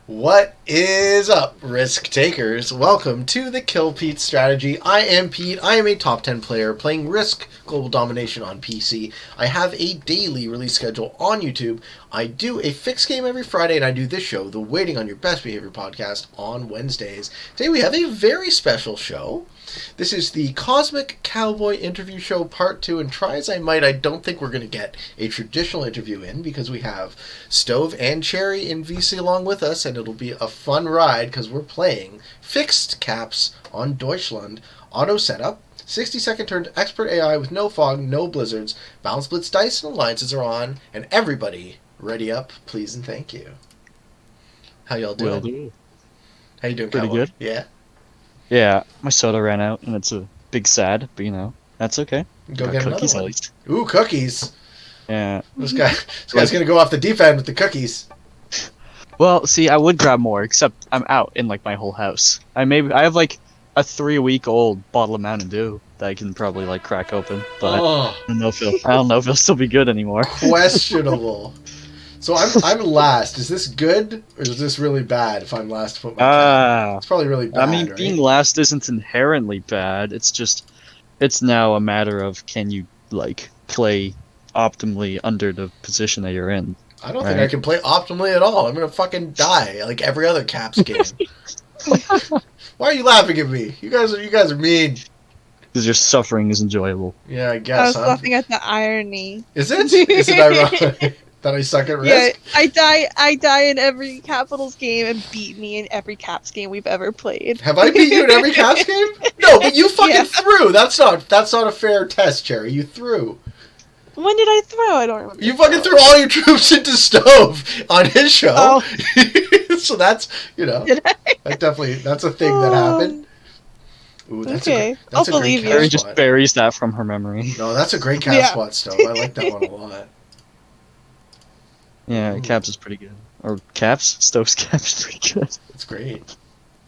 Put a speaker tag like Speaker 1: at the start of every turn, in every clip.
Speaker 1: What is up, risk takers? Welcome to the Kill Pete strategy. I am Pete. I am a top 10 player playing Risk Global Domination on PC. I have a daily release schedule on YouTube. I do a fixed game every Friday, and I do this show, the Waiting on Your Best Behavior podcast, on Wednesdays. Today we have a very special show. This is the Cosmic Cowboy Interview Show Part 2, and try as I might, I don't think we're going to get a traditional interview in, because we have Stove and Cherry in VC along with us, and it'll be a fun ride, because we're playing fixed caps on Deutschland, auto setup, 60-second turn expert AI with no fog, no blizzards, balance blitz dice and alliances are on, and everybody, ready up, please and thank you. How y'all doing? How you doing,
Speaker 2: Pretty
Speaker 1: Cowboy?
Speaker 2: good.
Speaker 1: Yeah?
Speaker 2: Yeah, my soda ran out, and it's a big sad, but you know, that's okay.
Speaker 1: Go
Speaker 2: Got
Speaker 1: get
Speaker 2: cookies
Speaker 1: another
Speaker 2: at
Speaker 1: one.
Speaker 2: least.
Speaker 1: Ooh, cookies.
Speaker 2: Yeah.
Speaker 1: This guy's gonna go off the deep end with the cookies.
Speaker 2: Well, see, I would grab more, except I'm out in like my whole house. I have like a 3-week-old bottle of Mountain Dew that I can probably like crack open, but I don't know if it'll still be good anymore.
Speaker 1: Questionable. So I'm last. Is this good or is this really bad? If I'm last to put my cap? It's probably really bad.
Speaker 2: I mean,
Speaker 1: right?
Speaker 2: being last isn't inherently bad. It's now a matter of can you like play optimally under the position that you're in.
Speaker 1: I don't think I can play optimally at all. I'm gonna fucking die like every other Caps game. Why are you laughing at me? You guys are mean.
Speaker 2: Because your suffering is enjoyable.
Speaker 1: Yeah, I
Speaker 3: I
Speaker 1: guess.
Speaker 3: was laughing at the irony.
Speaker 1: Is it? Is it ironic that I suck at Risk?
Speaker 3: Yeah, I die in every Capitals game and beat me in every Caps game we've ever played.
Speaker 1: Have I beat you in every Caps game? No, but you fucking threw. That's not a fair test, Cherry. You threw.
Speaker 3: When did I throw? I don't remember.
Speaker 1: You fucking threw all your troops into Stove on his show.
Speaker 3: Oh.
Speaker 1: So that's,
Speaker 3: Did I?
Speaker 1: That's a thing that happened. Ooh,
Speaker 3: Okay,
Speaker 1: I'll
Speaker 3: believe you.
Speaker 2: Aaron just buries that from her memory.
Speaker 1: No, that's a great cap spot, Stove. I like that one a lot.
Speaker 2: Yeah,
Speaker 1: Ooh.
Speaker 2: Caps is pretty good. Or Caps? Stove's Caps is pretty good.
Speaker 1: It's great.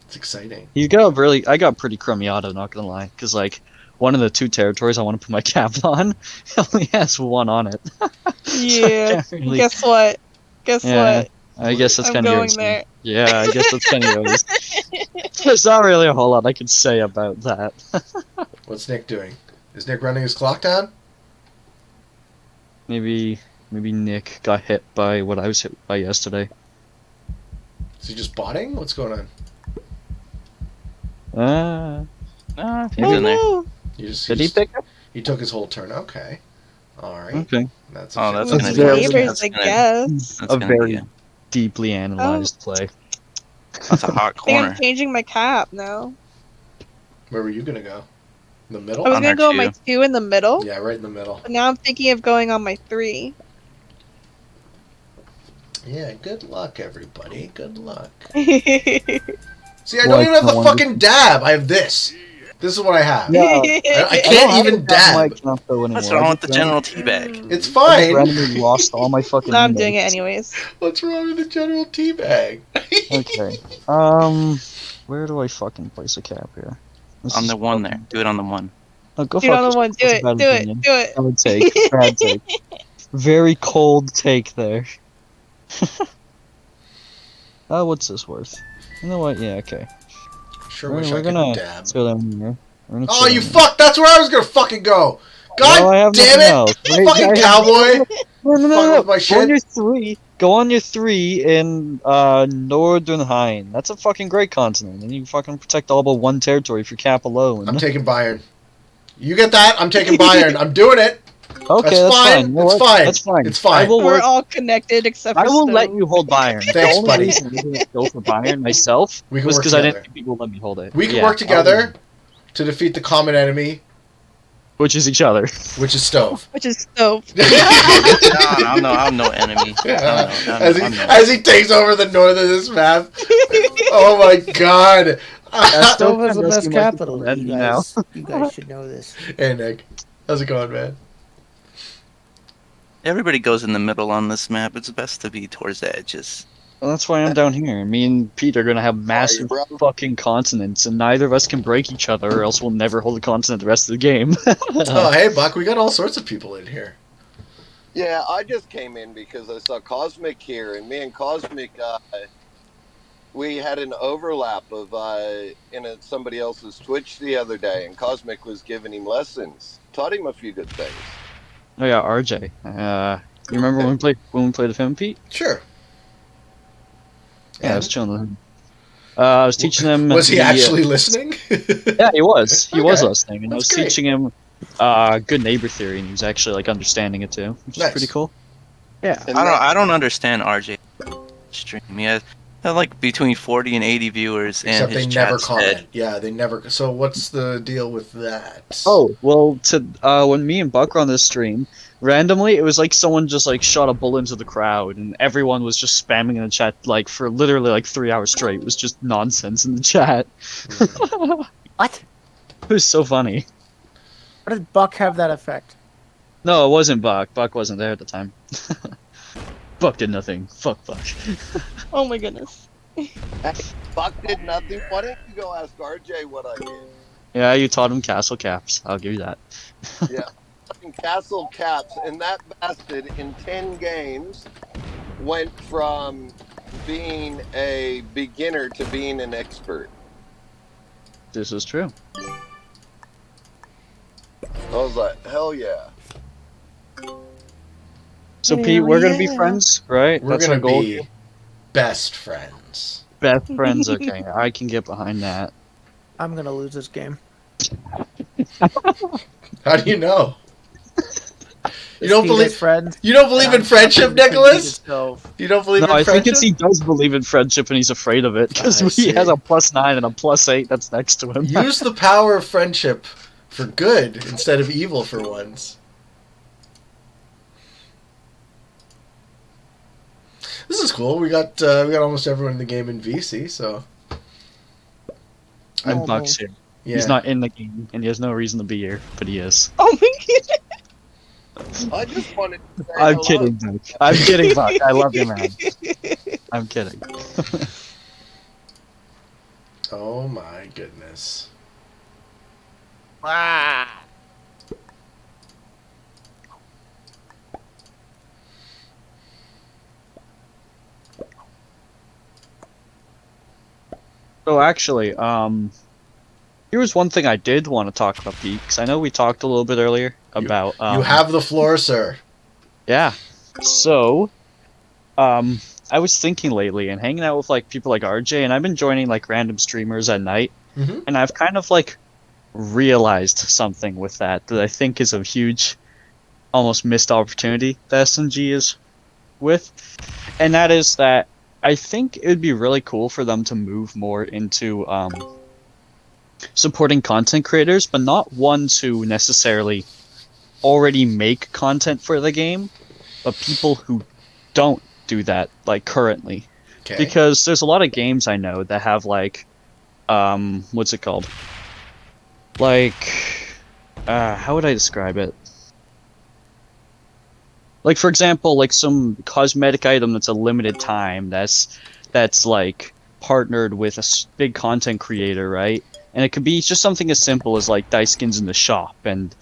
Speaker 1: It's exciting.
Speaker 2: I got pretty crummy auto, not gonna lie. Because, like, one of the 2 territories I want to put my cap on only has 1 on it.
Speaker 3: Yeah. Guess what? What?
Speaker 2: I guess that's
Speaker 3: I'm
Speaker 2: kind of
Speaker 3: going there.
Speaker 2: Yeah, I guess that's kind of yours. There's not really a whole lot I can say about that.
Speaker 1: What's Nick doing? Is Nick running his clock down?
Speaker 2: Maybe Nick got hit by what I was hit by yesterday.
Speaker 1: Is he just botting? What's going on?
Speaker 4: He's in there.
Speaker 3: no.
Speaker 2: Did he pick up?
Speaker 1: He took his whole turn. Okay. All right.
Speaker 2: Okay.
Speaker 1: That's
Speaker 4: That's
Speaker 2: gonna
Speaker 4: gonna
Speaker 2: be-
Speaker 4: be
Speaker 3: Neighbors, I guess.
Speaker 4: That's
Speaker 2: A
Speaker 4: gonna
Speaker 2: very
Speaker 4: be
Speaker 2: deeply analyzed play.
Speaker 4: that's a hot
Speaker 3: I think
Speaker 4: corner.
Speaker 3: I'm changing my cap now.
Speaker 1: Where were you gonna go? The middle?
Speaker 3: I was
Speaker 4: On
Speaker 3: gonna
Speaker 4: our
Speaker 3: go on my
Speaker 4: 2.
Speaker 3: 2 in the middle,
Speaker 1: Yeah, right in the middle.
Speaker 3: but now I'm thinking of going on my 3.
Speaker 1: Yeah, good luck, everybody. Good luck.
Speaker 3: Yeah.
Speaker 1: See, I don't even have the fucking dab. I have this. This is what I have.
Speaker 2: No.
Speaker 1: I can't even dab.
Speaker 4: What's wrong with the general teabag?
Speaker 1: It's
Speaker 2: I
Speaker 1: fine.
Speaker 2: randomly lost all my fucking.
Speaker 3: I'm doing it
Speaker 2: emotes.
Speaker 3: anyways.
Speaker 1: What's wrong with the general teabag?
Speaker 2: Okay. Where do I fucking place a cap here? This
Speaker 4: On
Speaker 2: is
Speaker 4: the 1 there.
Speaker 2: fucking-
Speaker 4: Do it on the 1.
Speaker 2: Oh, go
Speaker 3: Do it
Speaker 2: fuck
Speaker 3: on the
Speaker 2: yourself.
Speaker 3: one. Do
Speaker 2: That's a
Speaker 3: it.
Speaker 2: bad
Speaker 3: Do
Speaker 2: opinion.
Speaker 3: it. Do it.
Speaker 2: Bad take. Bad take. Very cold take there. Oh, what's this worth? You know what? Yeah, okay.
Speaker 1: Sure
Speaker 2: We're
Speaker 1: wish I could
Speaker 2: gonna
Speaker 1: dab.
Speaker 2: throw that in here. We're gonna
Speaker 1: Oh,
Speaker 2: throw
Speaker 1: you
Speaker 2: that in
Speaker 1: fuck! That's where I was gonna fucking go! God
Speaker 2: Well, I have
Speaker 1: damn
Speaker 2: nothing
Speaker 1: it!
Speaker 2: else. Wait,
Speaker 1: Fucking
Speaker 2: I have-
Speaker 1: cowboy!
Speaker 2: No,
Speaker 1: Fucking
Speaker 2: no, no,
Speaker 1: with my
Speaker 2: Go
Speaker 1: shit.
Speaker 2: on your 3. Go on your 3 in Northern Hein. That's a fucking great continent, and you fucking protect all but 1 territory for cap alone.
Speaker 1: I'm taking Bayern. You get that? I'm taking Bayern. I'm doing it.
Speaker 2: Okay,
Speaker 1: That's
Speaker 2: that's
Speaker 1: fine.
Speaker 2: fine. You know
Speaker 1: It's
Speaker 2: what?
Speaker 1: fine.
Speaker 2: That's fine.
Speaker 1: It's fine.
Speaker 2: I will
Speaker 3: We're
Speaker 2: work.
Speaker 3: all connected except for
Speaker 2: I will
Speaker 3: Stone.
Speaker 2: let you hold Bayern.
Speaker 1: Thanks,
Speaker 2: the only
Speaker 1: buddy.
Speaker 2: reason I didn't go for Bayern myself
Speaker 1: We can
Speaker 2: was
Speaker 1: work
Speaker 2: because I
Speaker 1: together.
Speaker 2: didn't think people would let me hold it.
Speaker 1: We can
Speaker 2: Yeah,
Speaker 1: work together to defeat the common enemy,
Speaker 2: which is each other.
Speaker 1: which is Stove.
Speaker 3: Which is Stove.
Speaker 4: I'm no enemy.
Speaker 1: As he takes over the north of this map. Oh my god.
Speaker 5: Stove has the
Speaker 2: Rescue
Speaker 5: best
Speaker 2: Market
Speaker 5: capital.
Speaker 2: Red
Speaker 5: You
Speaker 2: now.
Speaker 5: guys should know this.
Speaker 1: Hey Nick, how's it going, man?
Speaker 4: Everybody goes in the middle on this map. It's best to be towards the edges.
Speaker 2: Well, that's why I'm down here. Me and Pete are gonna have massive fucking continents, and neither of us can break each other, or else we'll never hold a continent the rest of the game.
Speaker 1: Oh, hey Buck, we got all sorts of people in here.
Speaker 6: Yeah, I just came in because I saw Cosmic here, and me and Cosmic we had an overlap of somebody else's Twitch the other day, and Cosmic was giving him lessons, taught him a few good things.
Speaker 2: Oh yeah, RJ. You remember when we played with him, Pete?
Speaker 1: Sure.
Speaker 2: Yeah, I was chilling with him. I was teaching him.
Speaker 1: Was he actually listening?
Speaker 2: Yeah, he was. He was
Speaker 1: Okay.
Speaker 2: listening, and I was
Speaker 1: That's great.
Speaker 2: teaching him good neighbor theory, and he was actually like understanding it too, which
Speaker 1: Nice.
Speaker 2: is pretty cool. Yeah.
Speaker 6: And
Speaker 4: I don't understand RJ stream. He has like between 40 and 80 viewers,
Speaker 1: Except
Speaker 4: and his
Speaker 1: they never
Speaker 4: chat's
Speaker 1: comment.
Speaker 4: dead.
Speaker 1: Yeah, they never. So what's the deal with that?
Speaker 2: Oh well, when me and Buck were on this stream, randomly it was like someone just like shot a bullet into the crowd, and everyone was just spamming in the chat like for literally like 3 hours straight. It was just nonsense in the chat.
Speaker 5: What?
Speaker 2: It was so funny.
Speaker 5: How did Buck have that effect?
Speaker 2: No, it wasn't Buck. Buck wasn't there at the time. Buck did nothing. Fuck Buck.
Speaker 3: Oh my goodness.
Speaker 6: Buck did nothing. Why don't you go ask RJ what I did?
Speaker 2: Yeah, you taught him castle caps. I'll give you that.
Speaker 6: Fucking Castle Caps, and that bastard in 10 games went from being a beginner to being an expert.
Speaker 2: This is true.
Speaker 6: I was like, hell yeah.
Speaker 2: So
Speaker 3: Hell
Speaker 2: Pete, we're gonna be
Speaker 3: yeah.
Speaker 2: friends, right?
Speaker 1: We're
Speaker 2: That's
Speaker 1: gonna
Speaker 2: our goal.
Speaker 1: be best friends.
Speaker 2: Best friends. Okay, I can get behind that.
Speaker 5: I'm gonna lose this game.
Speaker 1: How do you know? You
Speaker 5: Is
Speaker 1: don't
Speaker 5: he
Speaker 1: believe?
Speaker 5: best friends?
Speaker 1: You don't believe in friendship, Nicholas?
Speaker 5: No.
Speaker 1: You don't believe
Speaker 2: No,
Speaker 1: in
Speaker 2: I think
Speaker 1: friendship?
Speaker 2: it's he does believe in friendship and he's afraid of it because
Speaker 1: I
Speaker 2: he
Speaker 1: see.
Speaker 2: has a +9 and a +8 that's next to him.
Speaker 1: Use the power of friendship for good instead of evil for once. This is cool. We got almost everyone in the game in VC, so
Speaker 2: And
Speaker 5: Oh,
Speaker 2: Buck's here.
Speaker 1: yeah.
Speaker 2: He's not in the game and he has no reason to be here, but he is.
Speaker 3: Oh my goodness.
Speaker 6: I just wanted to say
Speaker 2: I'm
Speaker 6: hello.
Speaker 2: kidding, Buck. I'm kidding, Buck. I love you, man. I'm kidding.
Speaker 1: Oh my goodness.
Speaker 5: Ah.
Speaker 2: So actually, here was one thing I did want to talk about, Pete, because I know we talked a little bit earlier about.
Speaker 1: You have the floor, sir.
Speaker 2: Yeah. So, I was thinking lately and hanging out with like people like RJ, and I've been joining like random streamers at night,
Speaker 1: Mhm.
Speaker 2: and I've kind of like realized something with that I think is a huge, almost missed opportunity that SNG is with, and that is that I think it would be really cool for them to move more into supporting content creators, but not ones who necessarily already make content for the game, but people who don't do that like currently.
Speaker 1: Okay.
Speaker 2: Because there's a lot of games I know that have like what's it called? Like how would I describe it? Like for example, like some cosmetic item that's a limited time that's like partnered with a big content creator, right? And it could be just something as simple as like dice skins in the shop and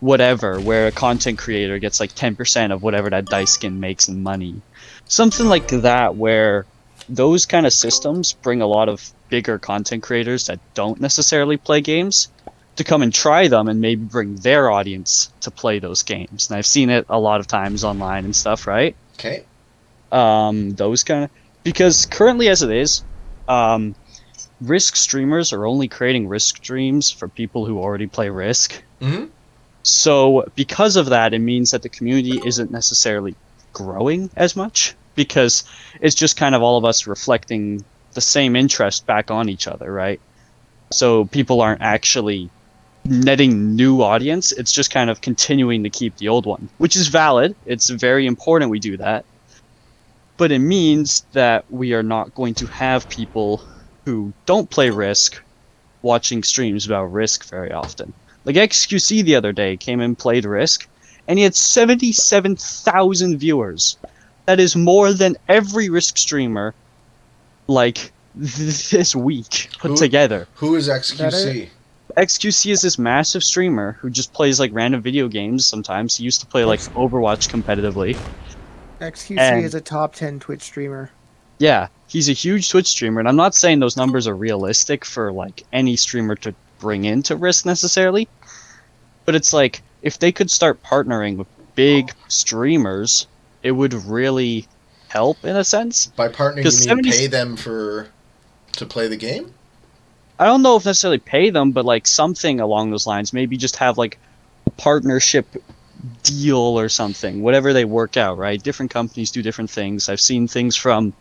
Speaker 2: whatever, where a content creator gets like 10% of whatever that dice skin makes in money. Something like that, where those kind of systems bring a lot of bigger content creators that don't necessarily play games to come and try them and maybe bring their audience to play those games. And I've seen it a lot of times online and stuff, right?
Speaker 1: Okay.
Speaker 2: Those kind of, because currently as it is, Risk streamers are only creating Risk streams for people who already play Risk.
Speaker 1: Mm-hmm.
Speaker 2: So because of that, it means that the community isn't necessarily growing as much, because it's just kind of all of us reflecting the same interest back on each other, right? So people aren't actually netting new audience, it's just kind of continuing to keep the old one, which is valid. It's very important we do that. But it means that we are not going to have people who don't play Risk watching streams about Risk very often. Like XQC the other day came and played Risk, and he had 77,000 viewers. That is more than every Risk streamer, like, this week put together.
Speaker 1: Who is XQC?
Speaker 2: XQC is this massive streamer who just plays like random video games sometimes. He used to play like Overwatch competitively.
Speaker 5: XQC
Speaker 2: And-
Speaker 5: is a top 10 Twitch streamer.
Speaker 2: Yeah, he's a huge Twitch streamer, and I'm not saying those numbers are realistic for like any streamer to bring into Risk necessarily, but it's like if they could start partnering with big streamers, it would really help in a sense.
Speaker 1: By partnering, you
Speaker 2: 'Cause
Speaker 1: mean pay them to play the game?
Speaker 2: I don't know if necessarily pay them, but like something along those lines. Maybe just have like a partnership deal or something. Whatever they work out, right? Different companies do different things. I've seen things from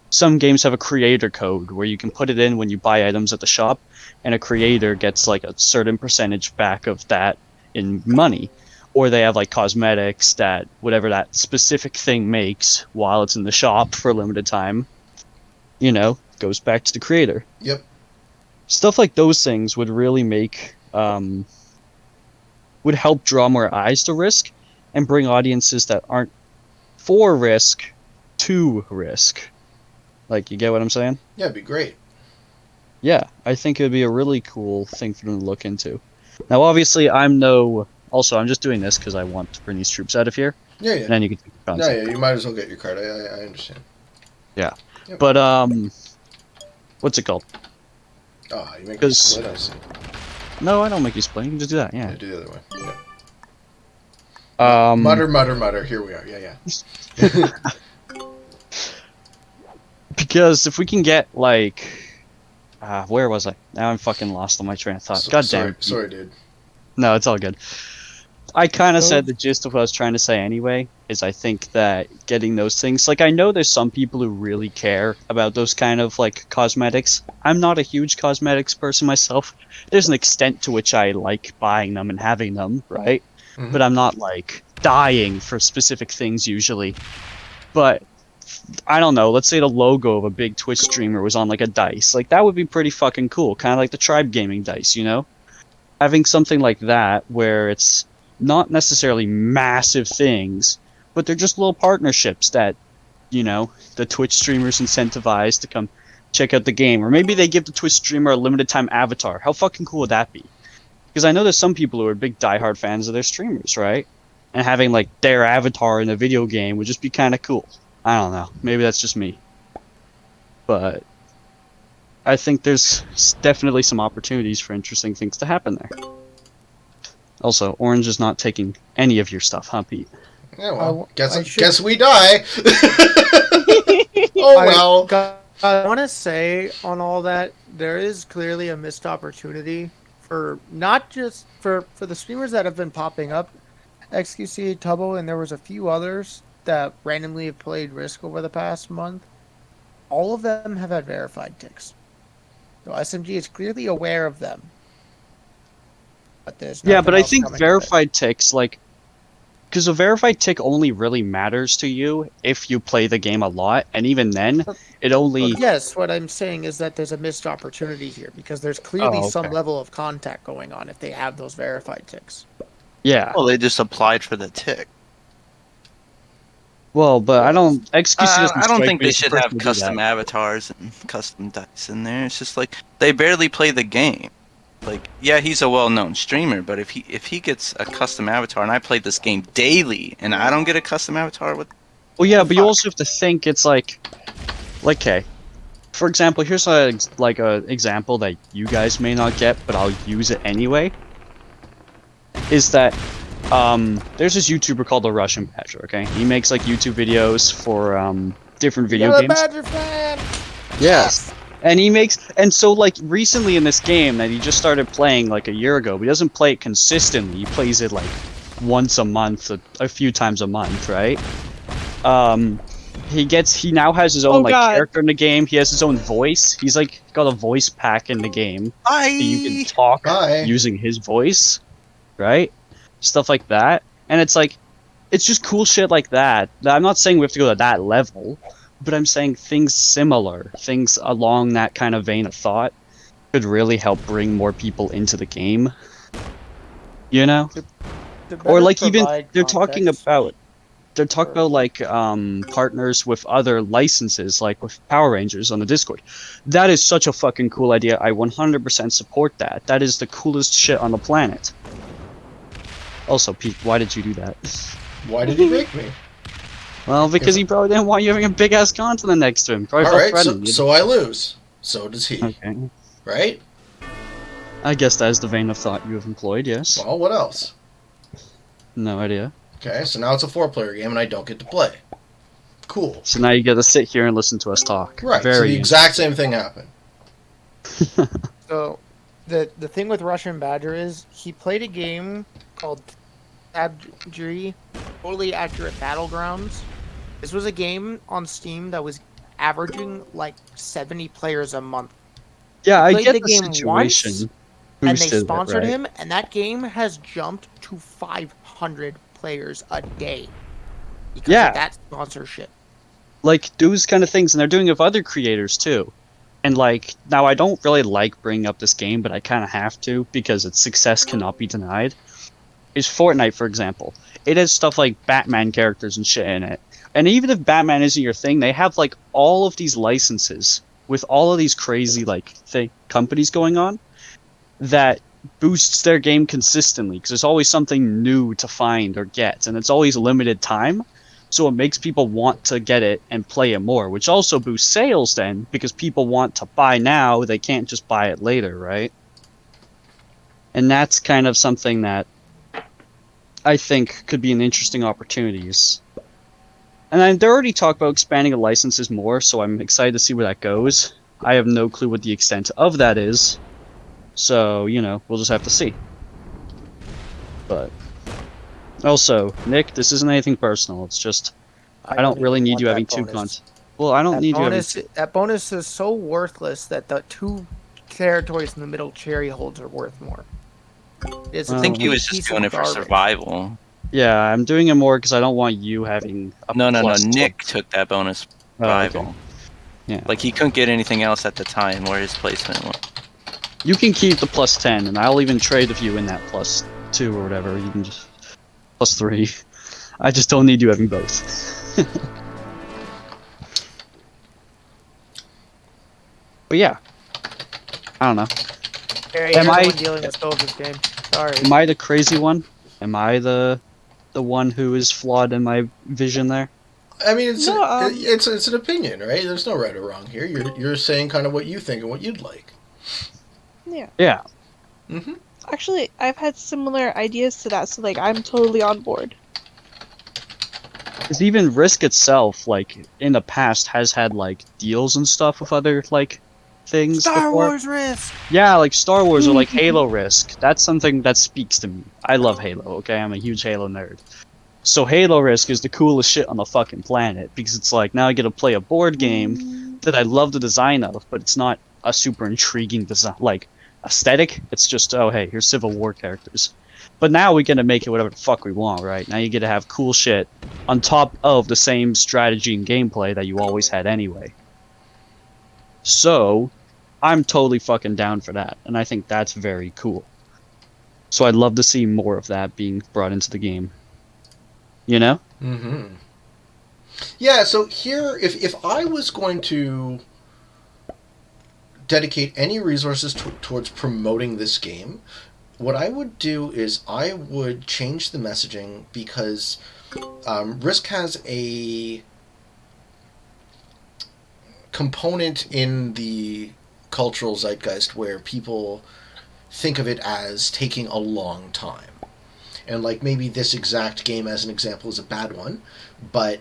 Speaker 2: some games have a creator code where you can put it in when you buy items at the shop, and a creator gets like a certain percentage back of that in money. Or they have like cosmetics that whatever that specific thing makes while it's in the shop for a limited time, goes back to the creator.
Speaker 1: Yep.
Speaker 2: Stuff like those things would really make would help draw more eyes to Risk and bring audiences that aren't for Risk to Risk. Like, you get what I'm saying?
Speaker 1: Yeah, it'd be great.
Speaker 2: Yeah, I think it would be a really cool thing for them to look into. Now, obviously, I'm just doing this because I want to bring these troops out of here.
Speaker 1: Yeah, yeah.
Speaker 2: And then you can take your
Speaker 1: No,
Speaker 2: concept.
Speaker 1: yeah, you might as well get your card. I understand.
Speaker 2: Yeah.
Speaker 1: Yep.
Speaker 2: But, what's it called?
Speaker 1: Oh, you make me
Speaker 2: 'Cause-
Speaker 1: split, I see.
Speaker 2: No, I don't make you split. You can just do that,
Speaker 1: Yeah,
Speaker 2: yeah.
Speaker 1: do the other way. Yeah.
Speaker 2: Mutter.
Speaker 1: Mutter. Here we are. Yeah, yeah.
Speaker 2: Because if we can get, like... where was I? Now I'm fucking lost on my train of thought. God damn it.
Speaker 1: Sorry, dude.
Speaker 2: No, it's all good. I kind of said the gist of what I was trying to say anyway, is I think that getting those things... Like, I know there's some people who really care about those kind of, like, cosmetics. I'm not a huge cosmetics person myself. There's an extent to which I like buying them and having them, right?
Speaker 1: Mhm.
Speaker 2: But I'm not, like, dying for specific things usually. But, I don't know, let's say the logo of a big Twitch streamer was on, like, a dice. Like, that would be pretty fucking cool. Kind of like the Tribe Gaming dice, Having something like that where it's not necessarily massive things, but they're just little partnerships that, the Twitch streamers incentivize to come check out the game. Or maybe they give the Twitch streamer a limited time avatar. How fucking cool would that be? Because I know there's some people who are big diehard fans of their streamers, right? And having, like, their avatar in a video game would just be kind of cool. I don't know. Maybe that's just me. But I think there's definitely some opportunities for interesting things to happen there. Also, Orange is not taking any of your stuff, huh, Pete?
Speaker 1: Yeah, well,
Speaker 5: I
Speaker 1: guess we die. Oh, well.
Speaker 5: I want to say on all that, there is clearly a missed opportunity for not just for the streamers that have been popping up, XQC, Tubbo, and there was a few others that randomly have played Risk over the past month. All of them have had verified ticks. So SMG is clearly aware of them. But there's
Speaker 2: Yeah, but
Speaker 5: nothing
Speaker 2: I
Speaker 5: else
Speaker 2: think
Speaker 5: coming of it.
Speaker 2: verified ticks, like... Because a verified tick only really matters to you if you play the game a lot, and even then, it only...
Speaker 5: Yes, what I'm saying is that there's a missed opportunity here, because there's clearly some
Speaker 2: okay.
Speaker 5: level of contact going on if they have those verified ticks.
Speaker 2: Yeah.
Speaker 4: Well, they just applied for the tick.
Speaker 2: Well, but I don't... XQC doesn't
Speaker 4: I don't
Speaker 2: strike
Speaker 4: think
Speaker 2: me
Speaker 4: they
Speaker 2: as the
Speaker 4: should
Speaker 2: person
Speaker 4: have
Speaker 2: to do
Speaker 4: custom
Speaker 2: that.
Speaker 4: avatars and custom dice in there. It's just like they barely play the game. Like, yeah, he's a well-known streamer, but if he gets a custom avatar, and I play this game daily, and I don't get a custom avatar, what?
Speaker 2: Well, yeah, but you
Speaker 4: fuck?
Speaker 2: also have to think it's like, okay, for example, here's a example that you guys may not get, but I'll use it anyway. Is that there's this YouTuber called the Russian Badger, okay? He makes like YouTube videos for different video
Speaker 5: You're a
Speaker 2: games.
Speaker 5: Badger fan!
Speaker 2: Yes. And so like recently in this game that he just started playing like a year ago, but he doesn't play it consistently. He plays it like once a month, a few times a month, right? He now has his own character in the game. He has his own voice. He's like got a voice pack in the game. So you can talk using his voice, right? Stuff like that. And it's like, it's just cool shit like that. I'm not saying we have to go to that level, but I'm saying things similar, things along that kind of vein of thought could really help bring more people into the game. Or like even they're talking about like partners with other licenses, like with Power Rangers on the Discord. That is such a fucking cool idea. I 100% support that. That is the coolest shit on the planet. Also, Pete, why did you do that?
Speaker 1: Why did you make me?
Speaker 2: Well, because he probably didn't want you having a big ass continent next to him. Probably
Speaker 1: All
Speaker 2: felt
Speaker 1: right,
Speaker 2: threatened.
Speaker 1: so I lose. So does he.
Speaker 2: Okay.
Speaker 1: Right?
Speaker 2: I guess that is the vein of thought you have employed, yes.
Speaker 1: Well, what else?
Speaker 2: No idea.
Speaker 1: Okay, so now it's a 4-player game and I don't get to play. Cool.
Speaker 2: So now you get to sit here and listen to us talk.
Speaker 1: Right, so
Speaker 2: Very
Speaker 1: the exact same thing happened.
Speaker 5: So, the thing with Russian Badger is he played a game called Tabjiri, Totally Accurate Battlegrounds. This was a game on Steam that was averaging like 70 players a month.
Speaker 2: Yeah, I
Speaker 5: played
Speaker 2: get
Speaker 5: the
Speaker 2: the
Speaker 5: game
Speaker 2: situation.
Speaker 5: once, and they
Speaker 2: Boosted it,
Speaker 5: sponsored
Speaker 2: right?
Speaker 5: him, and that game has jumped to 500 players a day because
Speaker 2: Yeah.
Speaker 5: of that sponsorship.
Speaker 2: Like, those kind of things, and they're doing it with other creators, too. And, like, now I don't really like bringing up this game, but I kind of have to, because its success cannot be denied. Is Fortnite, for example. It has stuff like Batman characters and shit in it. And even if Batman isn't your thing, they have, like, all of these licenses with all of these crazy, like, companies going on that boosts their game consistently, because there's always something new to find or get, and it's always limited time. So it makes people want to get it and play it more, which also boosts sales then, because people want to buy now, they can't just buy it later, right? And that's kind of something that I think could be an interesting opportunities. And they already talked about expanding the licenses more, so I'm excited to see where that goes. I have no clue what the extent of that is, so, you know, we'll just have to see. But also, Nick, this isn't anything personal. It's just I don't really
Speaker 5: even
Speaker 2: need
Speaker 5: want
Speaker 2: you
Speaker 5: that
Speaker 2: having two
Speaker 5: bonus.
Speaker 2: content. Well, I don't
Speaker 5: That
Speaker 2: need you having.
Speaker 5: bonus, that bonus is so worthless that the 2 territories in the middle cherry holds are worth more. It's a
Speaker 2: Well,
Speaker 4: I think he
Speaker 5: complete
Speaker 4: was just
Speaker 5: piece
Speaker 4: doing
Speaker 5: of
Speaker 4: it for
Speaker 5: garbage.
Speaker 4: survival.
Speaker 2: Yeah, I'm doing it more because I don't want you having a
Speaker 4: No.
Speaker 2: plus
Speaker 4: Nick
Speaker 2: 12.
Speaker 4: took that bonus
Speaker 2: Oh, okay.
Speaker 4: survival.
Speaker 2: Yeah.
Speaker 4: Like he couldn't get anything else at the time where his placement was.
Speaker 2: You can keep the plus 10, and I'll even trade with you in that plus 2 or whatever. You can just plus 3. I just don't need you having both. But yeah, I don't know.
Speaker 5: Harry,
Speaker 2: Am
Speaker 5: you're the
Speaker 2: I-
Speaker 5: one dealing with both this game. Sorry.
Speaker 2: Am I the crazy one? Am I the one who is flawed in my vision there?
Speaker 1: I mean, it's
Speaker 3: No,
Speaker 1: it's an opinion, right? There's no right or wrong here. You're saying kind of what you think and what you'd like.
Speaker 3: Yeah.
Speaker 2: Yeah.
Speaker 1: Mm-hmm.
Speaker 3: Actually, I've had similar ideas to that, so like I'm totally on board.
Speaker 2: Because even Risk itself, like, in the past has had, like, deals and stuff with other, like, things
Speaker 5: Star
Speaker 2: before.
Speaker 5: Wars Rift!
Speaker 2: Yeah, like Star Wars or, like, Halo Risk. That's something that speaks to me. I love Halo, okay? I'm a huge Halo nerd. So Halo Risk is the coolest shit on the fucking planet, because it's like, now I get to play a board game that I love the design of, but it's not a super intriguing design, like, aesthetic. It's just, oh, hey, here's Civil War characters. But now we get to make it whatever the fuck we want, right? Now you get to have cool shit on top of the same strategy and gameplay that you always had anyway. So, I'm totally fucking down for that, and I think that's very cool. So I'd love to see more of that being brought into the game. You know?
Speaker 1: Mm-hmm. Yeah, so here, if I was going to dedicate any resources towards promoting this game, what I would do is I would change the messaging, because Risk has a component in the cultural zeitgeist where people think of it as taking a long time. And like maybe this exact game as an example is a bad one, but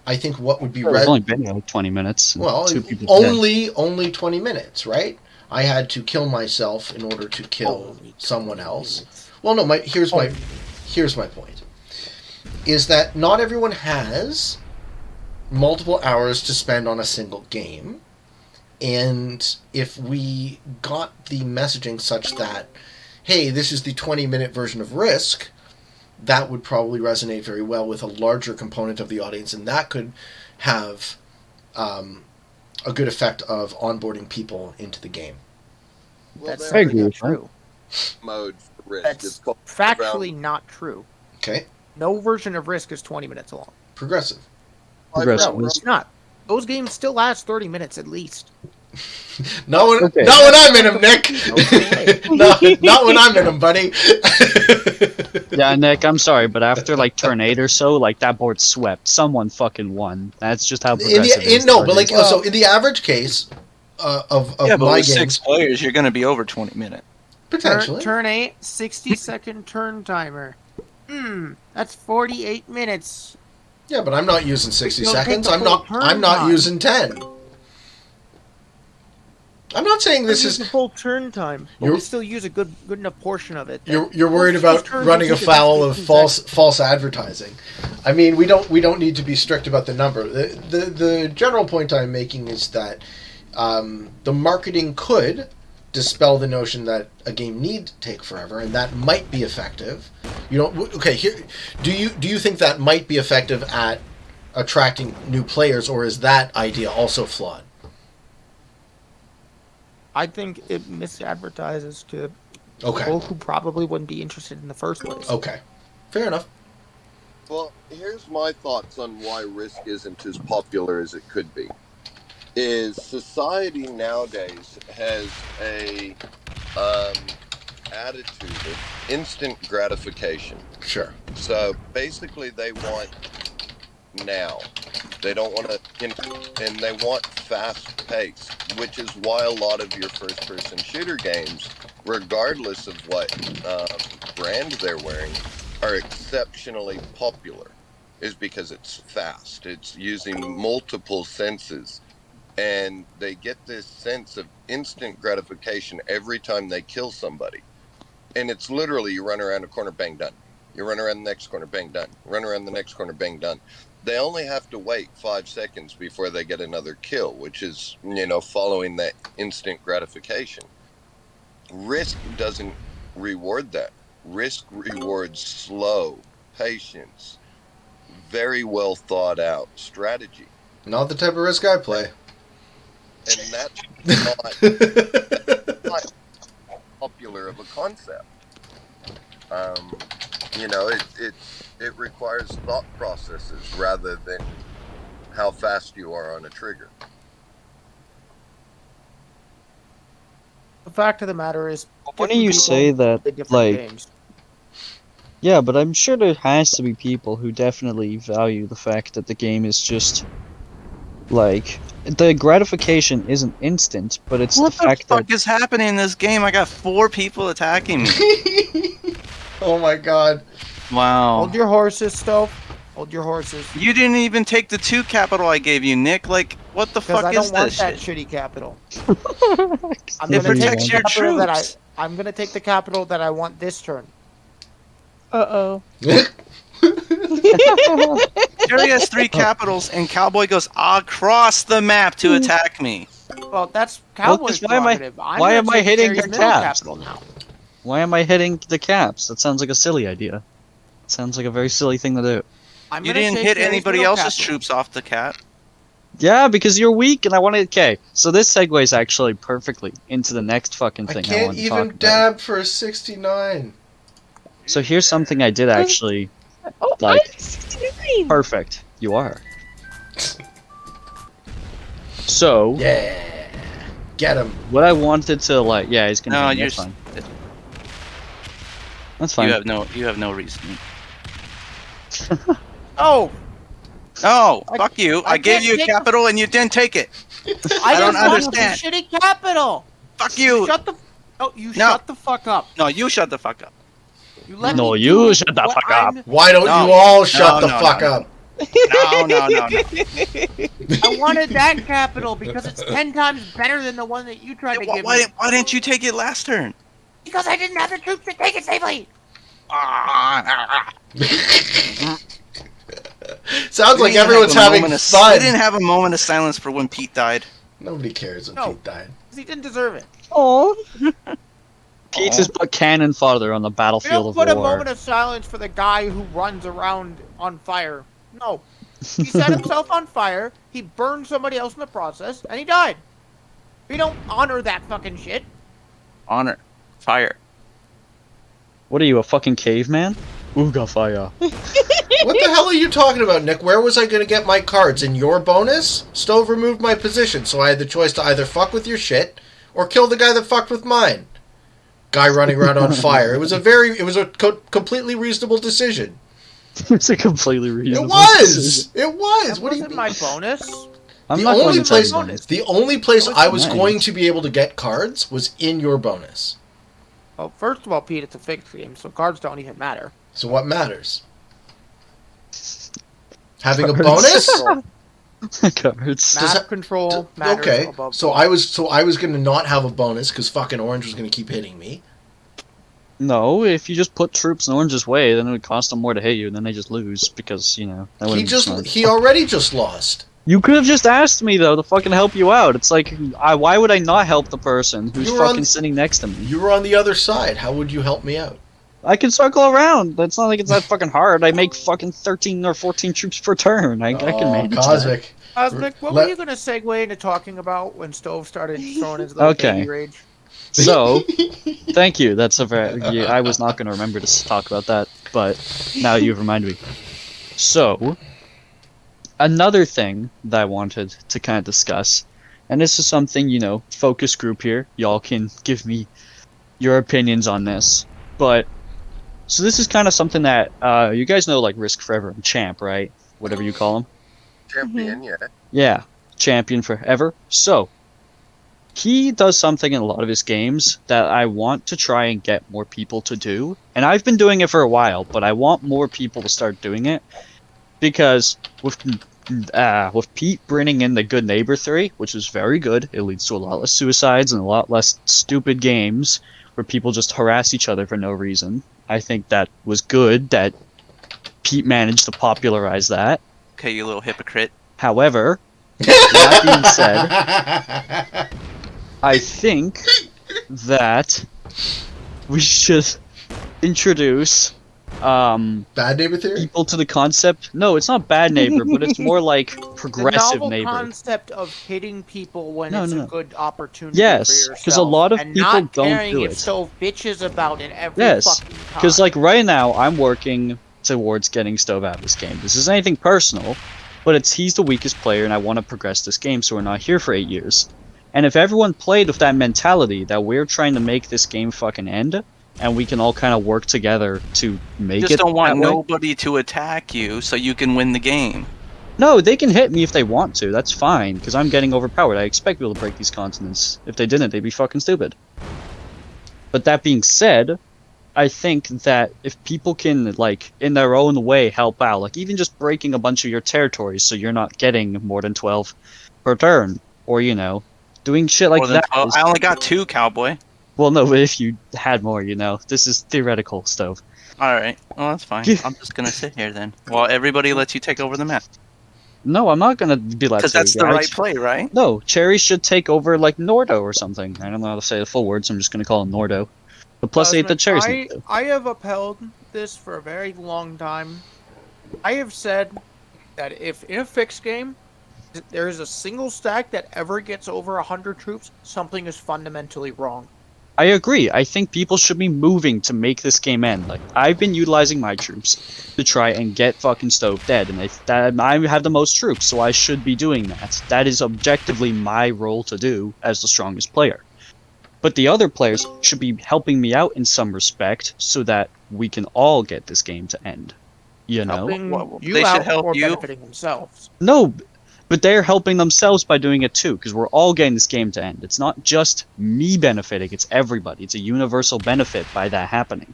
Speaker 1: I think what would be
Speaker 2: It's only been like 20 minutes. and
Speaker 1: well,
Speaker 2: 2 people dead.
Speaker 1: only 20 minutes, right? I had to kill myself in order to kill someone else. Well, no, here's my point. Is that not everyone has multiple hours to spend on a single game, and if we got the messaging such that, hey, this is the 20-minute version of Risk, that would probably resonate very well with a larger component of the audience, and that could have a good effect of onboarding people into the game.
Speaker 6: Well,
Speaker 5: That's
Speaker 6: there
Speaker 2: I
Speaker 6: is
Speaker 2: agree
Speaker 5: not
Speaker 2: with that.
Speaker 5: true.
Speaker 6: mode for Risk.
Speaker 5: That's
Speaker 6: It's called
Speaker 5: factually not true.
Speaker 1: Okay?
Speaker 5: No version of Risk is 20 minutes long.
Speaker 1: Progressive.
Speaker 2: Progressive.
Speaker 5: No, it's not. Those games still last 30 minutes at least.
Speaker 1: Not when,
Speaker 2: Okay.
Speaker 1: not when I'm in him, Nick. not when I'm in him, buddy.
Speaker 2: Yeah, Nick, I'm sorry, but after like turn 8 or so, like that board swept. Someone fucking won. That's just how progressive it is.
Speaker 1: No, but like,
Speaker 5: Well-
Speaker 1: so in the average case of
Speaker 4: Yeah, but
Speaker 1: my
Speaker 4: with
Speaker 1: games,
Speaker 4: 6 players, you're going to be over 20 minutes.
Speaker 1: potentially.
Speaker 5: Turn 8, 60-second turn timer. That's 48 minutes.
Speaker 1: Yeah, but I'm not using 60
Speaker 5: You'll take
Speaker 1: seconds.
Speaker 5: the
Speaker 1: I'm
Speaker 5: full
Speaker 1: not.
Speaker 5: turn
Speaker 1: I'm not
Speaker 5: time.
Speaker 1: using 10. I'm not saying this
Speaker 5: Use the
Speaker 1: is.
Speaker 5: full turn time, but
Speaker 1: You're-
Speaker 5: we still use a good enough portion of it.
Speaker 1: You're worried
Speaker 5: Most
Speaker 1: about
Speaker 5: turns
Speaker 1: running
Speaker 5: will take
Speaker 1: afoul
Speaker 5: about
Speaker 1: of
Speaker 5: 15
Speaker 1: false advertising. I mean, we don't need to be strict about the number. The general point I'm making is that the marketing could dispel the notion that a game need to take forever, and that might be effective. You don't. Okay, here. Do you think that might be effective at attracting new players, or is that idea also flawed?
Speaker 5: I think it misadvertises to
Speaker 1: Okay.
Speaker 5: people who probably wouldn't be interested in the first place.
Speaker 1: Okay. Fair enough.
Speaker 6: Well, here's my thoughts on why Risk isn't as popular as it could be. Is society nowadays has a attitude of instant gratification.
Speaker 1: Sure.
Speaker 6: So basically, they want now. They don't want to, and they want fast pace, which is why a lot of your first-person shooter games, regardless of what brand they're wearing, are exceptionally popular. Is because it's fast. It's using multiple senses, and they get this sense of instant gratification every time they kill somebody. And it's literally you run around a corner, bang, done. You run around the next corner, bang, done. Run around the next corner, bang, done. They only have to wait 5 seconds before they get another kill, which is, following that instant gratification. Risk doesn't reward that. Risk rewards slow, patience, very well thought out strategy.
Speaker 1: Not the type of Risk I play.
Speaker 6: And that's not popular of a concept. It requires thought processes rather than how fast you are on a trigger.
Speaker 5: The fact of the matter is,
Speaker 2: When do you say that,
Speaker 5: the different
Speaker 2: like,
Speaker 5: games.
Speaker 2: yeah, but I'm sure there has to be people who definitely value the fact that the game is just, like, the gratification isn't instant, but it's
Speaker 4: What
Speaker 2: the
Speaker 4: the
Speaker 2: fact
Speaker 4: fuck
Speaker 2: that,
Speaker 4: is happening in this game? I got 4 people attacking me.
Speaker 1: Oh my god.
Speaker 4: Wow.
Speaker 5: Hold your horses, Stove. Hold your horses.
Speaker 4: You didn't even take the 2 capital I gave you, Nick. Like, what the
Speaker 5: Because
Speaker 4: fuck
Speaker 5: I
Speaker 4: is
Speaker 5: don't want
Speaker 4: this
Speaker 5: that
Speaker 4: shit?
Speaker 5: shitty capital. I'm
Speaker 4: It
Speaker 5: gonna take
Speaker 4: protects
Speaker 5: the
Speaker 4: your
Speaker 5: capital that
Speaker 4: troops.
Speaker 5: I'm gonna take the capital that I want this turn.
Speaker 3: Uh-oh.
Speaker 4: Jerry has 3 capitals, and Cowboy goes across the map to attack me.
Speaker 5: Well, that's Cowboy's
Speaker 2: 'cause why am I-
Speaker 5: prerogative.
Speaker 2: why
Speaker 5: gonna
Speaker 2: am I
Speaker 5: take
Speaker 2: hitting
Speaker 5: Jerry's
Speaker 2: the
Speaker 5: middle
Speaker 2: caps?
Speaker 5: capital now.
Speaker 2: why am I hitting the caps? That sounds like a silly idea. Sounds like a very silly thing to do.
Speaker 5: I'm
Speaker 4: You
Speaker 5: gonna
Speaker 4: didn't
Speaker 5: take
Speaker 4: hit
Speaker 5: Jerry's
Speaker 4: anybody
Speaker 5: middle
Speaker 4: else's
Speaker 5: capital.
Speaker 4: troops off the cap.
Speaker 2: Yeah, because you're weak and I wanted. Okay, so this segues actually perfectly into the next fucking
Speaker 1: I
Speaker 2: thing I
Speaker 1: can't
Speaker 2: want to talk
Speaker 1: even
Speaker 2: about.
Speaker 1: dab for a 69.
Speaker 2: So here's something I did actually.
Speaker 3: Oh,
Speaker 2: Like-
Speaker 3: I'm 69!
Speaker 2: Perfect. You are. So,
Speaker 1: Yeah. Get him.
Speaker 2: what I wanted to like, yeah, he's gonna.
Speaker 4: No,
Speaker 2: be,
Speaker 4: you're.
Speaker 2: that's fine. That's fine.
Speaker 4: You have no reason.
Speaker 5: Oh,
Speaker 4: No,
Speaker 5: I-
Speaker 4: fuck you.
Speaker 5: I
Speaker 4: I gave
Speaker 5: can't
Speaker 4: you a
Speaker 5: take-
Speaker 4: capital and you didn't take it.
Speaker 5: I
Speaker 4: don't
Speaker 5: didn't want the
Speaker 4: understand.
Speaker 5: shitty capital.
Speaker 4: Fuck you.
Speaker 5: Shut the. Oh, you
Speaker 4: No.
Speaker 5: shut the fuck up.
Speaker 4: No, you shut the fuck up.
Speaker 5: You let
Speaker 2: No,
Speaker 5: me
Speaker 2: you
Speaker 5: do
Speaker 2: shut the
Speaker 5: what
Speaker 2: fuck up.
Speaker 5: I'm-
Speaker 1: Why don't
Speaker 4: No.
Speaker 1: you all shut
Speaker 4: No,
Speaker 1: the
Speaker 4: no,
Speaker 1: fuck
Speaker 4: no.
Speaker 1: up?
Speaker 4: No.
Speaker 5: I wanted that capital because it's 10 times better than the one that you tried to give me.
Speaker 4: Why didn't you take it last turn?
Speaker 5: Because I didn't have the troops to take it safely.
Speaker 1: Sounds like
Speaker 4: We didn't
Speaker 1: everyone's
Speaker 4: have a
Speaker 1: having
Speaker 4: moment of-
Speaker 1: fun.
Speaker 4: We didn't have a moment of silence for when Pete died.
Speaker 1: Nobody cares when
Speaker 5: No.
Speaker 1: Pete died.
Speaker 5: Because he didn't deserve it.
Speaker 3: Oh,
Speaker 2: Pete is but cannon fodder on the
Speaker 5: We
Speaker 2: battlefield
Speaker 5: don't
Speaker 2: of
Speaker 5: put a
Speaker 2: war.
Speaker 5: moment of silence for the guy who runs around on fire. No. He set himself on fire, he burned somebody else in the process, and he died. We don't honor that fucking shit.
Speaker 4: Honor. Fire.
Speaker 2: What are you, a fucking caveman? Ooga fire.
Speaker 1: What the hell are you talking about, Nick? Where was I going to get my cards? In your bonus? Stove removed my position, so I had the choice to either fuck with your shit or kill the guy that fucked with mine. Guy running around on fire. It was a completely reasonable decision.
Speaker 2: It's a completely reasonable
Speaker 1: It
Speaker 2: decision.
Speaker 1: was.
Speaker 5: That
Speaker 1: What do you
Speaker 5: wasn't
Speaker 1: mean?
Speaker 5: my bonus.
Speaker 2: I'm not going to tell you
Speaker 5: bonus.
Speaker 1: The only place I was
Speaker 2: Nice.
Speaker 1: going to be able to get cards was in your bonus.
Speaker 5: Well, first of all, Pete, it's a fixed game, so cards don't even matter.
Speaker 1: So what matters? Having a
Speaker 2: Cards.
Speaker 1: bonus?
Speaker 2: Cards.
Speaker 1: Does
Speaker 5: Map
Speaker 1: that-
Speaker 5: control matters
Speaker 1: Okay,
Speaker 5: above
Speaker 1: so I was going to not have a bonus because fucking orange was going to keep hitting me.
Speaker 2: No, if you just put troops in Orange's way, then it would cost them more to hit you, and then they just lose because that wouldn't be smart.
Speaker 1: He already just lost.
Speaker 2: You could have just asked me though to fucking help you out. It's like, why would I not help the person who's
Speaker 1: You were on-
Speaker 2: fucking sitting next to me?
Speaker 1: You were on the other side. How would you help me out?
Speaker 2: I can circle around. That's not like it's that fucking hard. I make fucking 13 or 14 troops per turn. I can manage that.
Speaker 1: Cosmic.
Speaker 5: Cosmic, what
Speaker 1: Let-
Speaker 5: were you going to segue into talking about when Stove started throwing his little
Speaker 2: Okay.
Speaker 5: baby rage?
Speaker 2: So, thank you. That's a very. Yeah, I was not going to remember to talk about that, but now you've reminded me. So, another thing that I wanted to kind of discuss, and this is something, focus group here. Y'all can give me your opinions on this. But, so this is kind of something that, you guys know, like, Risk Forever and Champ, right? Whatever you call him.
Speaker 6: Champion, yeah.
Speaker 2: Yeah, champion forever. So, he does something in a lot of his games that I want to try and get more people to do. And I've been doing it for a while, but I want more people to start doing it. Because with Pete bringing in the Good Neighbor 3, which is very good, it leads to a lot less suicides and a lot less stupid games where people just harass each other for no reason. I think that was good that Pete managed to popularize that.
Speaker 4: Okay, you little hypocrite.
Speaker 2: However, that being said, I think that we should introduce
Speaker 1: Bad neighbor theory?
Speaker 2: people to the concept. No, it's not bad neighbor, but it's more like
Speaker 5: The
Speaker 2: progressive
Speaker 5: novel
Speaker 2: neighbor.
Speaker 5: concept of hitting people when
Speaker 2: No,
Speaker 5: it's
Speaker 2: no.
Speaker 5: a good opportunity
Speaker 2: Yes,
Speaker 5: for yourself.
Speaker 2: 'cause a lot of
Speaker 5: and
Speaker 2: people
Speaker 5: not
Speaker 2: don't
Speaker 5: caring
Speaker 2: do
Speaker 5: if
Speaker 2: it.
Speaker 5: Stove bitches about it every
Speaker 2: Yes,
Speaker 5: fucking time.
Speaker 2: because like right now I'm working towards getting Stove out of this game. This isn't anything personal, but he's the weakest player and I want to progress this game so we're not here for 8 years. And if everyone played with that mentality that we're trying to make this game fucking end, and we can all kind of work together to make
Speaker 4: Just
Speaker 2: it
Speaker 4: don't want
Speaker 2: that way.
Speaker 4: nobody to attack you so you can win the game.
Speaker 2: No, they can hit me if they want to. That's fine, because I'm getting overpowered. I expect people to break these continents. If they didn't, they'd be fucking stupid. But that being said, I think that if people can, like, in their own way help out, like even just breaking a bunch of your territories so you're not getting more than 12 per turn, or, doing shit like
Speaker 4: More than
Speaker 2: that.
Speaker 4: 12. I only got 2, cowboy.
Speaker 2: Well, no, but if you had more, this is theoretical, Stove.
Speaker 4: Alright, well that's fine. I'm just gonna sit here then. While everybody lets you take over the map.
Speaker 2: No, I'm not gonna be like
Speaker 4: Because that's the right play, right?
Speaker 2: No, Cherry should take over like Nordo or something. I don't know how to say the full words, I'm just gonna call him Nordo. The plus 8 that Cherry's need to.
Speaker 5: I have upheld this for a very long time. I have said that if in a fixed game there is a single stack that ever gets over 100 troops, something is fundamentally wrong.
Speaker 2: I agree. I think people should be moving to make this game end. Like, I've been utilizing my troops to try and get fucking Stove dead, and I have the most troops, so I should be doing that. That is objectively my role to do as the strongest player. But the other players should be helping me out in some respect so that we can all get this game to end.
Speaker 5: Helping
Speaker 4: Well,
Speaker 5: you
Speaker 4: they should
Speaker 5: out
Speaker 4: help
Speaker 5: or
Speaker 4: you.
Speaker 5: benefiting themselves.
Speaker 2: No, but they're helping themselves by doing it too, because we're all getting this game to end. It's not just me benefiting, it's everybody. It's a universal benefit by that happening.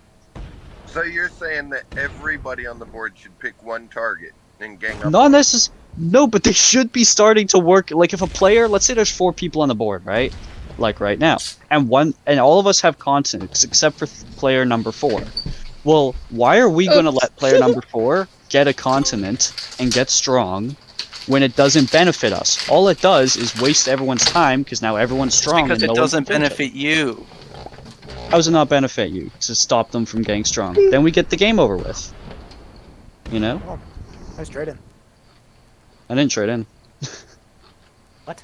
Speaker 6: So you're saying that everybody on the board should pick one target and gang up?
Speaker 2: Not necessarily. No, but they should be starting to work. Like, if a player, let's say there's 4 people on the board, right? Like right now, and all of us have continents except for player number 4. Well, why are we going to let player number 4 get a continent and get strong when it doesn't benefit us? All it does is waste everyone's time because now everyone's strong.
Speaker 4: Because
Speaker 2: and
Speaker 4: it
Speaker 2: no one's
Speaker 4: doesn't benefit you.
Speaker 2: How does it not benefit you to stop them from getting strong? Then we get the game over with.
Speaker 5: Nice trade in.
Speaker 2: I didn't trade in.
Speaker 5: What?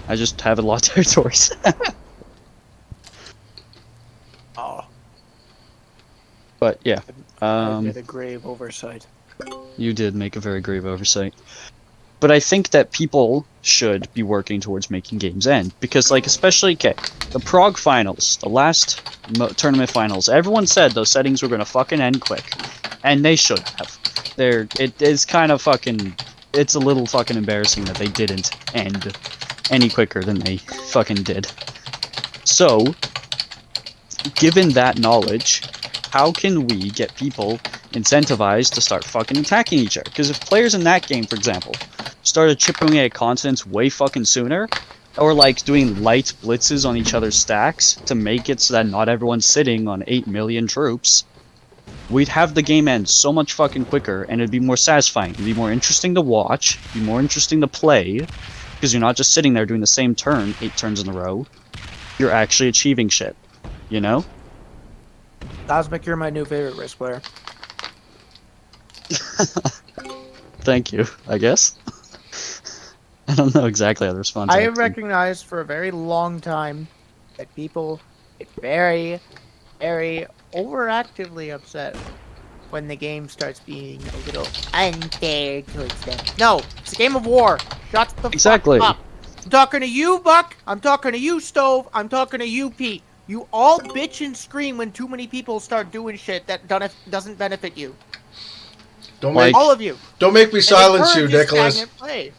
Speaker 2: I just have a lot of territories.
Speaker 5: Oh,
Speaker 2: But yeah.
Speaker 5: I did a grave oversight.
Speaker 2: You did make a very grave oversight. But I think that people should be working towards making games end. Because, like, especially, okay, the Prague finals, the last tournament finals, everyone said those settings were going to fucking end quick. And they should have. It is kind of fucking, it's a little fucking embarrassing that they didn't end any quicker than they fucking did. So, given that knowledge, how can we get people incentivized to start fucking attacking each other? Because if players in that game, for example, started chipping away at continents way fucking sooner, or like doing light blitzes on each other's stacks to make it so that not everyone's sitting on 8 million troops, we'd have the game end so much fucking quicker, and it'd be more satisfying. It'd be more interesting to watch, be more interesting to play, because you're not just sitting there doing the same turn 8 turns in a row. You're actually achieving shit, you know?
Speaker 5: Cosmic, you're my new favorite Risk player.
Speaker 2: Thank you, I guess. I don't know exactly how to respond to
Speaker 5: I
Speaker 2: that
Speaker 5: have
Speaker 2: thing.
Speaker 5: recognized for a very long time that people get very, very overactively upset when the game starts being a little unfair towards them. No, it's a game of war. Shut the
Speaker 2: Exactly.
Speaker 5: fuck up. I'm talking to you, Buck. I'm talking to you, Stove. I'm talking to you, Pete. You all bitch and scream when too many people start doing shit that doesn't benefit you.
Speaker 1: Don't
Speaker 2: Like-
Speaker 1: make
Speaker 5: All of you.
Speaker 1: don't make me silence you,
Speaker 5: Encourages
Speaker 1: Nicholas.
Speaker 5: stagnant play.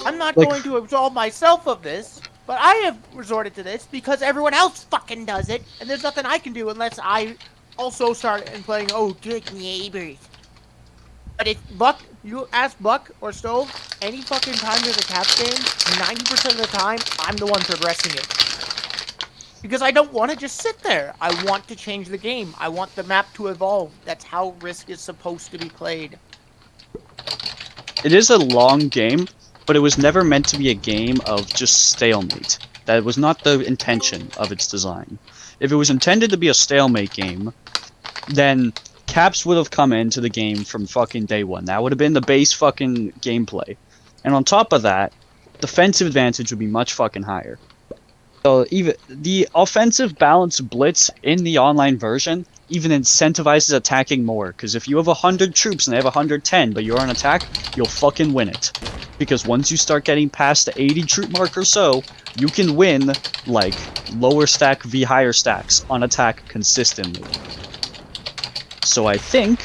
Speaker 5: I'm not
Speaker 2: Like-
Speaker 5: going to absolve myself of this, but I have resorted to this because everyone else fucking does it, and there's nothing I can do unless I also start and playing, oh, good neighbors. But if Buck, you ask Buck or Stove, any fucking time there's a Caps game, 90% of the time, I'm the one progressing it. Because I don't want to just sit there. I want to change the game. I want the map to evolve. That's how Risk is supposed to be played.
Speaker 2: It is a long game, but it was never meant to be a game of just stalemate. That was not the intention of its design. If it was intended to be a stalemate game, then Caps would have come into the game from fucking day one. That would have been the base fucking gameplay. And on top of that, defensive advantage would be much fucking higher. So even the offensive balance blitz in the online version even incentivizes attacking more, because if you have 100 troops and they have 110, but you're on attack, you'll fucking win it. Because once you start getting past the 80 troop mark or so, you can win, like, lower stack v higher stacks on attack consistently. So I think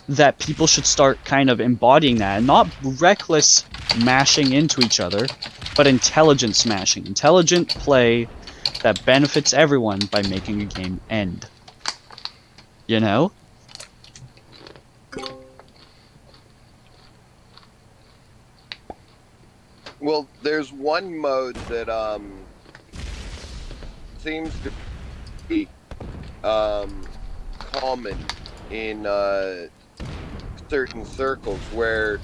Speaker 2: that people should start kind of embodying that, and not reckless mashing into each other, but intelligent smashing. Intelligent play that benefits everyone by making a game end. You know?
Speaker 6: Well, there's one mode that seems to be common in certain circles where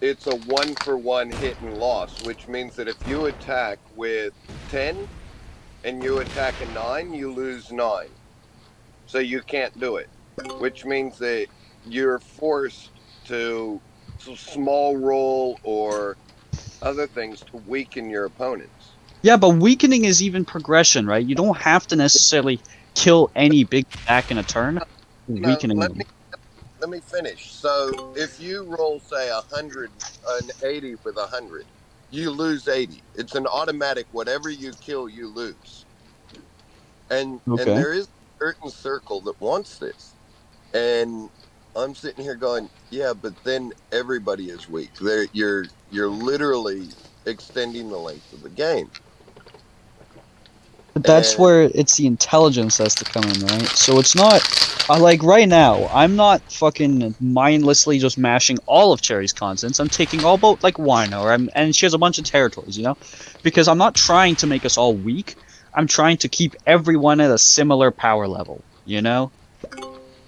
Speaker 6: it's a 1-for-1 hit and loss, which means that if you attack with 10 and you attack a 9, you lose 9. So you can't do it, which means that you're forced to small roll or other things to weaken your opponents.
Speaker 2: Yeah, but weakening is even progression, right? You don't have to necessarily kill any big stack in a turn.
Speaker 6: No,
Speaker 2: Weakening
Speaker 6: let
Speaker 2: them.
Speaker 6: me finish. So if you roll, say, 100, an 80 with 100, you lose 80. It's an automatic. Whatever you kill, you lose. And
Speaker 2: Okay.
Speaker 6: there is a certain circle that wants this, and I'm sitting here going, yeah, but then everybody is weak. You're literally extending the length of the game.
Speaker 2: But that's
Speaker 6: And-
Speaker 2: where it's the intelligence that's to come in, right? So it's not like right now. I'm not fucking mindlessly just mashing all of Cherry's continents. I'm taking all but like Wino, and she has a bunch of territories, you know, because I'm not trying to make us all weak. I'm trying to keep everyone at a similar power level, you know.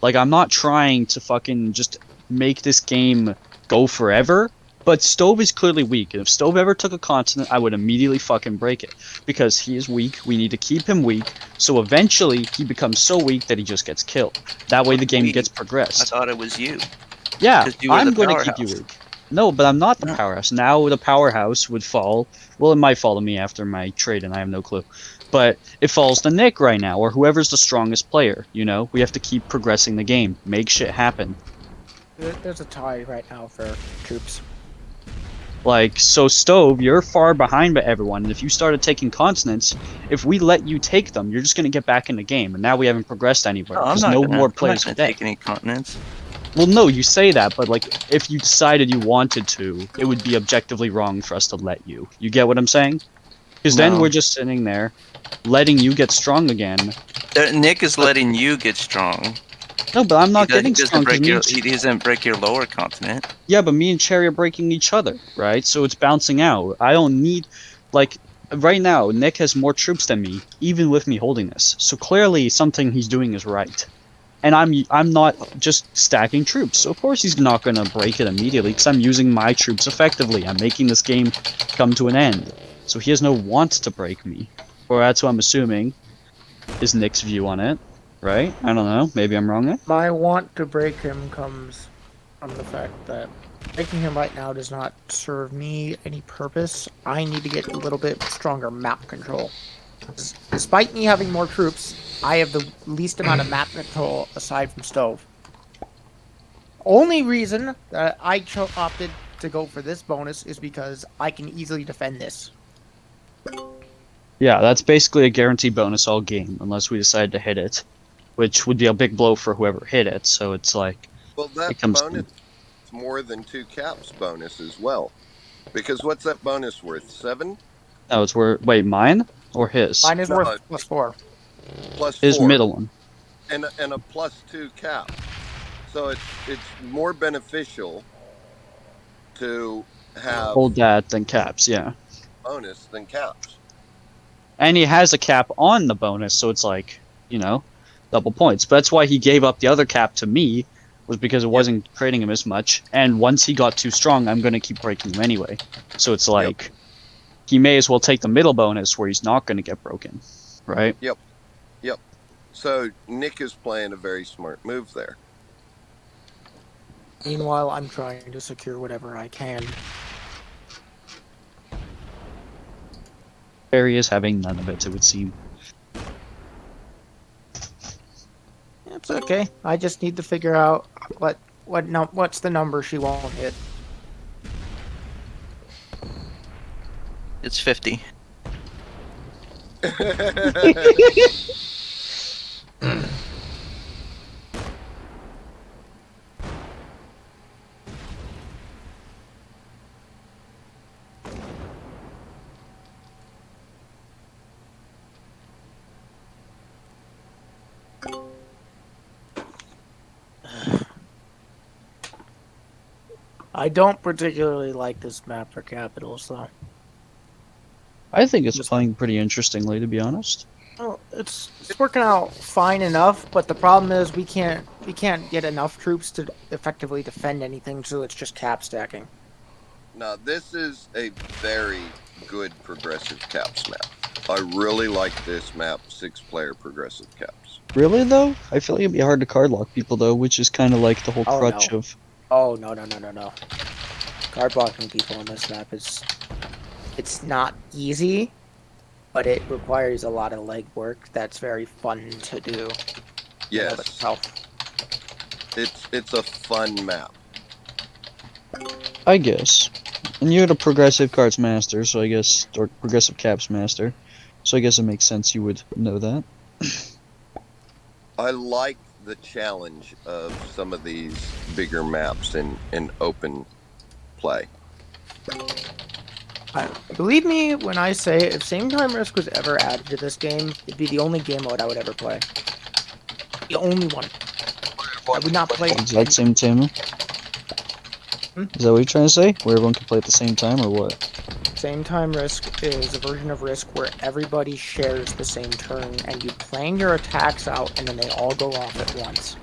Speaker 2: Like I'm not trying to fucking just make this game go forever. But Stove is clearly weak, and if Stove ever took a continent, I would immediately fucking break it. Because he is weak, we need to keep him weak, so eventually he becomes so weak that he just gets killed. That way the game gets
Speaker 4: I
Speaker 2: progressed.
Speaker 4: thought it was you.
Speaker 2: Yeah,
Speaker 4: 'cause you were
Speaker 2: I'm
Speaker 4: the
Speaker 2: going to keep you
Speaker 4: powerhouse.
Speaker 2: weak. No, but I'm not the powerhouse. Now the powerhouse would fall. Well, it might fall to me after my trade, and I have no clue. But it falls to Nick right now, or whoever's the strongest player. You know, we have to keep progressing the game, make shit happen.
Speaker 5: There's a tie right now for troops.
Speaker 2: Like, so Stove, you're far behind by everyone, and if you started taking consonants, if we let you take them, you're just gonna get back in the game, and now we haven't progressed anywhere
Speaker 4: No, I'm
Speaker 2: because
Speaker 4: not
Speaker 2: no
Speaker 4: gonna,
Speaker 2: more
Speaker 4: I'm not
Speaker 2: players
Speaker 4: gonna
Speaker 2: today.
Speaker 4: take any continents.
Speaker 2: Well, no, you say that, but like, if you decided you wanted to, it would be objectively wrong for us to let you. You get what I'm saying? Because then
Speaker 4: No.
Speaker 2: we're just sitting there, letting you get strong again.
Speaker 4: Nick is letting you get strong.
Speaker 2: No, but I'm not getting
Speaker 4: He
Speaker 2: strong.
Speaker 4: he doesn't break your lower continent.
Speaker 2: Yeah, but me and Cherry are breaking each other, right? So it's bouncing out. I don't need, like, right now, Nick has more troops than me, even with me holding this. So clearly something he's doing is right. And I'm not just stacking troops. So of course he's not going to break it immediately, because I'm using my troops effectively. I'm making this game come to an end. So he has no want to break me. Or that's what I'm assuming is Nick's view on it, right? I don't know. Maybe I'm wrong there.
Speaker 5: My want to break him comes from the fact that breaking him right now does not serve me any purpose. I need to get a little bit stronger map control. Despite me having more troops, I have the least amount of map control aside from Stove. Only reason that I opted to go for this bonus is because I can easily defend this.
Speaker 2: Yeah, that's basically a guaranteed bonus all game, unless we decide to hit it, which would be a big blow for whoever hit it. So it's like,
Speaker 6: Well, that
Speaker 2: it comes
Speaker 6: bonus is more than 2 caps bonus as well. Because what's that bonus worth? 7?
Speaker 2: no, it's where. Wait, mine or his?
Speaker 5: Mine is
Speaker 6: No,
Speaker 5: worth +4.
Speaker 6: Plus
Speaker 2: His
Speaker 6: 4.
Speaker 2: middle one.
Speaker 6: And a +2 cap. So it's more beneficial to have
Speaker 2: Hold that than caps, yeah.
Speaker 6: bonus than caps.
Speaker 2: And he has a cap on the bonus, so it's like, you know, double points. But that's why he gave up the other cap to me, was because it wasn't creating him as much. And once he got too strong, I'm going to keep breaking him anyway. So it's like, he may as well take the middle bonus where he's not going to get broken, right?
Speaker 6: Yep. So Nick is playing a very smart move there.
Speaker 5: Meanwhile, I'm trying to secure whatever I can.
Speaker 2: Barry is having none of it, it would seem.
Speaker 5: It's okay. I just need to figure out what's the number she won't hit.
Speaker 4: It's 50.
Speaker 5: I don't particularly like this map for capitals, though.
Speaker 2: I think it's playing pretty interestingly, to be honest.
Speaker 5: Well, it's working out fine enough, but the problem is we can't get enough troops to effectively defend anything, so it's just cap stacking.
Speaker 6: Now, this is a very good progressive caps map. I really like this map, 6-player progressive caps.
Speaker 2: Really, though? I feel like it'd be hard to card lock people, though, which is kind of like the whole
Speaker 5: Oh,
Speaker 2: crutch
Speaker 5: no.
Speaker 2: of...
Speaker 5: Oh, no. Card blocking people on this map it's not easy, but it requires a lot of legwork that's very fun to do. in and of
Speaker 6: Yes,
Speaker 5: itself.
Speaker 6: it's a fun map.
Speaker 2: I guess. And you're the progressive cards master, so I guess... Or progressive caps master. So I guess it makes sense you would know that.
Speaker 6: I like the challenge of some of these bigger maps in open play.
Speaker 5: Believe me when I say if Same Time Risk was ever added to this game, it'd be the only game mode I would ever play. The only one. I would not play
Speaker 2: Is that same time? Is that what you're trying to say? Where everyone can play at the same time, or what?
Speaker 5: Same Time Risk is a version of Risk where everybody shares the same turn, and you plan your attacks out, and then they all go off at once.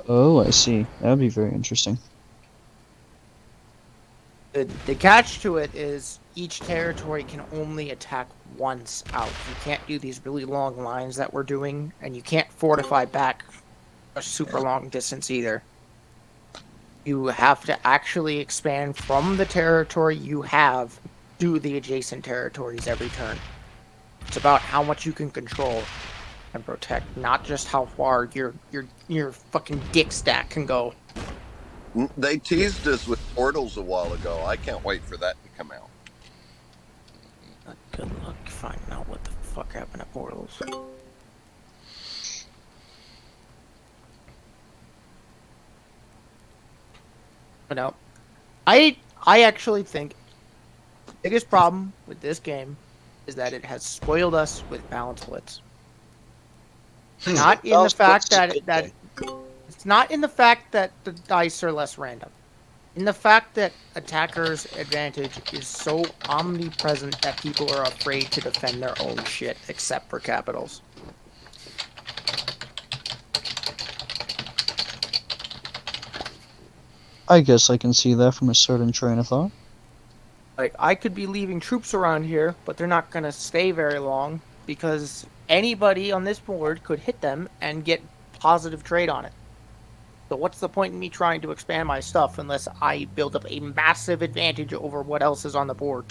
Speaker 2: Oh, I see. That would be very interesting.
Speaker 5: The catch to it is each territory can only attack once out. You can't do these really long lines that we're doing, and you can't fortify back a super long distance either. You have to actually expand from the territory you have to the adjacent territories every turn. It's about how much you can control and protect, not just how far your fucking dick stack can go.
Speaker 6: They teased us with portals a while ago. I can't wait for that to come out.
Speaker 5: Good luck finding out what the fuck happened to portals. But no, I actually think the biggest problem with this game is that it has spoiled us with balance blitz. Not in the fact that it's not in the fact that the dice are less random. In the fact that attackers' advantage is so omnipresent that people are afraid to defend their own shit, except for capitals.
Speaker 2: I guess I can see that from a certain train of thought.
Speaker 5: Like, I could be leaving troops around here, but they're not going to stay very long because anybody on this board could hit them and get positive trade on it. So what's the point in me trying to expand my stuff unless I build up a massive advantage over what else is on the board?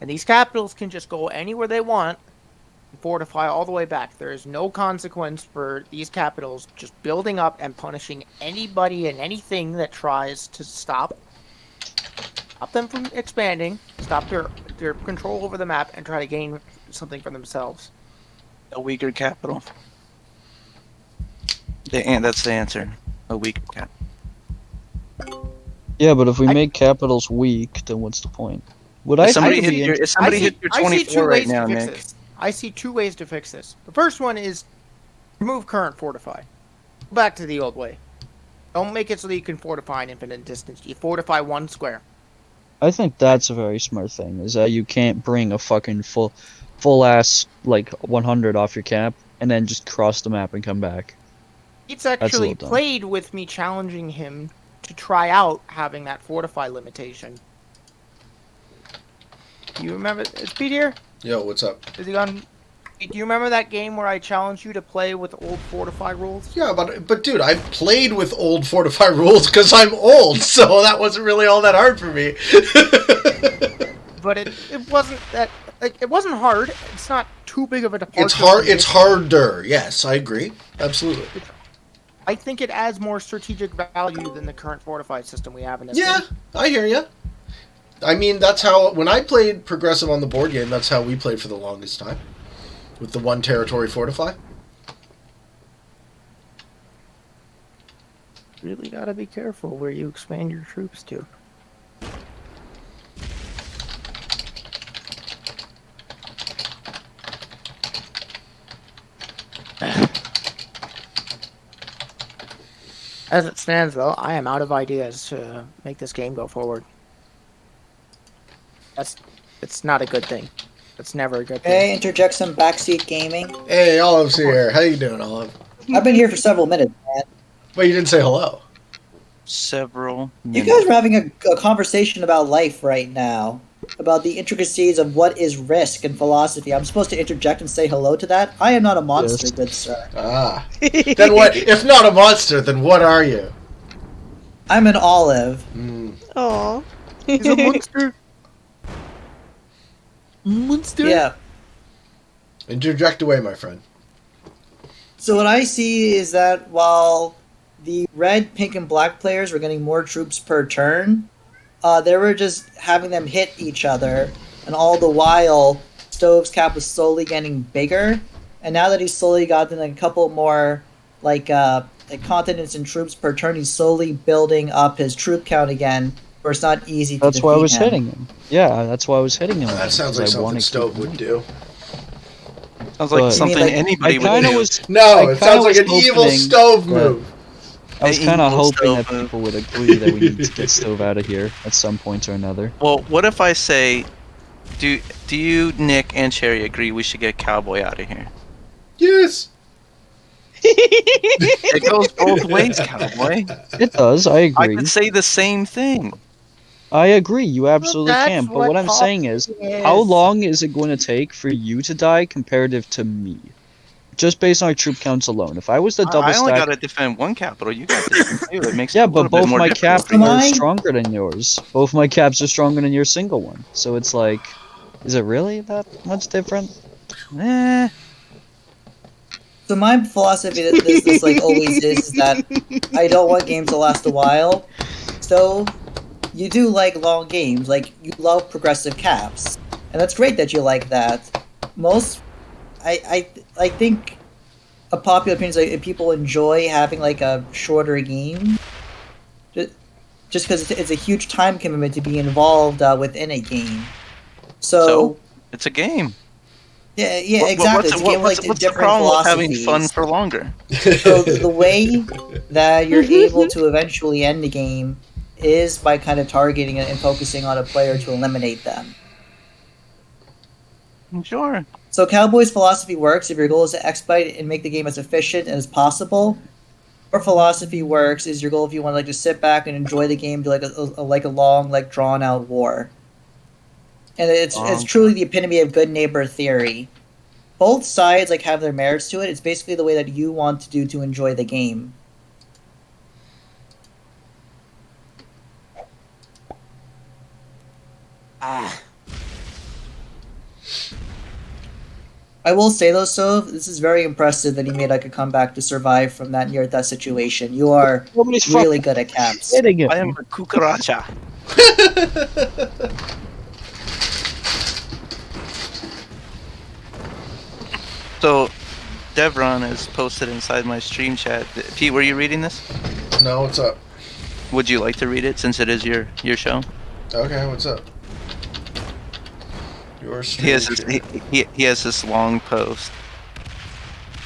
Speaker 5: And these capitals can just go anywhere they want and fortify all the way back. There is no consequence for these capitals just building up and punishing anybody and anything that tries to stop them from expanding, stop their control over the map, and try to gain something for themselves.
Speaker 4: A weaker capital. That's the answer. A weaker capital.
Speaker 2: Yeah, but if we make capitals weak, then what's the point?
Speaker 4: If somebody hit your 24 right now, Nick.
Speaker 5: I see two ways to fix this. The first one is remove current fortify. Go back to the old way. Don't make it so that you can fortify an infinite distance. You fortify one square.
Speaker 2: I think that's a very smart thing, is that you can't bring a fucking full ass, like, 100 off your cap, and then just cross the map and come back.
Speaker 5: It's actually played with me challenging him to try out having that fortify limitation. Do you remember? Is Pete here?
Speaker 1: Yo, what's up?
Speaker 5: Is he gone? Do you remember that game where I challenged you to play with old fortify rules?
Speaker 1: Yeah, but dude, I've played with old fortify rules because I'm old, so that wasn't really all that hard for me.
Speaker 5: But it wasn't that. Like, it wasn't hard. It's not too big of a departure.
Speaker 1: It's hard. It's harder. Yes, I agree. Absolutely.
Speaker 5: I think it adds more strategic value than the current fortified system we have in this game.
Speaker 1: Yeah, I hear you. I mean, that's how, when I played Progressive on the board game, that's how we played for the longest time. With the one territory fortify.
Speaker 5: Really gotta be careful where you expand your troops to. As it stands, though, I am out of ideas to make this game go forward. It's not a good thing. It's never a good thing.
Speaker 7: Hey, interject some backseat gaming.
Speaker 1: Hey, Olive's here. How you doing, Olive?
Speaker 7: I've been here for several minutes, man.
Speaker 1: But you didn't say hello.
Speaker 4: Several
Speaker 7: You
Speaker 4: minutes.
Speaker 7: guys were having a conversation about life right now. About the intricacies of what is risk and philosophy. I'm supposed to interject and say hello to that? I am not a monster,
Speaker 2: Yes.
Speaker 7: good sir.
Speaker 1: Ah. Then what? If not a monster, then what are you?
Speaker 7: I'm an olive.
Speaker 3: Aw.
Speaker 5: He's a monster. Monster?
Speaker 7: Yeah.
Speaker 1: Interject away, my friend.
Speaker 7: So what I see is that while the red, pink, and black players were getting more troops per turn, they were just having them hit each other, and all the while, Stove's cap was slowly getting bigger, and now that he's slowly gotten a couple more, like continents and troops per turn, he's slowly building up his troop count again, where it's not easy to
Speaker 2: That's why I was
Speaker 7: him.
Speaker 2: hitting him. Yeah, that's why I was hitting him.
Speaker 1: That sounds like something Stove would do.
Speaker 4: Sounds like
Speaker 2: But-
Speaker 4: something
Speaker 7: I mean, like,
Speaker 4: anybody
Speaker 2: I
Speaker 4: would
Speaker 2: kind of
Speaker 4: do.
Speaker 2: was.
Speaker 1: No,
Speaker 2: I
Speaker 1: it
Speaker 2: kinda
Speaker 1: sounds like
Speaker 2: was
Speaker 1: an evil
Speaker 2: hoping
Speaker 1: Stove
Speaker 2: that-
Speaker 1: move.
Speaker 2: I was
Speaker 4: Hey,
Speaker 2: kind of
Speaker 4: evil
Speaker 2: hoping that
Speaker 4: Stove.
Speaker 2: people would agree that we need to get Stove out of here at some point or another.
Speaker 4: Well, what if I say, do you, Nick, and Cherry agree we should get Cowboy out of here?
Speaker 1: Yes.
Speaker 4: It goes both ways, Cowboy.
Speaker 2: It does. I
Speaker 4: I
Speaker 2: agree.
Speaker 4: could say the same thing.
Speaker 2: I agree. You absolutely
Speaker 5: that's
Speaker 2: can. But
Speaker 5: what
Speaker 2: what I'm saying is,
Speaker 5: is.
Speaker 2: how long is it going to take for you to die comparative to me? just based on like troop counts alone. If I was to double
Speaker 4: I only
Speaker 2: stack,
Speaker 4: gotta defend one capital. You got to defend two. It makes
Speaker 2: yeah,
Speaker 4: it a
Speaker 2: but
Speaker 4: little bit
Speaker 2: both
Speaker 4: more
Speaker 2: my
Speaker 4: difficult
Speaker 2: caps
Speaker 4: for you.
Speaker 2: are
Speaker 7: Mine-
Speaker 2: stronger than yours. Both my caps are stronger than your single one. So it's like, is it really that much different? Eh.
Speaker 7: So my philosophy that this like always is that I don't want games to last a while. So you do like long games, like you love progressive caps, and that's great that you like that. I think a popular opinion is like people enjoy having like a shorter game, just because it's a huge time commitment to be involved within a game. So
Speaker 4: It's a game.
Speaker 7: yeah, exactly. It's a game with like
Speaker 4: what's the
Speaker 7: different
Speaker 4: problem with having
Speaker 7: philosophies.
Speaker 4: fun for longer?
Speaker 7: So the way that you're able to eventually end the game is by kind of targeting and focusing on a player to eliminate them.
Speaker 4: Sure.
Speaker 7: So Cowboy's philosophy works if your goal is to expedite and make the game as efficient as possible. Or philosophy works is your goal if you want to like just sit back and enjoy the game, do like a long like drawn out war. And it's truly the epitome of good neighbor theory. Both sides like have their merits to it. It's basically the way that you want to do to enjoy the game. I will say though, Sov, this is very impressive that he made like a comeback to survive from that near death situation. You are
Speaker 2: Nobody's
Speaker 7: really
Speaker 2: fucking
Speaker 7: good at caps.
Speaker 2: hitting it.
Speaker 4: I am a cucaracha. So, Devron is posted inside my stream chat. Pete, were you reading this?
Speaker 1: No, what's up?
Speaker 4: Would you like to read it since it is your show?
Speaker 1: Okay, what's up? Your
Speaker 4: He has
Speaker 1: stream.
Speaker 4: he has this long post.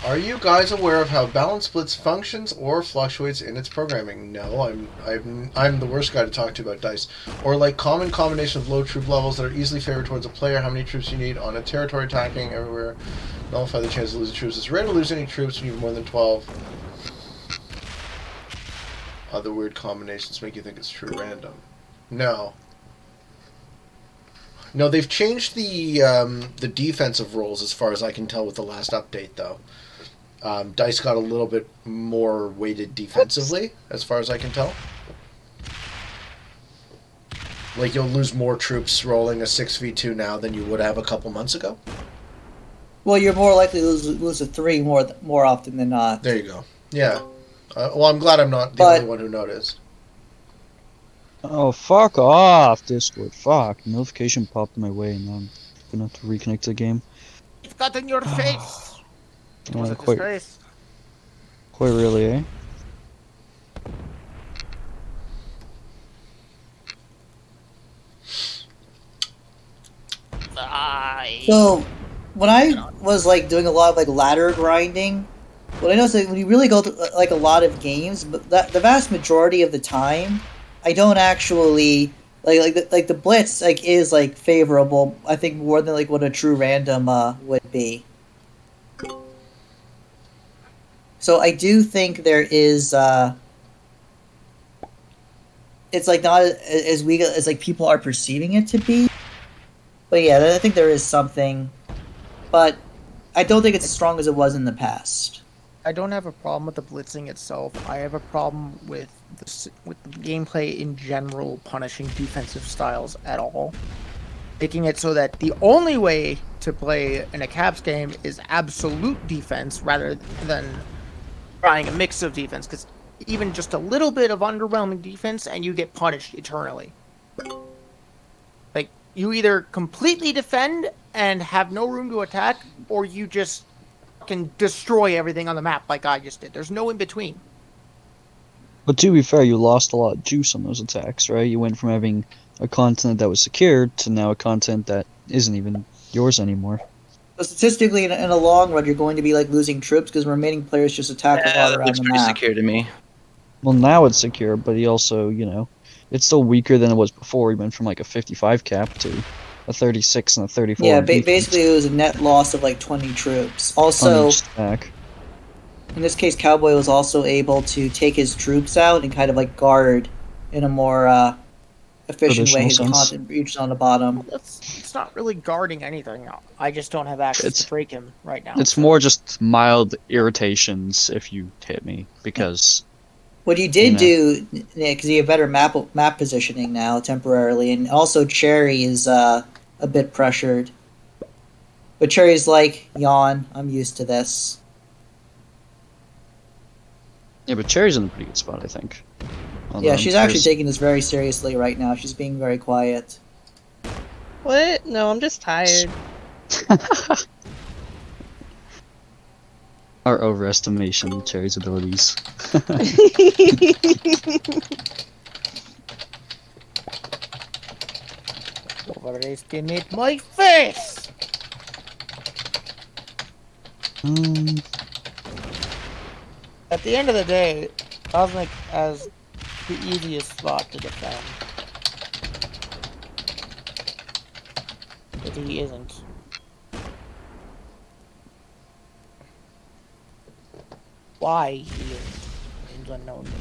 Speaker 1: Are you guys aware of how balance splits functions or fluctuates in its programming? No, I'm the worst guy to talk to about dice. Or like common combination of low troop levels that are easily favored towards a player, how many troops you need on a territory attacking everywhere. Nullify the chance of losing troops. It's rare to lose any troops when you have more than 12. Other weird combinations make you think it's true random. No. No, they've changed the defensive roles as far as I can tell with the last update, though. Dice got a little bit more weighted defensively, as far as I can tell. Like, you'll lose more troops rolling a 6v2 now than you would have a couple months ago.
Speaker 7: Well, you're more likely to lose a 3 more often than not.
Speaker 1: There you go. Yeah. Well, I'm glad I'm not the only one who noticed.
Speaker 2: Oh, fuck off, Discord. Fuck. Notification popped my way, and now I'm gonna have to reconnect to the game.
Speaker 5: It's got in your face. It was a
Speaker 2: Quite
Speaker 5: disgrace.
Speaker 2: really, eh?
Speaker 7: So, when I was like doing a lot of like ladder grinding, what I noticed is when you really go through like a lot of games, but the vast majority of the time, I don't actually like the blitz like is like favorable. I think more than like what a true random would be. So I do think there is. It's like not as weak as like people are perceiving it to be. But yeah, I think there is something, but I don't think it's as strong as it was in the past.
Speaker 5: I don't have a problem with the blitzing itself. I have a problem with the gameplay in general punishing defensive styles at all. Making it so that the only way to play in a Caps game is absolute defense rather than trying a mix of defense. Because even just a little bit of underwhelming defense and you get punished eternally. Like, you either completely defend and have no room to attack, or you just can destroy everything on the map like I just did. There's no in between.
Speaker 2: But to be fair, you lost a lot of juice on those attacks, right? You went from having a continent that was secured to now a continent that isn't even yours anymore.
Speaker 7: So statistically, in a long run, you're going to be like losing troops because remaining players just attack a lot
Speaker 4: That
Speaker 7: around
Speaker 4: looks
Speaker 7: the
Speaker 4: pretty
Speaker 7: map.
Speaker 4: secure to me.
Speaker 2: Well, now it's secure, but he also, it's still weaker than it was before. He went from like a 55 cap to a 36 and a 34.
Speaker 7: Yeah,
Speaker 2: on defense
Speaker 7: basically it was a net loss of like 20 troops.
Speaker 2: on
Speaker 7: Also,
Speaker 2: each stack.
Speaker 7: in this case, Cowboy was also able to take his troops out and kind of like guard in a more efficient way his
Speaker 2: sense.
Speaker 7: content reaches on the bottom.
Speaker 5: It's not really guarding anything. I just don't have access to break him right now.
Speaker 2: It's more just mild irritations if you hit me, because...
Speaker 7: What you did do, Nick, is you have better map positioning now, temporarily, and also Cherry is a bit pressured. But Cherry's like, yawn, I'm used to this.
Speaker 2: Yeah, but Cherry's in a pretty good spot, I think.
Speaker 7: Yeah, she's actually taking this very seriously right now. She's being very quiet.
Speaker 3: What? No, I'm just tired.
Speaker 2: Our overestimation of Cherry's abilities.
Speaker 5: Overestimate my face! At the end of the day, Cosmic has the easiest spot to defend. But he isn't. Why he isn't remains unknown to me.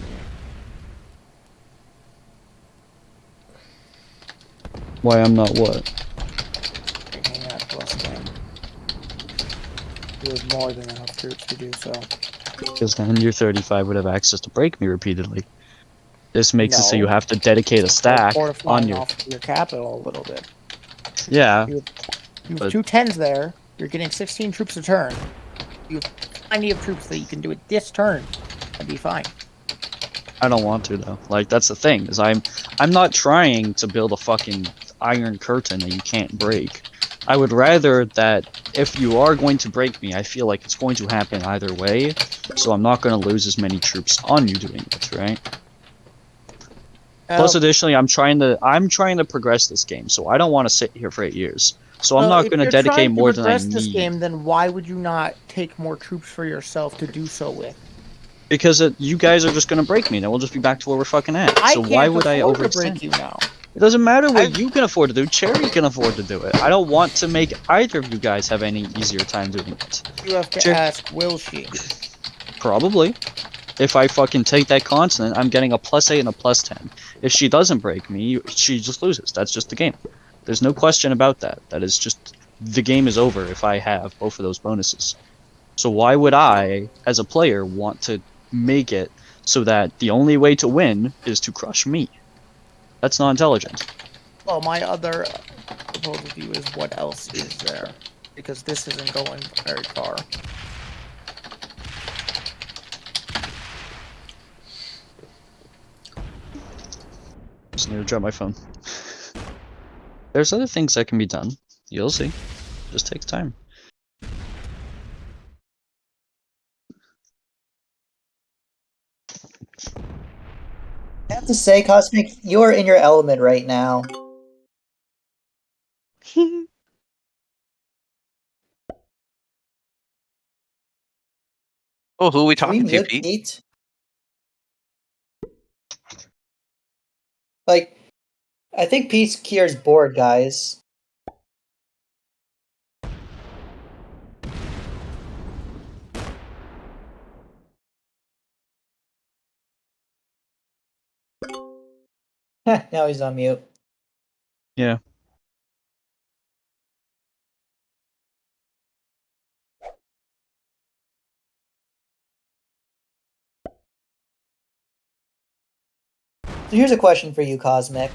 Speaker 2: Why I'm not what?
Speaker 5: Hanging out plus 10. He has more than enough troops to do so.
Speaker 2: Because then your 35 would have access to break me repeatedly. This makes it so you have to dedicate a stack on your...
Speaker 5: off your capital a little bit.
Speaker 2: Yeah.
Speaker 5: You have 2 10s there. You're getting 16 troops a turn. You have plenty of troops that you can do it this turn and be fine.
Speaker 2: I don't want to though. Like, that's the thing, is I'm not trying to build a fucking iron curtain that you can't break. I would rather that if you are going to break me, I feel like it's going to happen either way, so I'm not going to lose as many troops on you doing it, right? Plus, additionally, I'm trying to progress this game, so I don't want to sit here for 8 years. So I'm not going to dedicate more than I need. If you're trying to progress this
Speaker 5: game, then why would you not take more troops for yourself to do so with?
Speaker 2: Because you guys are just going to break me, then we'll just be back to where we're fucking at. So why would I overextend
Speaker 5: you now?
Speaker 2: It doesn't matter what you can afford to do. Cherry can afford to do it. I don't want to make either of you guys have any easier time doing it.
Speaker 5: You have to ask, will she?
Speaker 2: Probably. If I fucking take that constant, I'm getting a +8 and a +10. If she doesn't break me, she just loses. That's just the game. There's no question about that. That is just... The game is over if I have both of those bonuses. So why would I, as a player, want to make it so that the only way to win is to crush me? That's not intelligent.
Speaker 5: Well, my other proposal to you is what else is there? Because this isn't going very far.
Speaker 2: Just need to drop my phone. There's other things that can be done. You'll see. Just takes time.
Speaker 7: I have to say, Cosmic, you're in your element right now.
Speaker 4: Oh, who are we talking to, Pete?
Speaker 7: Like, I think Pete's Kier's bored, guys. Now he's on mute.
Speaker 2: Yeah.
Speaker 7: So here's a question for you, Cosmic.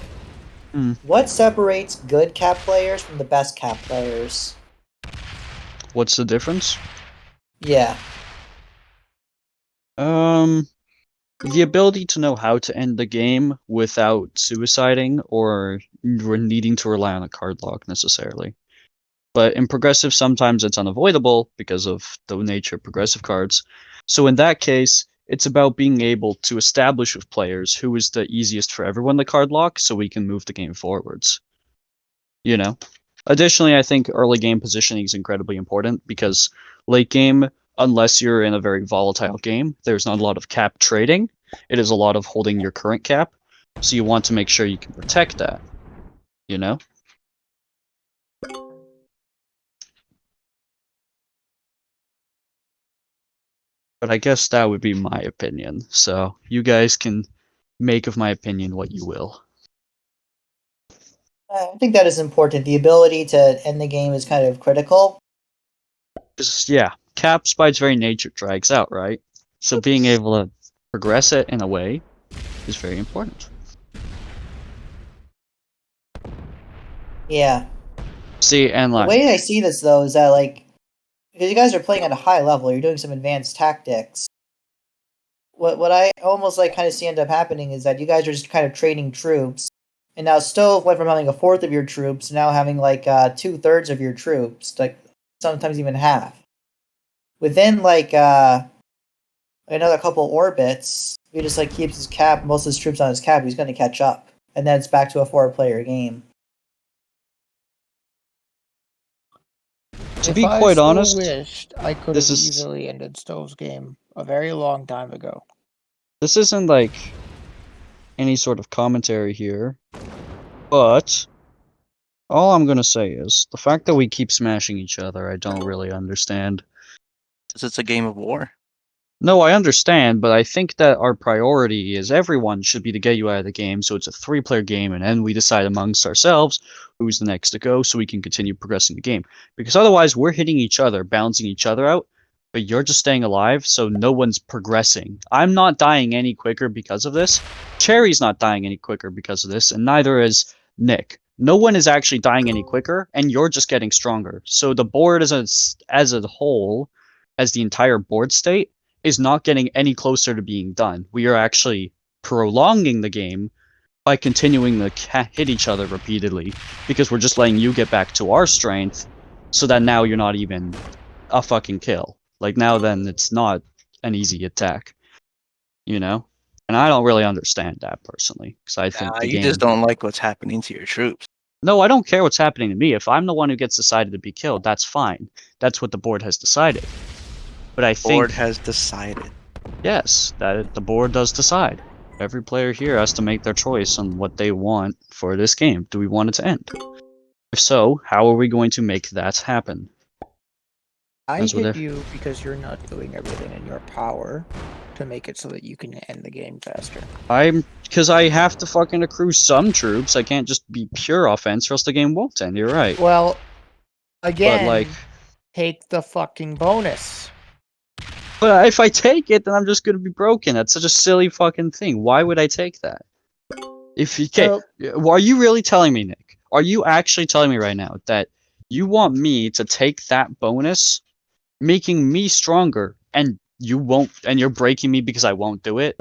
Speaker 7: What separates good cap players from the best cap players?
Speaker 2: What's the difference?
Speaker 7: Yeah.
Speaker 2: The ability to know how to end the game without suiciding or needing to rely on a card lock necessarily. But in progressive, sometimes it's unavoidable because of the nature of progressive cards. So in that case, it's about being able to establish with players who is the easiest for everyone to card lock so we can move the game forwards. You know? Additionally, I think early game positioning is incredibly important because late game, unless you're in a very volatile game, there's not a lot of cap trading. It is a lot of holding your current cap. So you want to make sure you can protect that. You know? But I guess that would be my opinion. So you guys can make of my opinion what you will.
Speaker 7: I think that is important. The ability to end the game is kind of critical.
Speaker 2: Just, yeah, caps by its very nature drags out, right? So being able to progress it in a way is very important.
Speaker 7: Yeah.
Speaker 2: See, and
Speaker 7: The
Speaker 2: like,
Speaker 7: way I see this, though, is that, like, because you guys are playing at a high level, you're doing some advanced tactics. What I almost, like, kind of see end up happening is that you guys are just kind of trading troops. And now Stove went from having a fourth of your troops to now having, like, 2/3 of your troops. Like, sometimes even half. Within, like, another couple orbits, if he just, like, keeps his cap, most of his troops on his cap, he's going to catch up. And then it's back to a 4-player game.
Speaker 2: to be quite honest,
Speaker 5: wished, I could have
Speaker 2: this is-
Speaker 5: easily ended Stove's game a very long time ago.
Speaker 2: this isn't like any sort of commentary here, but all I'm gonna say is the fact that we keep smashing each other, I don't really understand.
Speaker 4: Because it's a game of war.
Speaker 2: No, I understand, but I think that our priority is everyone should be to get you out of the game, so it's a 3-player game, and then we decide amongst ourselves who's the next to go, so we can continue progressing the game. Because otherwise, we're hitting each other, bouncing each other out, but you're just staying alive, so no one's progressing. I'm not dying any quicker because of this. Cherry's not dying any quicker because of this, and neither is Nick. No one is actually dying any quicker, and you're just getting stronger. So the board as a whole, as the entire board state, is not getting any closer to being done. We are actually prolonging the game by continuing to hit each other repeatedly, because we're just letting you get back to our strength, so that now you're not even a fucking kill. Like, now then it's not an easy attack, you know? And I don't really understand that personally, because I think the
Speaker 4: You
Speaker 2: game...
Speaker 4: just don't like what's happening to your troops.
Speaker 2: No, I don't care what's happening to me. If I'm the one who gets decided to be killed, that's fine. That's what the board has decided. But I think...
Speaker 4: Board has decided.
Speaker 2: Yes, that the board does decide. Every player here has to make their choice on what they want for this game. Do we want it to end? If so, how are we going to make that happen?
Speaker 5: I
Speaker 2: That's what
Speaker 5: hit
Speaker 2: they're-
Speaker 5: you because you're not doing everything in your power to make it so that you can end the game faster.
Speaker 2: Because I have to fucking accrue some troops. I can't just be pure offense, or else the game won't end. You're right.
Speaker 5: Well, again,
Speaker 2: like-
Speaker 5: take the fucking bonus.
Speaker 2: But if I take it, then I'm just gonna be broken. That's such a silly fucking thing. Why would I take that? If you
Speaker 5: So-
Speaker 2: are you really telling me, Nick? Are you actually telling me right now that you want me to take that bonus, making me stronger, and you won't, and you're breaking me because I won't do it?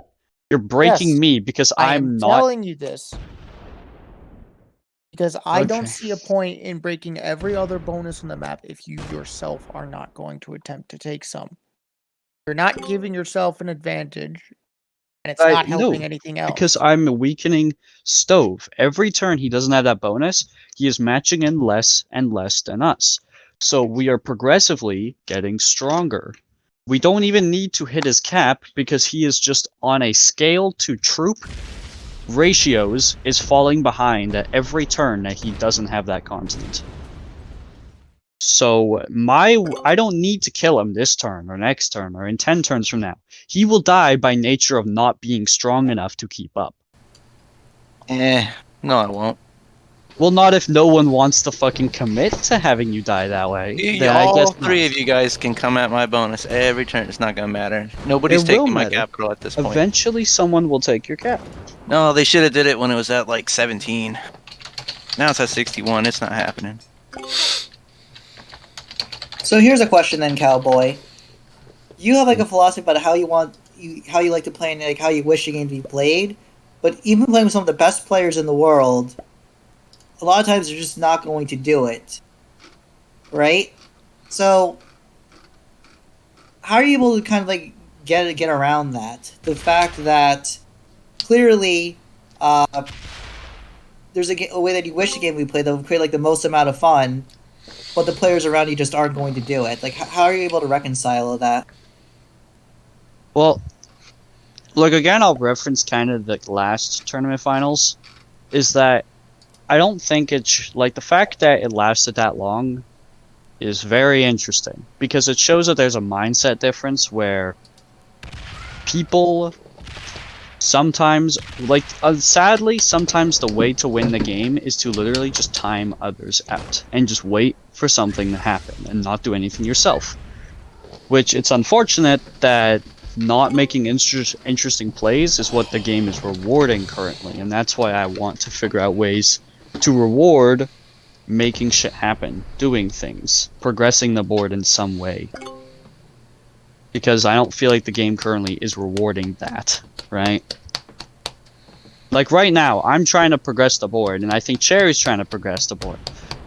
Speaker 2: You're breaking
Speaker 5: Yes,
Speaker 2: me because
Speaker 5: I
Speaker 2: I'm
Speaker 5: am
Speaker 2: not.
Speaker 5: telling you this because I don't
Speaker 2: Okay.
Speaker 5: see a point in breaking every other bonus on the map if you yourself are not going to attempt to take some. You're not giving yourself an advantage, and it's not helping
Speaker 2: No,
Speaker 5: anything else.
Speaker 2: because I'm weakening Stove. Every turn he doesn't have that bonus, he is matching in less and less than us. So we are progressively getting stronger. We don't even need to hit his cap because he is just on a scale to troop ratios is falling behind at every turn that he doesn't have that constant. So I don't need to kill him this turn or next turn or in 10 turns from now. He will die by nature of not being strong enough to keep up.
Speaker 4: No, I won't.
Speaker 2: Well, not if no one wants to fucking commit to having you die that way. Then I
Speaker 4: All
Speaker 2: guess
Speaker 4: three
Speaker 2: not.
Speaker 4: of you guys can come at my bonus every turn. It's not gonna matter. Nobody's
Speaker 2: It will
Speaker 4: taking my
Speaker 2: matter.
Speaker 4: capital at this point.
Speaker 2: Eventually someone will take your cap.
Speaker 4: No, they should have did it when it was at like 17. Now it's at 61. It's not happening.
Speaker 7: So here's a question then, Cowboy. You have like a philosophy about how you like to play and like how you wish your game to be played, but even playing with some of the best players in the world, a lot of times they're just not going to do it. Right? So how are you able to kind of like get around that? The fact that clearly there's a way that you wish the game would be played that would create like the most amount of fun, but the players around you just aren't going to do it. Like, how are you able to reconcile that?
Speaker 2: Well, look, again, I'll reference kind of the last tournament finals, is that I don't think it's, like, the fact that it lasted that long is very interesting, because it shows that there's a mindset difference where people Sometimes, like, sadly, sometimes the way to win the game is to literally just time others out and just wait for something to happen and not do anything yourself. Which, it's unfortunate that not making interesting plays is what the game is rewarding currently, and that's why I want to figure out ways to reward making shit happen, doing things, progressing the board in some way. Because I don't feel like the game currently is rewarding that, right? Like right now, I'm trying to progress the board, and I think Cherry's trying to progress the board.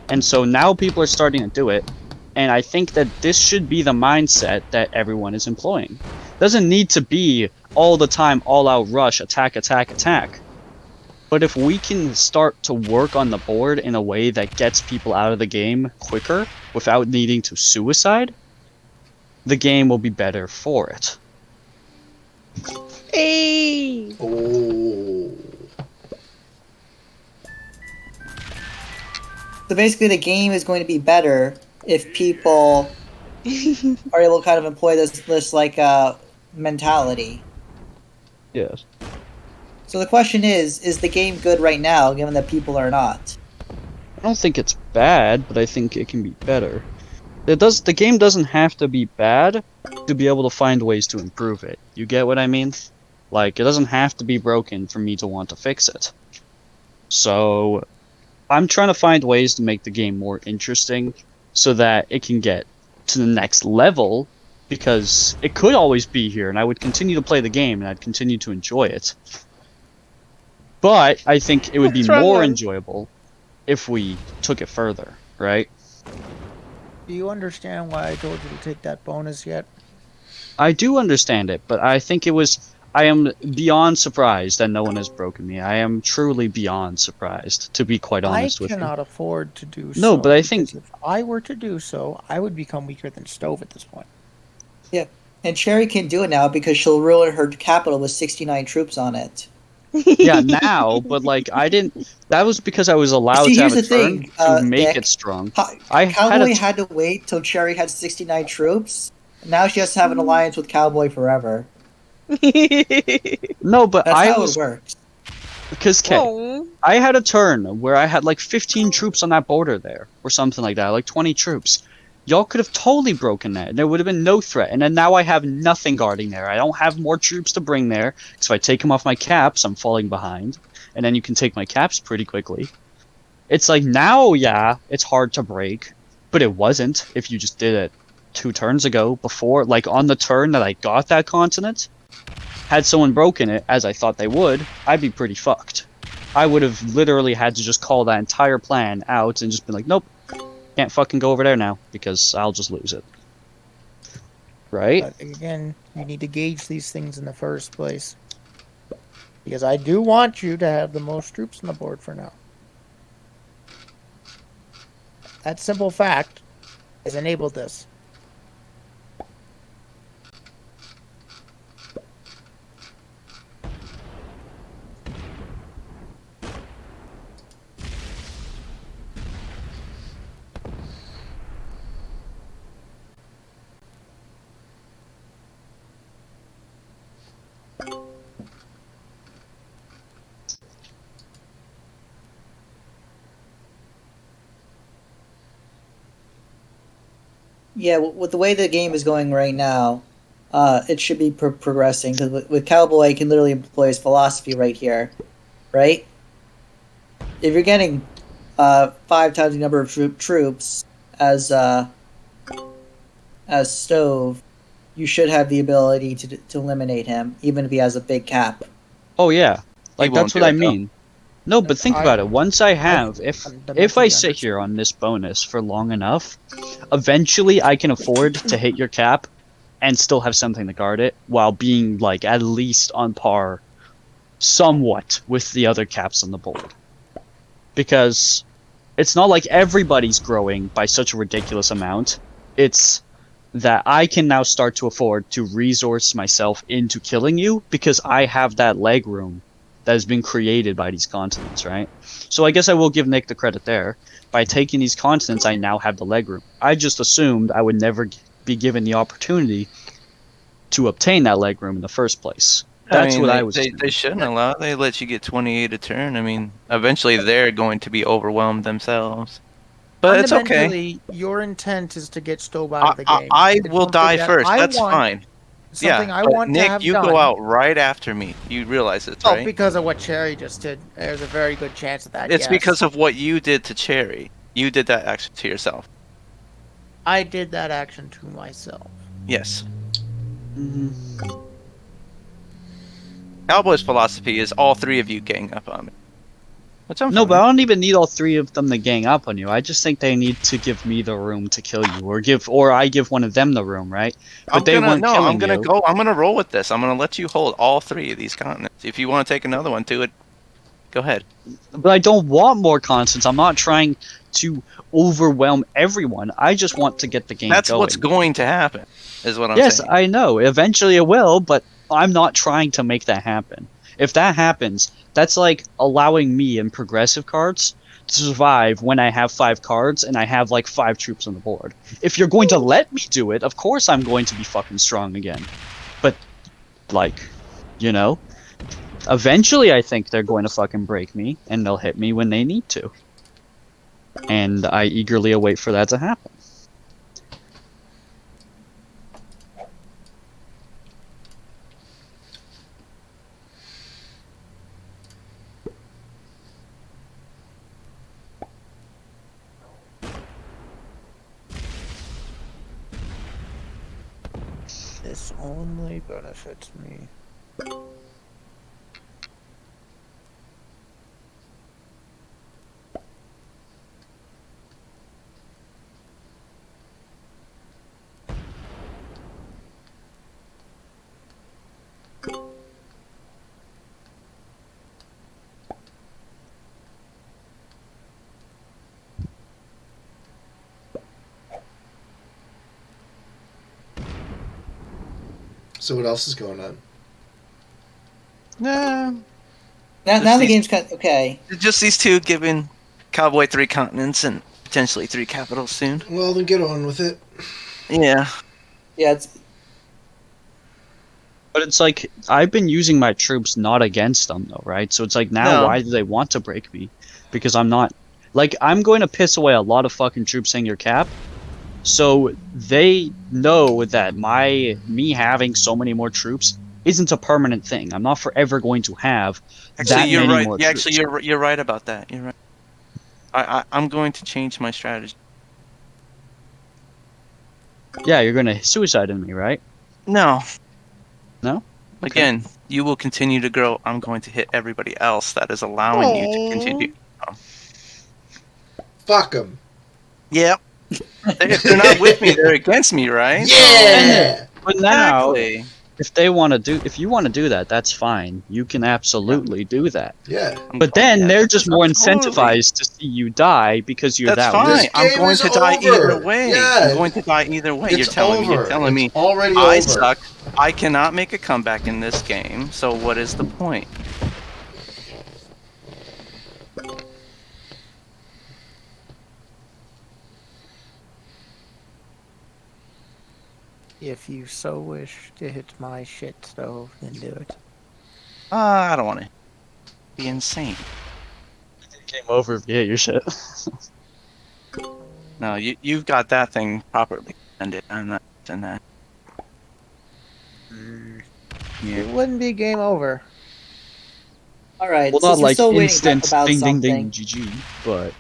Speaker 2: And so now people are starting to do it, and I think that this should be the mindset that everyone is employing. It doesn't need to be all the time, all-out rush, attack, attack, attack. But if we can start to work on the board in a way that gets people out of the game quicker, without needing to suicide, the game will be better for it.
Speaker 3: Hey!
Speaker 1: Oh.
Speaker 7: So basically, the game is going to be better if people are able to kind of employ this like mentality.
Speaker 2: Yes.
Speaker 7: So the question is the game good right now, given that people are not?
Speaker 2: I don't think it's bad, but I think it can be better. The game doesn't have to be bad to be able to find ways to improve it. You get what I mean? Like, it doesn't have to be broken for me to want to fix it. So, I'm trying to find ways to make the game more interesting so that it can get to the next level, because it could always be here, and I would continue to play the game, and I'd continue to enjoy it. But I think it would be more enjoyable if we took it further, right?
Speaker 5: Do you understand why I told you to take that bonus yet?
Speaker 2: I do understand it, but I think I am beyond surprised that no one has broken me. I am truly beyond surprised, to be quite honest with you.
Speaker 5: I cannot afford to do so.
Speaker 2: No, but I think
Speaker 5: if I were to do so, I would become weaker than Stove at this point.
Speaker 7: Yeah, and Cherry can do it now because she'll ruin her capital with 69 troops on it.
Speaker 2: Yeah, now, but like I didn't. That was because I was allowed to have a turn to make
Speaker 7: Nick,
Speaker 2: it strong.
Speaker 7: Cowboy had to wait till Cherry had 69 troops. Now she has to have an alliance with Cowboy forever.
Speaker 2: No, but
Speaker 7: That's how it works.
Speaker 2: Because I had a turn where I had like 15 troops on that border there, or something like that, like 20 troops. Y'all could have totally broken that, and there would have been no threat. And then now I have nothing guarding there. I don't have more troops to bring there, so if I take them off my caps, I'm falling behind. And then you can take my caps pretty quickly. It's like now, yeah, it's hard to break, but it wasn't if you just did it 2 turns ago before, like on the turn that I got that continent. Had someone broken it, as I thought they would, I'd be pretty fucked. I would have literally had to just call that entire plan out and just been like, nope, can't fucking go over there now, because I'll just lose it. Right?
Speaker 5: But again, you need to gauge these things in the first place. Because I do want you to have the most troops on the board for now. That simple fact has enabled this.
Speaker 7: Yeah, with the way the game is going right now, it should be progressing. Because with Cowboy, he can literally employ his philosophy right here, right? If you're getting 5 times the number of troops as Stove, you should have the ability to eliminate him, even if he has a big cap.
Speaker 2: Oh yeah, like that's what I mean. No, but think about it. Once I have, if I sit here on this bonus for long enough, eventually I can afford to hit your cap and still have something to guard it while being like at least on par somewhat with the other caps on the board. Because it's not like everybody's growing by such a ridiculous amount. It's that I can now start to afford to resource myself into killing you because I have that leg room that has been created by these continents, right? So I guess I will give Nick the credit there. By taking these continents, I now have the leg room. I just assumed I would never be given the opportunity to obtain that leg room in the first place. That's what I was
Speaker 4: They
Speaker 2: doing.
Speaker 4: shouldn't allow it. They let you get 28 a turn. I mean, eventually they're going to be overwhelmed themselves. But it's okay.
Speaker 5: Fundamentally, your intent is to get Stobe out of the game.
Speaker 4: I
Speaker 5: It's
Speaker 4: will
Speaker 5: something
Speaker 4: die
Speaker 5: that
Speaker 4: first.
Speaker 5: I
Speaker 4: That's
Speaker 5: want-
Speaker 4: fine.
Speaker 5: Something
Speaker 4: Yeah,
Speaker 5: I
Speaker 4: but
Speaker 5: want
Speaker 4: Nick,
Speaker 5: to have
Speaker 4: you
Speaker 5: done.
Speaker 4: go out right after me. You realize this,
Speaker 5: Oh,
Speaker 4: right?
Speaker 5: because of what Cherry just did. There's a very good chance of that.
Speaker 4: It's
Speaker 5: yes.
Speaker 4: because of what you did to Cherry. You did that action to yourself.
Speaker 5: I did that action to myself.
Speaker 4: Yes.
Speaker 2: Mhm.
Speaker 4: Cowboy's philosophy is all three of you gang up on me. Which I'm
Speaker 2: No,
Speaker 4: fine
Speaker 2: but I don't even need all three of them to gang up on you. I just think they need to give me the room to kill you, or I give one of them the room, right? But
Speaker 4: I'm
Speaker 2: they
Speaker 4: gonna,
Speaker 2: weren't
Speaker 4: no,
Speaker 2: killing
Speaker 4: I'm gonna
Speaker 2: you.
Speaker 4: go. I'm gonna roll with this. I'm gonna let you hold all three of these continents. If you want to take another one to it, go ahead.
Speaker 2: But I don't want more constants. I'm not trying to overwhelm everyone. I just want to get the game
Speaker 4: That's
Speaker 2: going.
Speaker 4: what's going to happen, is what I'm
Speaker 2: Yes,
Speaker 4: saying.
Speaker 2: I know. Eventually it will, but I'm not trying to make that happen. If that happens, that's like allowing me in progressive cards to survive when I have 5 cards and I have like 5 troops on the board. If you're going to let me do it, of course I'm going to be fucking strong again. But, like, you know, eventually I think they're going to fucking break me and they'll hit me when they need to. And I eagerly await for that to happen.
Speaker 5: This only benefits me.
Speaker 1: So what else is going on?
Speaker 4: Nah,
Speaker 7: Now the game's kind of, okay.
Speaker 4: just these two giving Cowboy 3 continents and potentially 3 capitals soon.
Speaker 1: Well, then get on with it.
Speaker 4: Yeah.
Speaker 7: Yeah, it's
Speaker 2: But it's like, I've been using my troops not against them, though, right? So it's like, now
Speaker 4: No.
Speaker 2: why do they want to break me? Because I'm not... Like, I'm going to piss away a lot of fucking troops in your cap. So they know that me having so many more troops isn't a permanent thing. I'm not forever going to have
Speaker 4: Actually,
Speaker 2: that
Speaker 4: you're
Speaker 2: many
Speaker 4: right.
Speaker 2: more
Speaker 4: Yeah,
Speaker 2: troops.
Speaker 4: actually, you're right about that. You're right. I'm going to change my strategy.
Speaker 2: Yeah, you're going to suicide in me, right?
Speaker 4: No.
Speaker 2: No? Okay.
Speaker 4: Again, you will continue to grow. I'm going to hit everybody else that is allowing you to continue.
Speaker 1: Fuck them.
Speaker 4: Yep. If they're not with me, they're against me, right?
Speaker 1: Yeah.
Speaker 2: But now,
Speaker 4: Exactly.
Speaker 2: if you want to do that, that's fine. You can absolutely do that.
Speaker 1: Yeah.
Speaker 2: But then they're just more
Speaker 4: Absolutely.
Speaker 2: incentivized to see you die because you're
Speaker 4: That's
Speaker 2: that
Speaker 4: fine.
Speaker 2: weak.
Speaker 4: I'm
Speaker 1: game
Speaker 4: going
Speaker 1: is
Speaker 4: to die
Speaker 1: over.
Speaker 4: either way.
Speaker 1: Yeah.
Speaker 4: I'm going to die either way. You're
Speaker 1: It's
Speaker 4: telling me.
Speaker 1: over.
Speaker 4: You're telling me.
Speaker 1: It's already
Speaker 4: I
Speaker 1: over.
Speaker 4: suck. I cannot make a comeback in this game. So what is the point?
Speaker 5: If you so wish to hit my shit stove, then do it.
Speaker 4: I don't want to. Be insane.
Speaker 2: Game over if you hit your shit.
Speaker 4: No, you've got that thing properly ended. I'm not doing that.
Speaker 5: It wouldn't be game over.
Speaker 7: all right.
Speaker 2: Well,
Speaker 7: Since
Speaker 2: not
Speaker 7: we're
Speaker 2: like
Speaker 7: still waiting
Speaker 2: instant
Speaker 7: about
Speaker 2: ding ding
Speaker 7: something.
Speaker 2: ding GG, but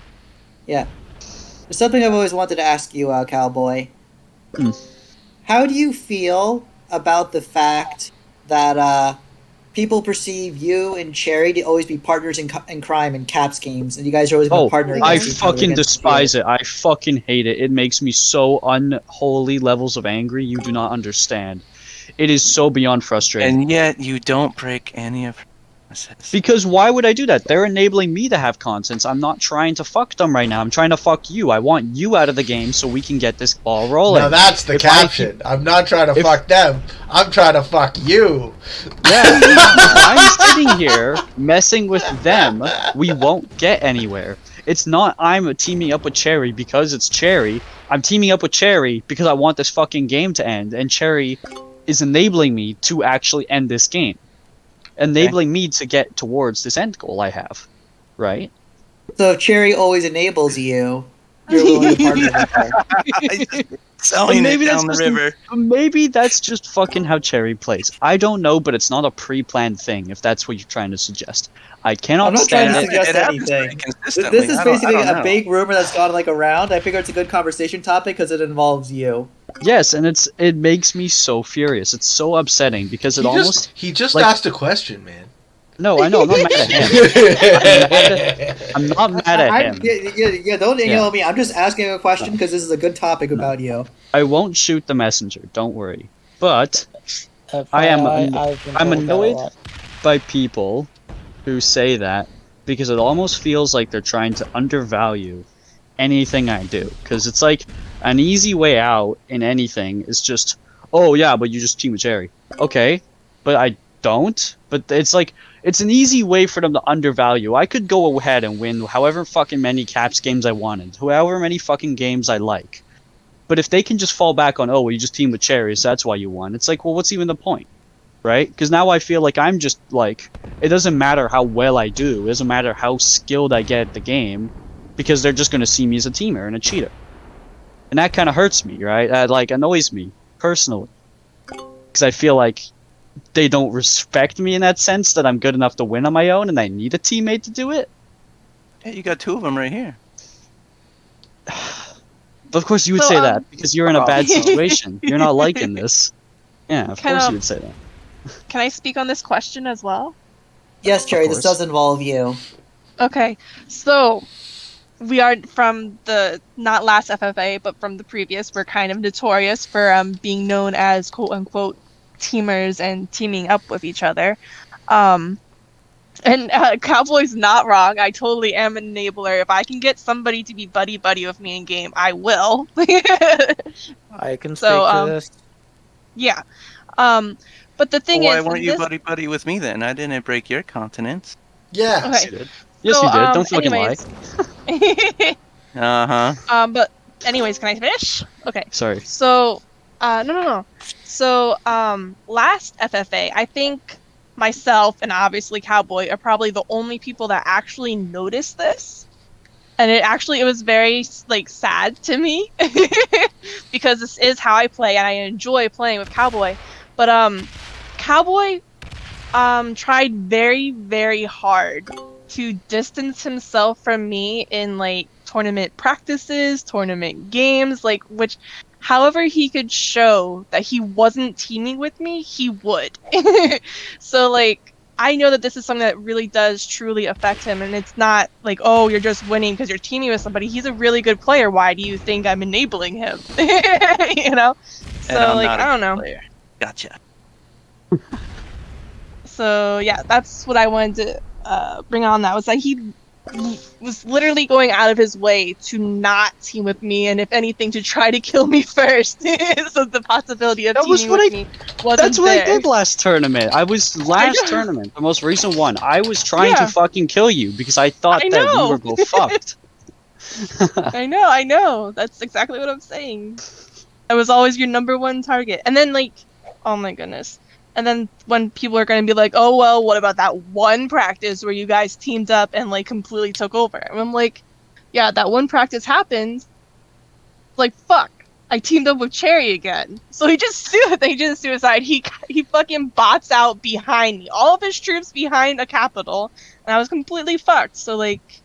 Speaker 7: Yeah. There's something I've always wanted to ask you, Cowboy.
Speaker 2: Hmm.
Speaker 7: How do you feel about the fact that people perceive you and Cherry to always be partners in crime in Caps games, and you guys are always going to partner
Speaker 2: I
Speaker 7: against each other
Speaker 2: fucking
Speaker 7: against
Speaker 2: despise it. I fucking hate it. It makes me so unholy levels of angry you do not understand. It is so beyond frustrating.
Speaker 4: And yet you don't break any of her promises.
Speaker 2: Because why would I do that? They're enabling me to have constants. I'm not trying to fuck them right now. I'm trying to fuck you. I want you out of the game so we can get this ball rolling.
Speaker 1: Now that's the
Speaker 2: If I
Speaker 1: caption. I'm not trying to
Speaker 2: if-
Speaker 1: fuck them. I'm trying to fuck you.
Speaker 2: Yeah, I'm sitting here messing with them. We won't get anywhere. It's not I'm teaming up with Cherry because it's Cherry. I'm teaming up with Cherry because I want this fucking game to end, and Cherry is enabling me to actually end this game. enabling me to get towards this end goal I have, right?
Speaker 7: So if Cherry always enables you, you're willing to partner with her.
Speaker 4: Selling it down the
Speaker 2: just
Speaker 4: river.
Speaker 2: maybe that's just fucking how Cherry plays. I don't know, but it's not a pre-planned thing. If that's what you're trying to suggest, I cannot
Speaker 7: I'm not trying
Speaker 2: stand
Speaker 7: to
Speaker 2: it.
Speaker 7: suggest anything.
Speaker 4: Consistently.
Speaker 7: This is
Speaker 4: I don't
Speaker 7: basically a
Speaker 4: know.
Speaker 7: big rumor that's gone like around. I figure it's a good conversation topic because it involves you.
Speaker 2: Yes, and it makes me so furious. It's so upsetting because it almost
Speaker 1: he just
Speaker 2: like-
Speaker 1: asked a question, man.
Speaker 2: no, I know I'm not mad at him. I'm not mad at him.
Speaker 7: Yeah, don't email me. I'm just asking a question because this is a good topic about you.
Speaker 2: I won't shoot the messenger. Don't worry. But I am I'm annoyed by people who say that because it almost feels like they're trying to undervalue anything I do. Because it's like an easy way out in anything is just, oh yeah, but you just team with Cherry. Okay, but I don't. But it's like, it's an easy way for them to undervalue. I could go ahead and win however fucking many Caps games I wanted, however many fucking games I like. But if they can just fall back on, oh, well, you just team with Cherry, so that's why you won. It's like, well, what's even the point? Right? Because now I feel like I'm just like, it doesn't matter how well I do. It doesn't matter how skilled I get at the game, because they're just going to see me as a teamer and a cheater. And that kind of hurts me, right? That like annoys me personally. Because I feel like they don't respect me in that sense that I'm good enough to win on my own and I need a teammate to do it.
Speaker 4: Hey, you got two of them right here.
Speaker 2: Of course you would say that because you're in a bad situation. You're not liking this. Yeah, of course you would say that.
Speaker 3: Can I speak on this question as well?
Speaker 7: Yes, Cherry, this
Speaker 2: course.
Speaker 7: does involve you.
Speaker 3: Okay, so we are from the not last FFA, but from the previous. We're kind of notorious for being known as quote unquote teamers and teaming up with each other. And Cowboy's not wrong. I totally am an enabler. If I can get somebody to be buddy with me in game, I will.
Speaker 5: I can speak to this.
Speaker 3: Yeah. But the thing
Speaker 4: Why
Speaker 3: is,
Speaker 4: weren't you buddy with me then? I didn't break your continents.
Speaker 1: Yeah.
Speaker 2: Yes,
Speaker 3: Okay.
Speaker 2: you did. Yes, you did. Don't fucking lie.
Speaker 3: But anyways, can I finish? Okay.
Speaker 2: Sorry.
Speaker 3: So, no. So, last FFA, I think myself and obviously Cowboy are probably the only people that actually noticed this. And it was very, like, sad to me. Because this is how I play and I enjoy playing with Cowboy. But, Cowboy, tried very, very hard to distance himself from me in, like, tournament practices, tournament games, like, which, however he could show that he wasn't teaming with me, he would. So, like, I know that this is something that really does truly affect him, and it's not like, oh, you're just winning because you're teaming with somebody. He's a really good player. Why do you think I'm enabling him? You know? So, like, I don't know.
Speaker 4: Player. Gotcha.
Speaker 3: So, yeah, that's what I wanted to bring on. That was like, he was literally going out of his way to not team with me, and if anything, to try to kill me first. So the possibility of teaming with me wasn't
Speaker 2: That's what
Speaker 3: there.
Speaker 2: I did last tournament. Last tournament, the most recent one. I was trying to fucking kill you because I thought that we were both fucked.
Speaker 3: I know. That's exactly what I'm saying. I was always your number one target. And then, like, oh my goodness. And then when people are going to be like, oh, well, what about that one practice where you guys teamed up and, like, completely took over? And I'm like, yeah, that one practice happened. Like, fuck. I teamed up with Cherry again. So he just suicide. He fucking bots out behind me. All of his troops behind a capital. And I was completely fucked. So, like,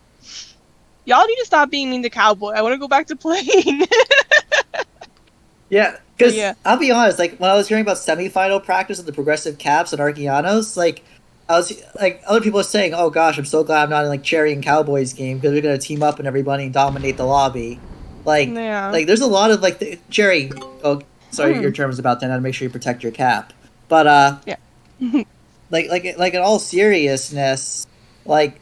Speaker 3: y'all need to stop being mean to Cowboy. I want to go back to playing.
Speaker 7: Yeah, because I'll be honest, like, when I was hearing about semifinal practice of the progressive Caps and Archeanos, like, I was, like, other people are saying, oh gosh, I'm so glad I'm not in, like, Cherry and Cowboys game, because we're going to team up and everybody and dominate the lobby. Like, like, there's a lot of, like, Cherry, oh, sorry, your term is about to end, I had to make sure you protect your cap. But, like, in all seriousness, like,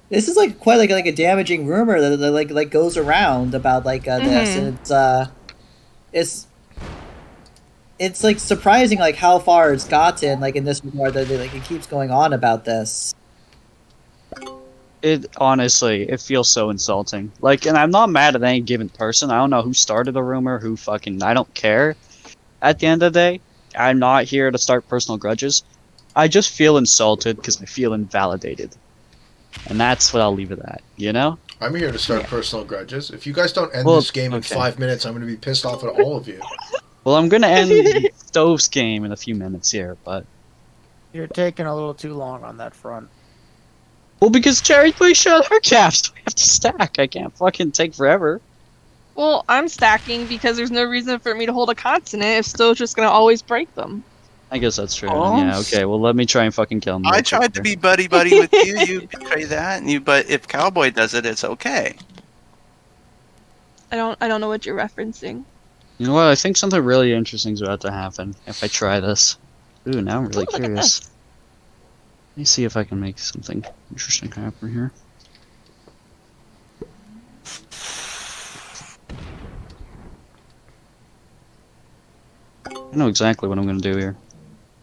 Speaker 7: this is, like, quite, like a damaging rumor that like, goes around about, like, this, and it's like surprising, like, how far it's gotten, like, in this regard, that like it keeps going on about this.
Speaker 2: It honestly, it feels so insulting. Like, and I'm not mad at any given person. I don't know who started the rumor, I don't care. At the end of the day, I'm not here to start personal grudges. I just feel insulted because I feel invalidated. And that's what I'll leave it at, you know?
Speaker 1: I'm here to start personal grudges. If you guys don't end
Speaker 2: Well,
Speaker 1: this game in
Speaker 2: okay.
Speaker 1: 5 minutes, I'm going to be pissed off at all of you.
Speaker 2: Well, I'm gonna end Stove's game in a few minutes here, but...
Speaker 5: You're taking a little too long on that front.
Speaker 2: Well, because Cherry plays shot her caps. We have to stack. I can't fucking take forever.
Speaker 3: Well, I'm stacking because there's no reason for me to hold a consonant if Stove's just gonna always break them.
Speaker 2: I guess that's true.
Speaker 4: Oh.
Speaker 2: Yeah, okay, well, let me try and fucking kill him.
Speaker 4: I tried to be buddy-buddy with you, you betray that, but if Cowboy does it, it's okay.
Speaker 3: I don't know what you're referencing.
Speaker 2: You know what? I think something really interesting is about to happen if I try this. Ooh, now I'm really
Speaker 3: Look at
Speaker 2: curious.
Speaker 3: this.
Speaker 2: Let me see if I can make something interesting happen here. I know exactly what I'm gonna do here.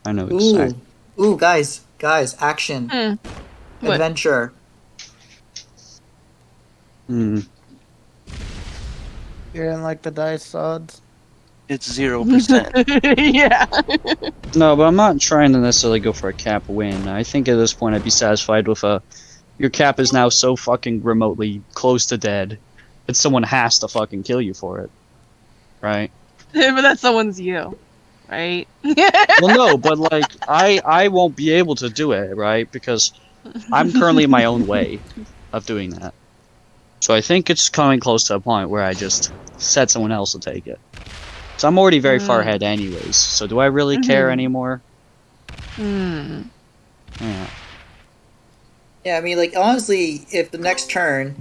Speaker 2: I know exactly.
Speaker 7: Ooh, guys, action,
Speaker 3: What?
Speaker 7: adventure.
Speaker 2: Hmm.
Speaker 5: You didn't like the dice odds?
Speaker 4: It's 0%.
Speaker 3: Yeah.
Speaker 2: No, but I'm not trying to necessarily go for a cap win. I think at this point I'd be satisfied with a... Your cap is now so fucking remotely close to dead that someone has to fucking kill you for it. Right?
Speaker 3: But that someone's you, right?
Speaker 2: Well, no, but like, I won't be able to do it, right? Because I'm currently in my own way of doing that. So I think it's coming close to a point where I just set someone else to take it. So I'm already very far ahead anyways, so do I really care anymore?
Speaker 3: Hmm.
Speaker 2: Yeah.
Speaker 7: Yeah, I mean, like, honestly, if the next turn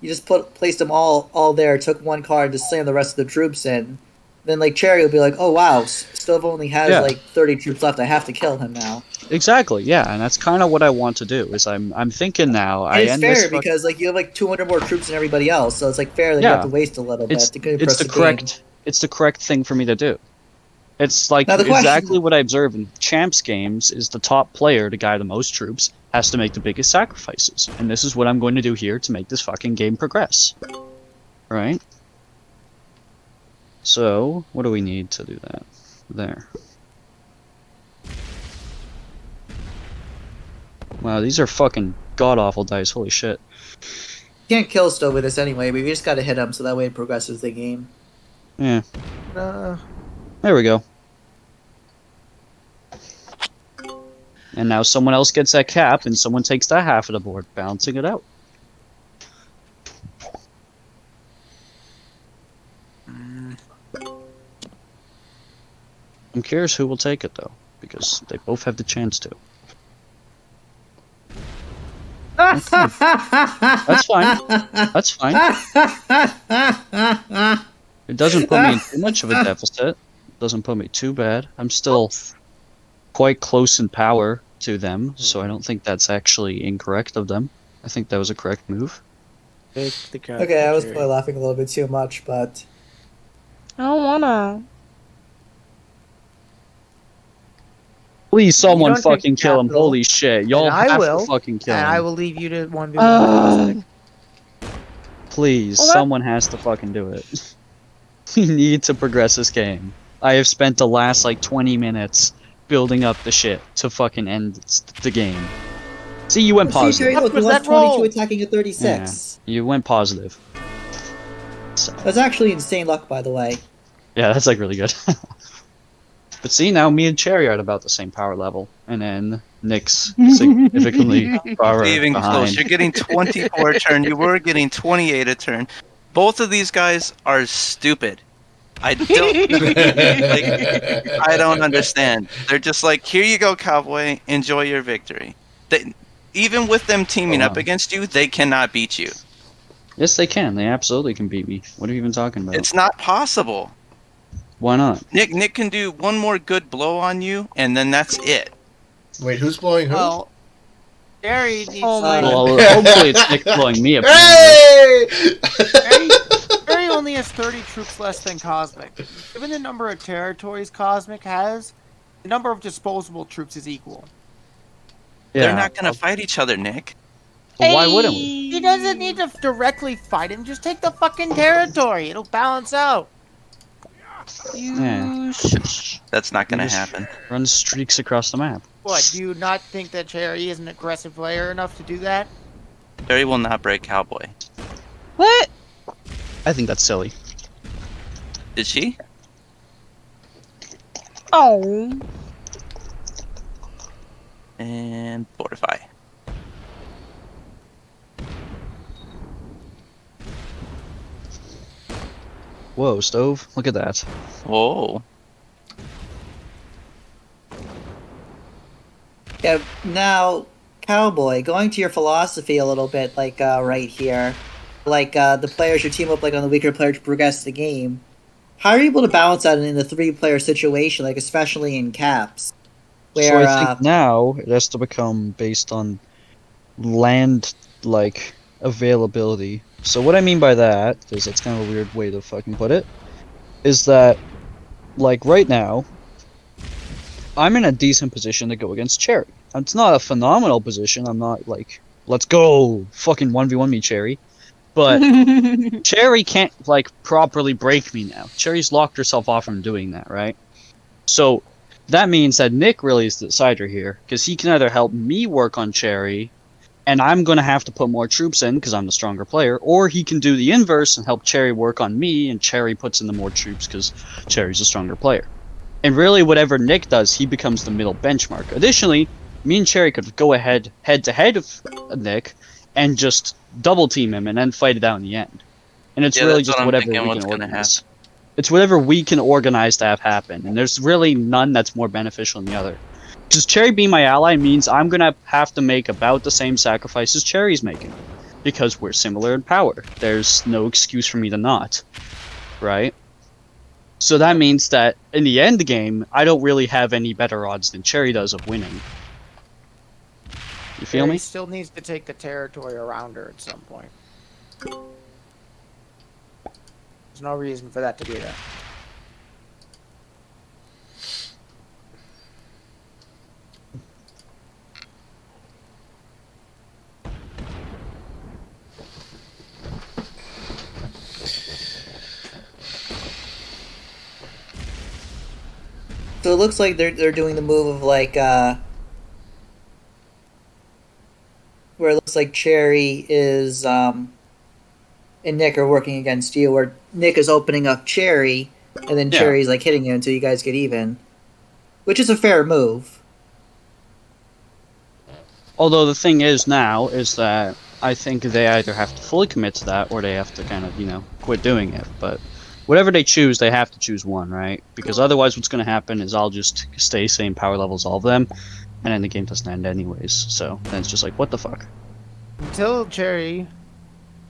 Speaker 7: you just placed them all there, took one card, just slam the rest of the troops in, then like Cherry will be like, oh wow, Stove only has like 30 troops left. I have to kill him now.
Speaker 2: Exactly, yeah, and that's kind of what I want to do. Is I'm thinking now.
Speaker 7: And it's fair because like you have like 200 more troops than everybody else, so it's like fair that you have to waste a little bit to
Speaker 2: it's the correct. It's the correct thing for me to do. It's like exactly what I observe in champs games is the top player to guide the most troops has to make the biggest sacrifices. And this is what I'm going to do here to make this fucking game progress. Right? So, what do we need to do that? There. Wow, these are fucking god-awful dice, holy shit.
Speaker 7: You can't kill Stove with this anyway, but you just gotta hit him so that way it progresses the game.
Speaker 2: Yeah. There we go. And now someone else gets that cap, and someone takes that half of the board, balancing it out. I'm curious who will take it, though, because they both have the chance to. That's fine. That's fine. It doesn't put me in too much of a deficit. It doesn't put me too bad. I'm still quite close in power to them, so I don't think that's actually incorrect of them. I think that was a correct move.
Speaker 7: Okay, I was probably laughing a little bit too much, but...
Speaker 3: I don't wanna.
Speaker 2: Please, someone fucking kill him. Holy shit. Y'all have to fucking kill him.
Speaker 5: And I will leave you to 1v1.
Speaker 2: Please, someone has to fucking do it. We need to progress this game. I have spent the last, like, 20 minutes building up the shit to fucking end the game. See, you went positive.
Speaker 7: See, Jerry, look, you went 22 attacking a 36.
Speaker 2: Yeah, you went positive. So.
Speaker 7: That's actually insane luck, by the way.
Speaker 2: Yeah, that's, like, really good. But see, now me and Cherry are at about the same power level, and then Nick's significantly far
Speaker 4: Even
Speaker 2: behind.
Speaker 4: close. You're getting 24 a turn. You were getting 28 a turn. Both of these guys are stupid. I don't. I don't understand. They're just like, here you go, Cowboy. Enjoy your victory. Even with them teaming up against you, they cannot beat you.
Speaker 2: Yes, they can. They absolutely can beat me. What are you even talking about?
Speaker 4: It's not possible.
Speaker 2: Why not?
Speaker 4: Nick can do one more good blow on you, and then that's it.
Speaker 1: Wait, who's blowing who?
Speaker 5: Well, Jerry needs
Speaker 2: well, hopefully it's Nick blowing me up.
Speaker 1: Hey!
Speaker 5: Jerry only has 30 troops less than Cosmic. Given the number of territories Cosmic has, the number of disposable troops is equal.
Speaker 2: Yeah.
Speaker 4: They're not going to fight each other, Nick.
Speaker 2: Well, why wouldn't we?
Speaker 5: He doesn't need to directly fight him. Just take the fucking territory. It'll balance out.
Speaker 2: Yeah.
Speaker 4: That's not going to happen.
Speaker 2: Run streaks across the map.
Speaker 5: What, do you not think that Cherry is an aggressive player enough to do that?
Speaker 4: Cherry will not break Cowboy.
Speaker 3: What?
Speaker 2: I think that's silly.
Speaker 4: Did she?
Speaker 3: Oh.
Speaker 4: And fortify.
Speaker 2: Whoa, stove! Look at that.
Speaker 4: Whoa.
Speaker 7: Yeah, now, Cowboy, going to your philosophy a little bit, like, right here. Like, the players should team up, like, on the weaker player to progress the game. How are you able to balance that in a 3-player situation, like, especially in caps? Where,
Speaker 2: So I think now it has to become based on land, like, availability. So what I mean by that, because that's kind of a weird way to fucking put it, is that, like, right now, I'm in a decent position to go against Cherry. It's not a phenomenal position. I'm not like, let's go, fucking 1v1 me, Cherry. But Cherry can't, like, properly break me now. Cherry's locked herself off from doing that, right? So that means that Nick really is the decider here, because he can either help me work on Cherry, and I'm going to have to put more troops in because I'm the stronger player, or he can do the inverse and help Cherry work on me, and Cherry puts in the more troops because Cherry's a stronger player. And really, whatever Nick does, he becomes the middle benchmark. Additionally, me and Cherry could go ahead to head of Nick and just double team him and then fight it out in the end. And it's really just whatever we can organize. It's whatever we can organize to have happen. And there's really none that's more beneficial than the other. Because Cherry being my ally means I'm going to have to make about the same sacrifices Cherry's making. Because we're similar in power. There's no excuse for me to not. Right? So that means that in the end game, I don't really have any better odds than Cherry does of winning. You feel
Speaker 5: Cherry
Speaker 2: me?
Speaker 5: still needs to take the territory around her at some point. There's no reason for that to be there.
Speaker 7: So it looks like they're doing the move of, like, where it looks like Cherry is, and Nick are working against you, where Nick is opening up Cherry, and then Cherry's, like, hitting you until you guys get even. Which is a fair move.
Speaker 2: Although the thing is now, is that I think they either have to fully commit to that, or they have to kind of, quit doing it. But whatever they choose, they have to choose one, right? Because otherwise what's going to happen is I'll just stay same power level as all of them, and then the game doesn't end anyways. So then it's just like, what the fuck?
Speaker 5: Until Cherry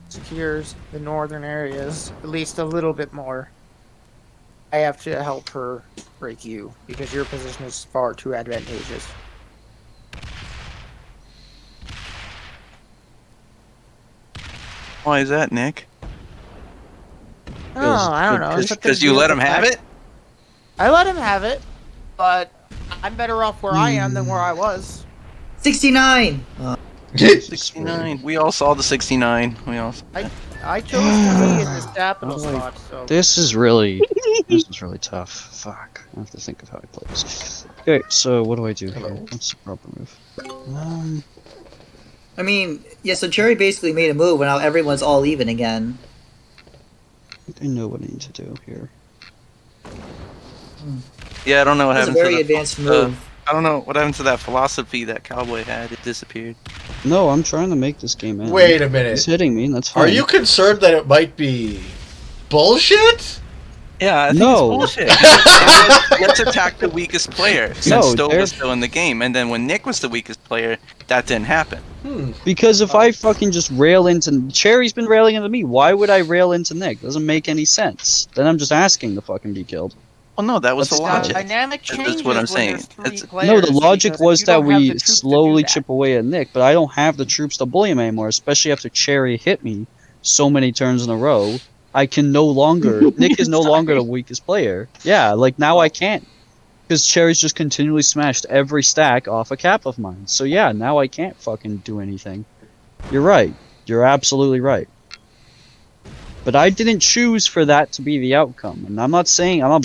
Speaker 5: secures the northern areas, at least a little bit more, I have to help her break you, because your position is far too advantageous.
Speaker 4: Why is that, Nick?
Speaker 5: Oh, I don't know.
Speaker 4: Because you let him have it?
Speaker 5: I let him have it, but I'm better off where I am than where I was.
Speaker 7: 69!
Speaker 4: 69. We all saw the 69.
Speaker 5: I chose to be in this capital spot, so...
Speaker 2: This is really tough. Fuck. I have to think of how I play this. Okay, so what do I do here? What's the proper move?
Speaker 7: I mean, yeah, so Cherry basically made a move, and now everyone's all even again.
Speaker 2: I know what I need to do here.
Speaker 4: Yeah, I don't know what
Speaker 7: That's
Speaker 4: happened
Speaker 7: a
Speaker 4: to
Speaker 7: very
Speaker 4: that.
Speaker 7: advanced move.
Speaker 4: I don't know what happened to that philosophy that Cowboy had. It disappeared.
Speaker 2: No, I'm trying to make this game end.
Speaker 1: Wait a minute.
Speaker 2: He's hitting me, and that's fine.
Speaker 1: Are you concerned that it might be bullshit?
Speaker 4: Yeah, I think
Speaker 2: No.
Speaker 4: it's bullshit. Let's attack the weakest player since
Speaker 2: No,
Speaker 4: Stove
Speaker 2: they're-
Speaker 4: was still in the game, and then when Nick was the weakest player, that didn't happen.
Speaker 2: Because if I fucking just rail into... Cherry's been railing into me. Why would I rail into Nick? Doesn't make any sense. Then I'm just asking to fucking be killed.
Speaker 4: Well, no, that was the logic.
Speaker 5: Dynamic
Speaker 4: That's
Speaker 5: changes
Speaker 4: what I'm
Speaker 5: when
Speaker 4: saying.
Speaker 5: there's three
Speaker 4: It's-
Speaker 5: players,
Speaker 2: No, the logic
Speaker 5: because
Speaker 2: was
Speaker 5: you
Speaker 2: that
Speaker 5: don't have
Speaker 2: we
Speaker 5: the troops to do
Speaker 2: slowly
Speaker 5: that.
Speaker 2: chip away at Nick, but I don't have the troops to bully him anymore, especially after Cherry hit me so many turns in a row. I can no longer... Nick is no longer the weakest player. Yeah, like, now I can't. Because Cherry's just continually smashed every stack off a cap of mine. So yeah, now I can't fucking do anything. You're right. You're absolutely right. But I didn't choose for that to be the outcome. And I'm not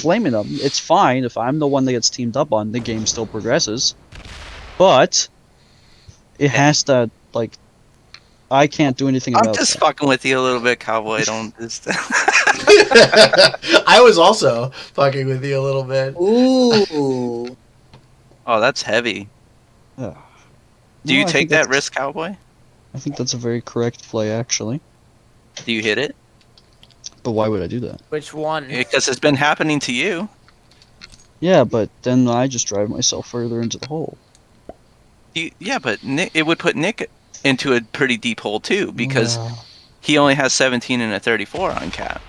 Speaker 2: blaming them. It's fine if I'm the one that gets teamed up on, the game still progresses. but it has that, like, I can't do anything about
Speaker 4: I'm just
Speaker 2: that.
Speaker 4: fucking with you a little bit, Cowboy. Don't just...
Speaker 1: I was also fucking with you a little bit.
Speaker 7: Ooh.
Speaker 4: Oh, that's heavy.
Speaker 2: Yeah.
Speaker 4: Do
Speaker 2: No,
Speaker 4: you
Speaker 2: I
Speaker 4: take
Speaker 2: think
Speaker 4: that
Speaker 2: that's-
Speaker 4: risk, Cowboy?
Speaker 2: I think that's a very correct play, actually.
Speaker 4: Do you hit it?
Speaker 2: But why would I do that?
Speaker 5: Which one?
Speaker 4: Because it's been happening to you.
Speaker 2: Yeah, but then I just drive myself further into the hole.
Speaker 4: Yeah, but Nick, it would put Nick into a pretty deep hole too, because
Speaker 2: Yeah.
Speaker 4: he only has 17 and a 34 on cap.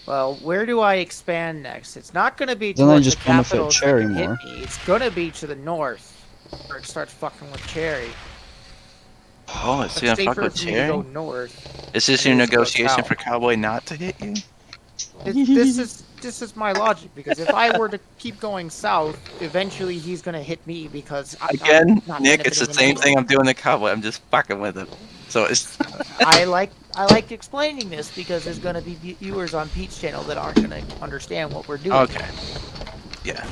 Speaker 5: Well, where do I expand next? It's not going to be
Speaker 2: Then I
Speaker 5: towards
Speaker 2: just
Speaker 5: the
Speaker 2: benefit
Speaker 5: capitals that
Speaker 2: Cherry
Speaker 5: can hit
Speaker 2: more.
Speaker 5: me. It's going to be to the north, where it starts fucking with Cherry.
Speaker 4: Oh, it's
Speaker 5: It's
Speaker 4: gonna
Speaker 5: safer
Speaker 4: fuck with
Speaker 5: for me to go
Speaker 4: Cherry?
Speaker 5: north.
Speaker 4: Is this
Speaker 5: and
Speaker 4: your
Speaker 5: it's go
Speaker 4: negotiation
Speaker 5: south.
Speaker 4: for Cowboy not to hit you?
Speaker 5: This is my logic, because if I were to keep going south, eventually he's going to hit me because I'm
Speaker 4: Again,
Speaker 5: not
Speaker 4: Nick, it's the
Speaker 5: benefiting
Speaker 4: same
Speaker 5: him
Speaker 4: thing I'm doing to Cowboy. I'm just fucking with him. So it's
Speaker 5: I like explaining this because there's going to be viewers on Pete's channel that aren't going to understand what we're doing.
Speaker 4: okay. Yeah.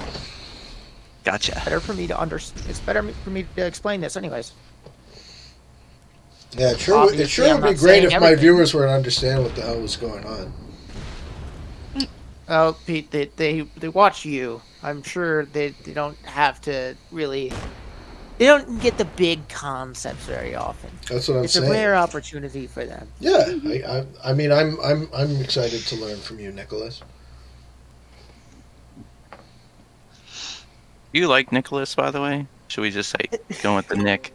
Speaker 4: Gotcha.
Speaker 5: Better for me to It's better for me to explain this, anyways.
Speaker 1: Yeah, it sure
Speaker 5: Obviously, I'm
Speaker 1: would be
Speaker 5: not
Speaker 1: great
Speaker 5: saying
Speaker 1: if my
Speaker 5: everything.
Speaker 1: viewers were to understand what the hell was going on.
Speaker 5: Oh, Pete, they watch you. I'm sure they don't have to really. They don't get the big concepts very often.
Speaker 1: That's what I'm
Speaker 5: It's
Speaker 1: saying.
Speaker 5: a rare opportunity for them.
Speaker 1: Yeah, I mean, I'm excited to learn from you, Nicholas.
Speaker 4: You like Nicholas, by the way? Should we just say going with the Nick?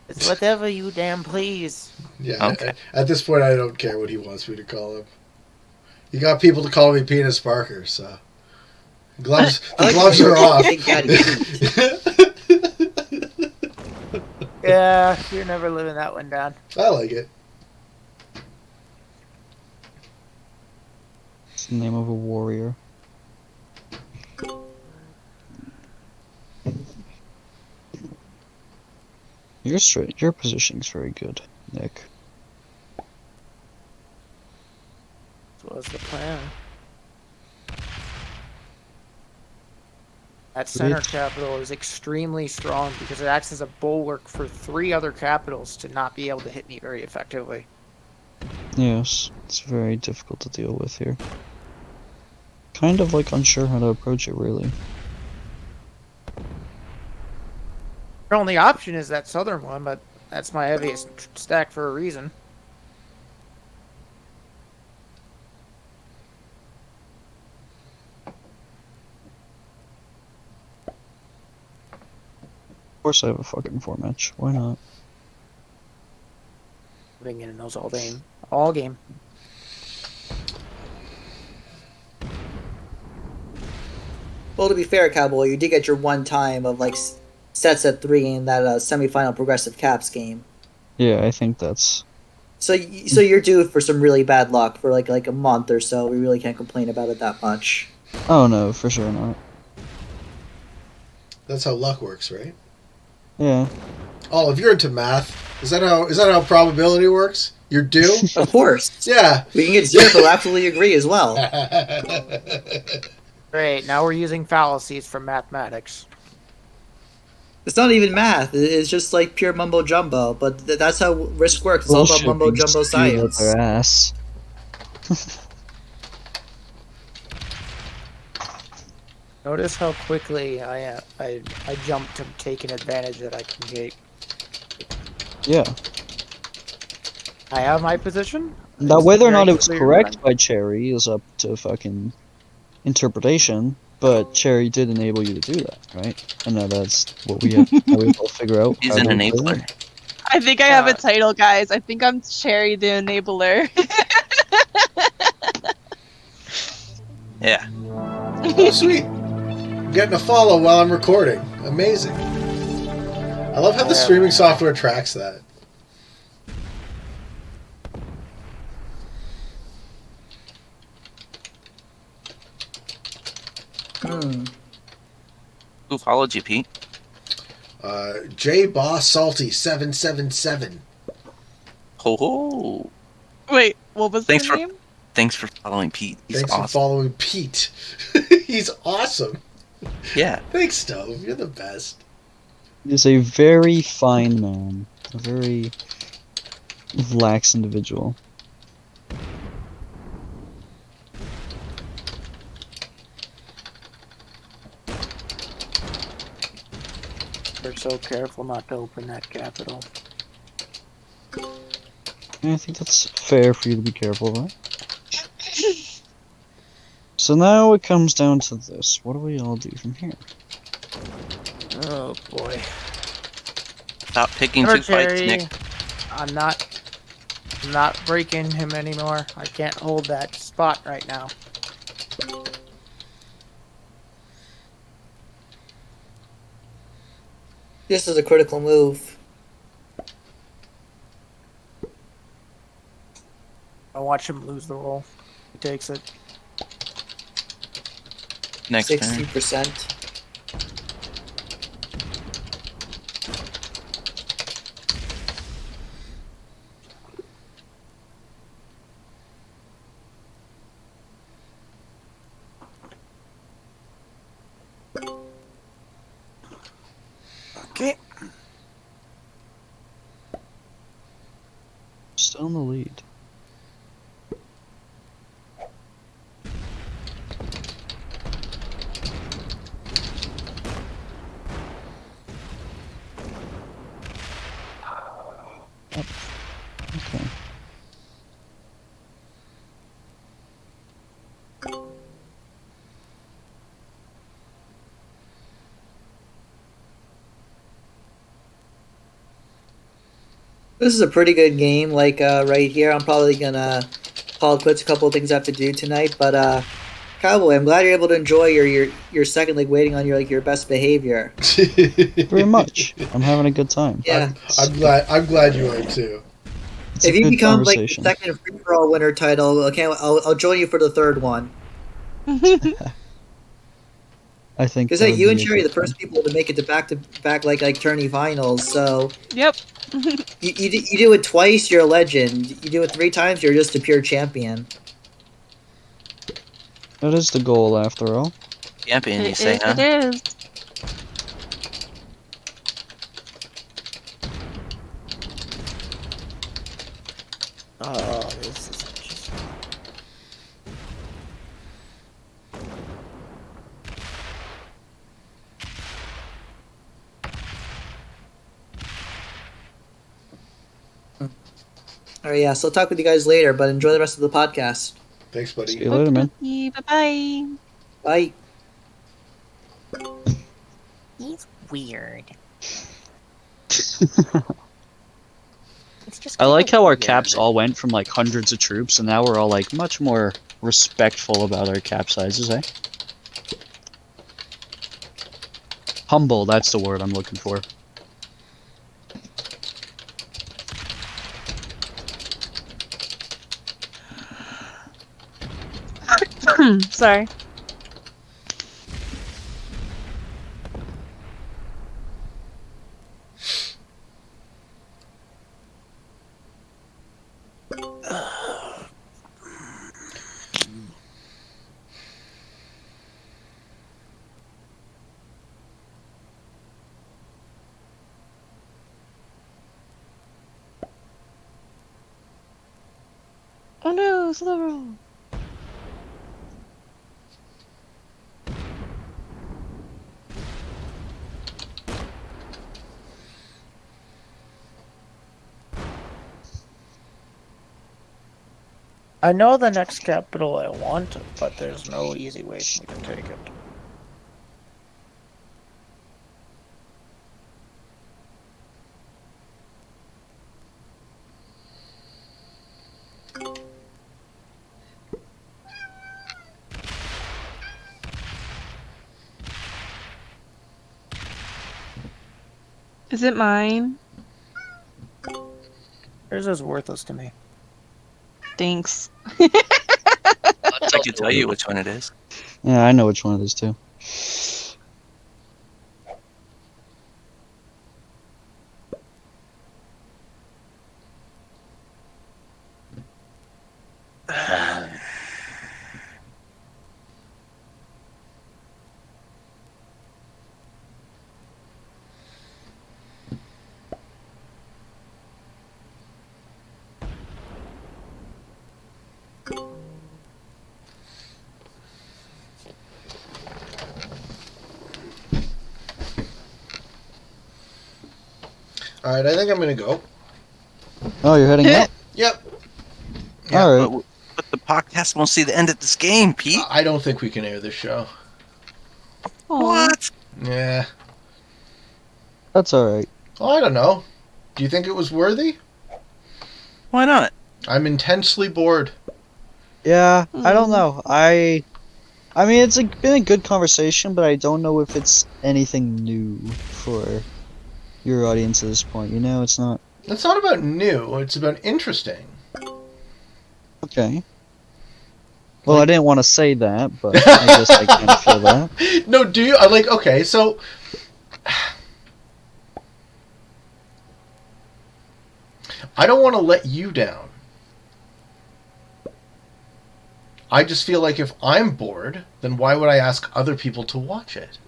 Speaker 5: It's whatever you damn please.
Speaker 1: Yeah.
Speaker 4: Okay.
Speaker 1: At this point, I don't care what he wants me to call him. You got people to call me Penis Parker, so gloves. The gloves are off.
Speaker 7: Big Daddy Pete.
Speaker 5: Yeah, you're never living that one down.
Speaker 1: I like it.
Speaker 2: It's the name of a warrior. Your positioning's very good, Nick.
Speaker 5: That was the plan. That center capital is extremely strong because it acts as a bulwark for 3 other capitals to not be able to hit me very effectively.
Speaker 2: Yes, it's very difficult to deal with here. Kind of like unsure how to approach it, really.
Speaker 5: Your only option is that southern one, but that's my heaviest stack for a reason.
Speaker 2: Of course I have a fucking 4-match. Why not?
Speaker 5: Putting in those all game. All game.
Speaker 7: Well, to be fair, Cowboy, you did get your one time of like sets at 3 in that semifinal progressive caps game.
Speaker 2: Yeah, I think that's...
Speaker 7: So you're due for some really bad luck for like a month or so. We really can't complain about it that much.
Speaker 2: Oh no, for sure not.
Speaker 1: That's how luck works, right?
Speaker 2: Yeah.
Speaker 1: Oh, if you're into math, is that how probability works? You're due?
Speaker 7: Of course.
Speaker 1: Yeah.
Speaker 7: We can get zero, but I'll absolutely agree as well.
Speaker 5: Great, now we're using fallacies from mathematics.
Speaker 7: It's not even math. It's just like pure mumbo jumbo. But that's how risk works. It's all about
Speaker 2: Bullshit
Speaker 7: mumbo
Speaker 2: being
Speaker 7: jumbo
Speaker 2: spewed out
Speaker 7: science.
Speaker 2: their ass.
Speaker 5: Notice how quickly I jump to take an advantage that I can get.
Speaker 2: Yeah.
Speaker 5: I have my position.
Speaker 2: Now,
Speaker 5: It's
Speaker 2: whether or not
Speaker 5: very
Speaker 2: it was
Speaker 5: clear
Speaker 2: correct
Speaker 5: line.
Speaker 2: by Cherry is up to fucking interpretation, but Cherry did enable you to do that, right? And now that's what we have to figure out.
Speaker 4: He's
Speaker 2: how
Speaker 4: an
Speaker 2: to
Speaker 4: enabler.
Speaker 2: implement.
Speaker 3: I think I have a title, guys. I think I'm Cherry the Enabler.
Speaker 4: Yeah.
Speaker 1: Oh, sweet. I'm getting a follow while I'm recording. Amazing. I love how the streaming software tracks that.
Speaker 4: Who followed you, Pete?
Speaker 1: J Boss Salty 777.
Speaker 4: Ho ho!
Speaker 3: Wait, what was
Speaker 4: Thanks
Speaker 3: the
Speaker 4: for-
Speaker 3: name?
Speaker 4: Thanks for following Pete. He's
Speaker 1: Thanks for
Speaker 4: awesome.
Speaker 1: following Pete. He's awesome.
Speaker 4: Yeah.
Speaker 1: Thanks, Stove. You're the best.
Speaker 2: He is a very fine man. A very lax individual.
Speaker 5: We're so careful not to open that capital.
Speaker 2: And I think that's fair for you to be careful, right? So now it comes down to this. What do we all do from here?
Speaker 5: Oh boy.
Speaker 4: Stop picking
Speaker 5: Never
Speaker 4: two fights,
Speaker 5: Cherry.
Speaker 4: Nick.
Speaker 5: I'm not breaking him anymore. I can't hold that spot right now.
Speaker 7: This is a critical move.
Speaker 5: I watch him lose the roll. He takes it.
Speaker 4: Next turn.
Speaker 7: 60%.
Speaker 5: Okay.
Speaker 2: Still in the lead. Okay.
Speaker 7: This is a pretty good game. Like right here, I'm probably gonna call it quits. A couple of things I have to do tonight, but Cowboy, I'm glad you're able to enjoy your second league waiting on your best behavior.
Speaker 2: Very much. I'm having a good time.
Speaker 7: Yeah.
Speaker 1: I'm glad you are too.
Speaker 2: It's
Speaker 7: If
Speaker 2: a
Speaker 7: you
Speaker 2: good
Speaker 7: become like the
Speaker 2: conversation.
Speaker 7: second free for all winner title, okay, I'll join you for the third one.
Speaker 2: I think
Speaker 7: Because
Speaker 2: that
Speaker 7: hey,
Speaker 2: would
Speaker 7: you
Speaker 2: be
Speaker 7: and
Speaker 2: a
Speaker 7: Cherry are
Speaker 2: good
Speaker 7: the first
Speaker 2: one.
Speaker 7: people to make it to back like tourney finals. So
Speaker 3: Yep.
Speaker 7: you do it twice, you're a legend. You do it 3 times, you're just a pure champion.
Speaker 2: That is the goal, after all.
Speaker 4: Champion, you
Speaker 3: It
Speaker 4: say,
Speaker 3: is,
Speaker 4: huh?
Speaker 3: it is.
Speaker 5: Oh, this is just...
Speaker 7: All right, yeah. So I'll talk with you guys later, but enjoy the rest of the podcast.
Speaker 1: Thanks,
Speaker 2: See
Speaker 1: buddy.
Speaker 2: you later, man.
Speaker 3: Bye bye.
Speaker 7: Bye.
Speaker 8: He's weird. It's just
Speaker 2: I like
Speaker 8: kinda
Speaker 2: how our
Speaker 8: weird.
Speaker 2: caps all went from like hundreds of troops, and now we're all like much more respectful about our cap sizes, eh? Humble, that's the word I'm looking for.
Speaker 3: Sorry. Oh no, slow roll.
Speaker 5: I know the next capital I want, but there's no easy way for me to take it.
Speaker 3: Is it mine?
Speaker 5: Yours is worthless to me.
Speaker 3: Thanks.
Speaker 4: I can tell you which one it is.
Speaker 2: Yeah, I know which one it is too.
Speaker 1: All right, I think I'm gonna go.
Speaker 2: Oh, you're heading out?
Speaker 1: Yep. Yeah,
Speaker 2: All right.
Speaker 4: But the podcast won't see the end of this game, Pete.
Speaker 1: I don't think we can air this show.
Speaker 4: What?
Speaker 1: Yeah.
Speaker 2: That's all right.
Speaker 1: Well, I don't know. Do you think it was worthy?
Speaker 4: Why not?
Speaker 1: I'm intensely bored.
Speaker 2: Yeah, I don't know. I mean, it's been a good conversation, but I don't know if it's anything new for your audience at this point. You know, it's not.
Speaker 1: It's not about new. It's about interesting.
Speaker 2: Okay. Well, I didn't want to say that, but I guess I kind of feel that.
Speaker 1: No, do you? I like. Okay, so. I don't want to let you down. I just feel like if I'm bored, then why would I ask other people to watch it?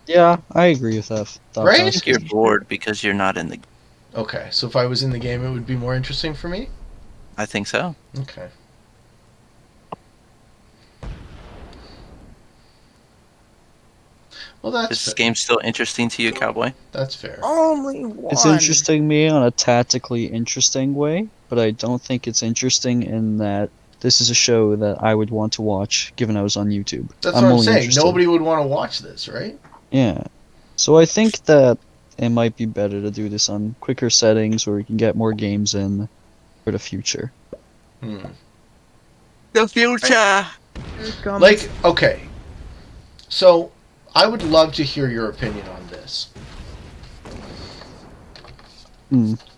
Speaker 2: Yeah, I agree with that.
Speaker 1: Right?
Speaker 4: I think you're bored because you're not in the...
Speaker 1: Okay, so if I was in the game, it would be more interesting for me?
Speaker 4: I think so.
Speaker 1: Okay. Well, that's
Speaker 4: Is this game still interesting to you, Cowboy?
Speaker 1: That's fair.
Speaker 5: Only one.
Speaker 2: It's interesting me on a tactically interesting way, but I don't think it's interesting in that this is a show that I would want to watch given I was on YouTube.
Speaker 1: That's what I'm
Speaker 2: only
Speaker 1: saying.
Speaker 2: interested.
Speaker 1: Nobody would want to watch this, right?
Speaker 2: Yeah. So I think that it might be better to do this on quicker settings where we can get more games in for the future.
Speaker 4: The future!
Speaker 1: Like, okay. So, I would love to hear your opinion on this.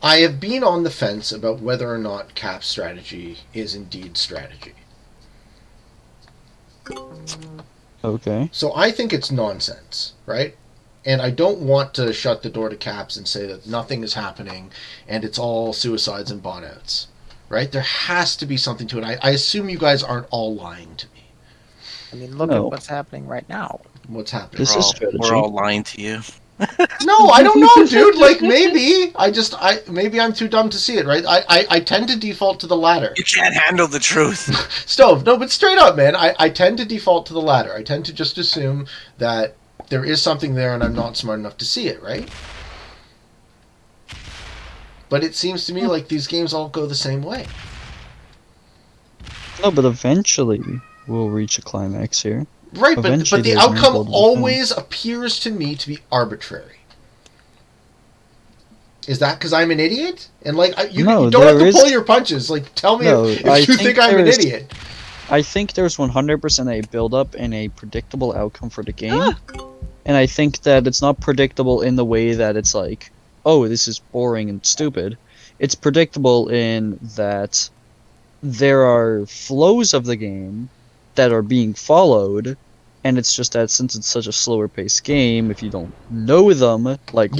Speaker 1: I have been on the fence about whether or not cap strategy is indeed strategy.
Speaker 2: Okay.
Speaker 1: So I think it's nonsense, right? And I don't want to shut the door to caps and say that nothing is happening and it's all suicides and bot outs, right? There has to be something to it. I assume you guys aren't all lying to me.
Speaker 5: I mean, look at what's happening right now.
Speaker 1: What's happening?
Speaker 2: This is strategy.
Speaker 4: We're all lying to you.
Speaker 1: No, I don't know, dude. Like, maybe. Maybe I'm too dumb to see it, right? I tend to default to the latter.
Speaker 4: You can't handle the truth.
Speaker 1: Stove, no, but straight up, man, I tend to default to the latter. I tend to just assume that there is something there and I'm not smart enough to see it, right? But it seems to me like these games all go the same way.
Speaker 2: No, but eventually we'll reach a climax here.
Speaker 1: Right, but
Speaker 2: Eventually
Speaker 1: the
Speaker 2: there's an
Speaker 1: outcome
Speaker 2: end goal to be
Speaker 1: always appears to me to be arbitrary. Is that because I'm an idiot? And like, you don't have to pull your punches. Like, tell me if you think I'm an idiot.
Speaker 2: I think there's 100% a build-up and a predictable outcome for the game. And I think that it's not predictable in the way that it's like, oh, this is boring and stupid. It's predictable in that there are flows of the game that are being followed, and it's just that since it's such a slower paced game, if you don't know them, like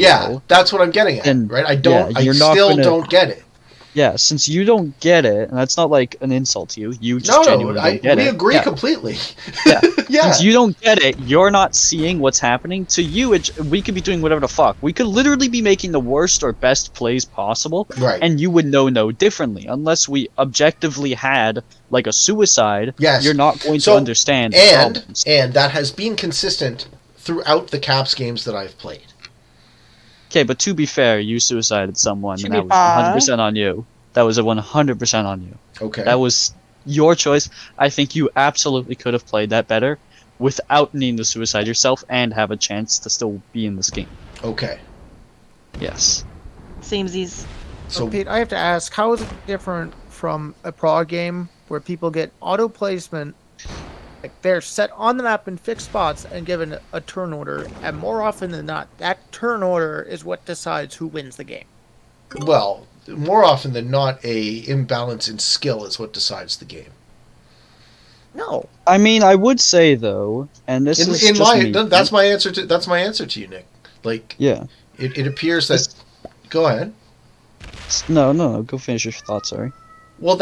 Speaker 1: that's what I'm getting at,
Speaker 2: then,
Speaker 1: right? I don't get it.
Speaker 2: Yeah, since you don't get it, and that's not like an insult to you. You just genuinely don't get it.
Speaker 1: We agree completely.
Speaker 2: Yeah.
Speaker 1: Yeah.
Speaker 2: Since you don't get it, you're not seeing what's happening. To you, we could be doing whatever the fuck. We could literally be making the worst or best plays possible,
Speaker 1: right?
Speaker 2: And you would know no differently. Unless we objectively had, like, a suicide, you're not going to understand the problems.
Speaker 1: And that has been consistent throughout the Caps games that I've played.
Speaker 2: Okay, but to be fair, you suicided someone, and that was 100% on you. That was a 100% on you.
Speaker 1: Okay.
Speaker 2: That was your choice. I think you absolutely could have played that better without needing to suicide yourself and have a chance to still be in this game.
Speaker 1: Okay.
Speaker 2: Yes.
Speaker 3: Samesies.
Speaker 5: So Pete, I have to ask, how is it different from a prog game where people get auto placement, like they're set on the map in fixed spots and given a turn order, and more often than not, that turn order is what decides who wins the game?
Speaker 1: Well, more often than not, a imbalance in skill is what decides the game.
Speaker 5: No.
Speaker 2: I mean, I would say though, and this is just me.
Speaker 1: That's my answer to you, Nick. Like,
Speaker 2: yeah,
Speaker 1: it appears that. Go ahead.
Speaker 2: No. Go finish your thoughts. Sorry.
Speaker 1: Well,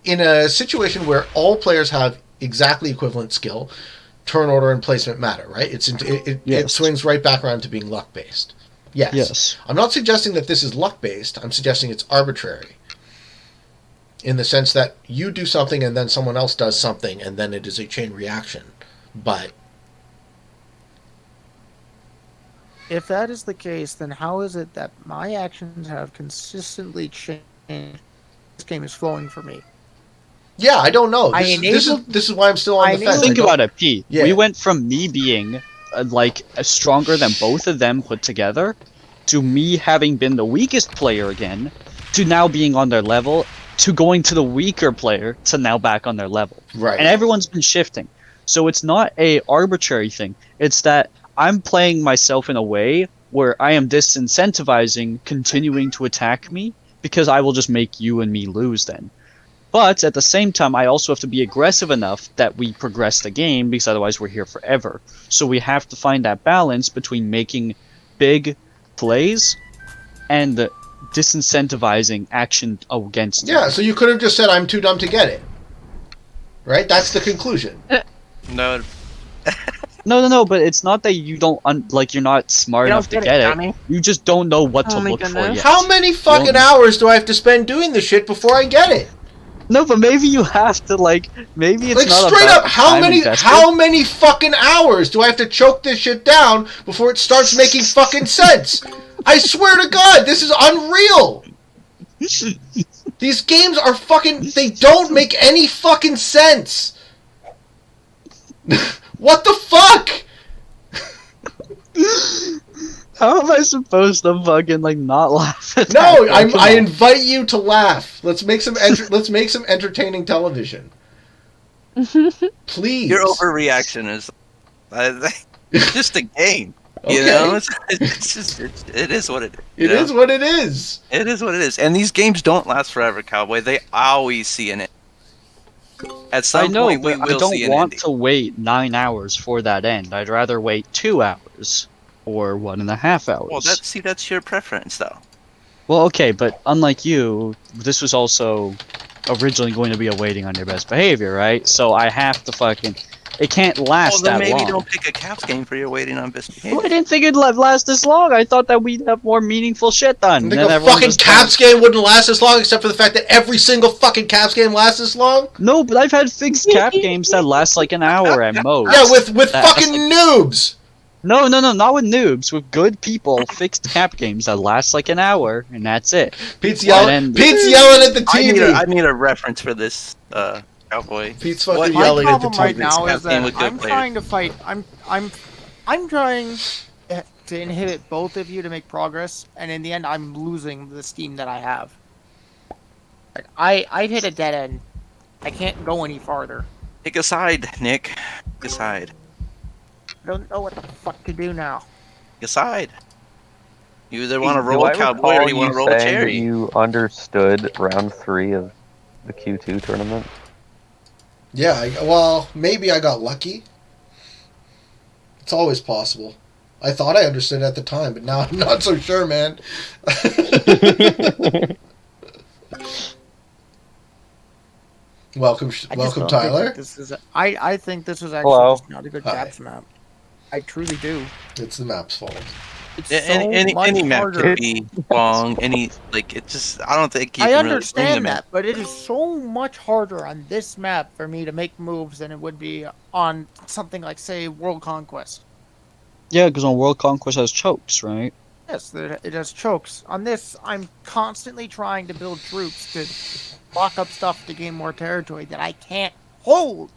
Speaker 1: in a situation where all players have exactly equivalent skill, turn order and placement matter, right? It swings right back around to being luck based. Yes. I'm not suggesting that this is luck based. I'm suggesting it's arbitrary. In the sense that you do something and then someone else does something and then it is a chain reaction. But
Speaker 5: if that is the case, then how is it that my actions have consistently changed? This game is flowing for me.
Speaker 1: Yeah, I don't know. This is why I'm still on the fence.
Speaker 2: Think about it, Pete.
Speaker 1: Yeah.
Speaker 2: We went from me being stronger than both of them put together, to me having been the weakest player again, to now being on their level, to going to the weaker player, to now back on their level.
Speaker 1: Right.
Speaker 2: And everyone's been shifting. So it's not a arbitrary thing. It's that I'm playing myself in a way where I am disincentivizing continuing to attack me, because I will just make you and me lose then. But at the same time, I also have to be aggressive enough that we progress the game, because otherwise we're here forever. So we have to find that balance between making big plays and disincentivizing action against
Speaker 1: Yeah, so you could have just said, I'm too dumb to get it. Right? That's the conclusion.
Speaker 4: No.
Speaker 2: No, but it's not that you don't, you're not smart enough to get it. You just don't know what to look for yet.
Speaker 1: How many fucking hours do I have to spend doing this shit before I get it?
Speaker 2: No, but maybe you have to, maybe it's not
Speaker 1: straight
Speaker 2: about
Speaker 1: up, how many fucking hours do I have to choke this shit down before it starts making fucking sense? I swear to God, this is unreal! These games are fucking, they don't make any fucking sense! What the fuck?
Speaker 2: How am I supposed to fucking not laugh at
Speaker 1: No,
Speaker 2: that?
Speaker 1: I invite you to laugh. Let's make some entertaining television. Please.
Speaker 4: Your overreaction is it's just a game. You
Speaker 1: Okay.
Speaker 4: know, it's just it is what it is.
Speaker 1: It is what it is.
Speaker 4: It is what it is. And these games don't last forever, Cowboy. They always see an end. At some
Speaker 2: I know,
Speaker 4: point, we
Speaker 2: but
Speaker 4: will
Speaker 2: I don't
Speaker 4: see an
Speaker 2: want
Speaker 4: ending.
Speaker 2: to wait 9 hours for that end. I'd rather wait 2 hours or 1.5 hours.
Speaker 4: Well, that's your preference, though.
Speaker 2: Well, okay, but unlike you, this was also originally going to be a waiting on your best behavior, right? So I have to fucking... It can't last
Speaker 4: Well, then
Speaker 2: that
Speaker 4: maybe
Speaker 2: long.
Speaker 4: don't pick a Caps game for your waiting on best behavior.
Speaker 2: Well, I didn't think it'd last this long. I thought that we'd have more meaningful shit done.
Speaker 1: I think a fucking Caps game wouldn't last this long, except for the fact that every single fucking Caps game lasts this long?
Speaker 2: No, but I've had fixed cap games that last like an hour at most.
Speaker 1: Yeah, with
Speaker 2: That's
Speaker 1: fucking noobs!
Speaker 2: No, not with noobs. With good people, fixed cap games that last like an hour, and that's it.
Speaker 1: Pete's yelling at the TV!
Speaker 4: I need a reference for this, Cowboy.
Speaker 1: Pete's fucking
Speaker 5: My
Speaker 1: yelling at the
Speaker 5: problem right
Speaker 1: TV.
Speaker 5: now is
Speaker 4: Game
Speaker 5: that
Speaker 4: with good
Speaker 5: I'm
Speaker 4: players.
Speaker 5: trying to fight. I'm trying to inhibit both of you to make progress, and in the end, I'm losing the steam that I have. Like I've hit a dead end. I can't go any farther.
Speaker 4: Pick a side, Nick. Pick a side.
Speaker 5: I don't know what the fuck to do now.
Speaker 4: Pick a side. You either want to
Speaker 9: Do
Speaker 4: roll
Speaker 9: I
Speaker 4: a Cowboy or
Speaker 9: recall
Speaker 4: you want to roll a
Speaker 9: saying that
Speaker 4: Cherry.
Speaker 9: you understood round 3 of the Q2 tournament?
Speaker 1: Yeah, well, maybe I got lucky. It's always possible. I thought I understood at the time, but now I'm not so sure, man. Welcome,
Speaker 5: I just
Speaker 1: welcome,
Speaker 5: don't think
Speaker 1: Tyler.
Speaker 5: that this is. I think this was actually
Speaker 9: Hello.
Speaker 5: just not a good
Speaker 1: Hi.
Speaker 5: Caps map. I truly do.
Speaker 1: It's the map's fault.
Speaker 5: It's
Speaker 4: Any map
Speaker 5: harder.
Speaker 4: could be long. It just I don't think you
Speaker 5: I
Speaker 4: can
Speaker 5: understand
Speaker 4: really bring them
Speaker 5: that, but it is so much harder on this map for me to make moves than it would be on something like, say, World Conquest.
Speaker 2: Yeah, because on World Conquest has chokes, right?
Speaker 5: Yes, it has chokes. On this, I'm constantly trying to build troops to lock up stuff to gain more territory that I can't hold.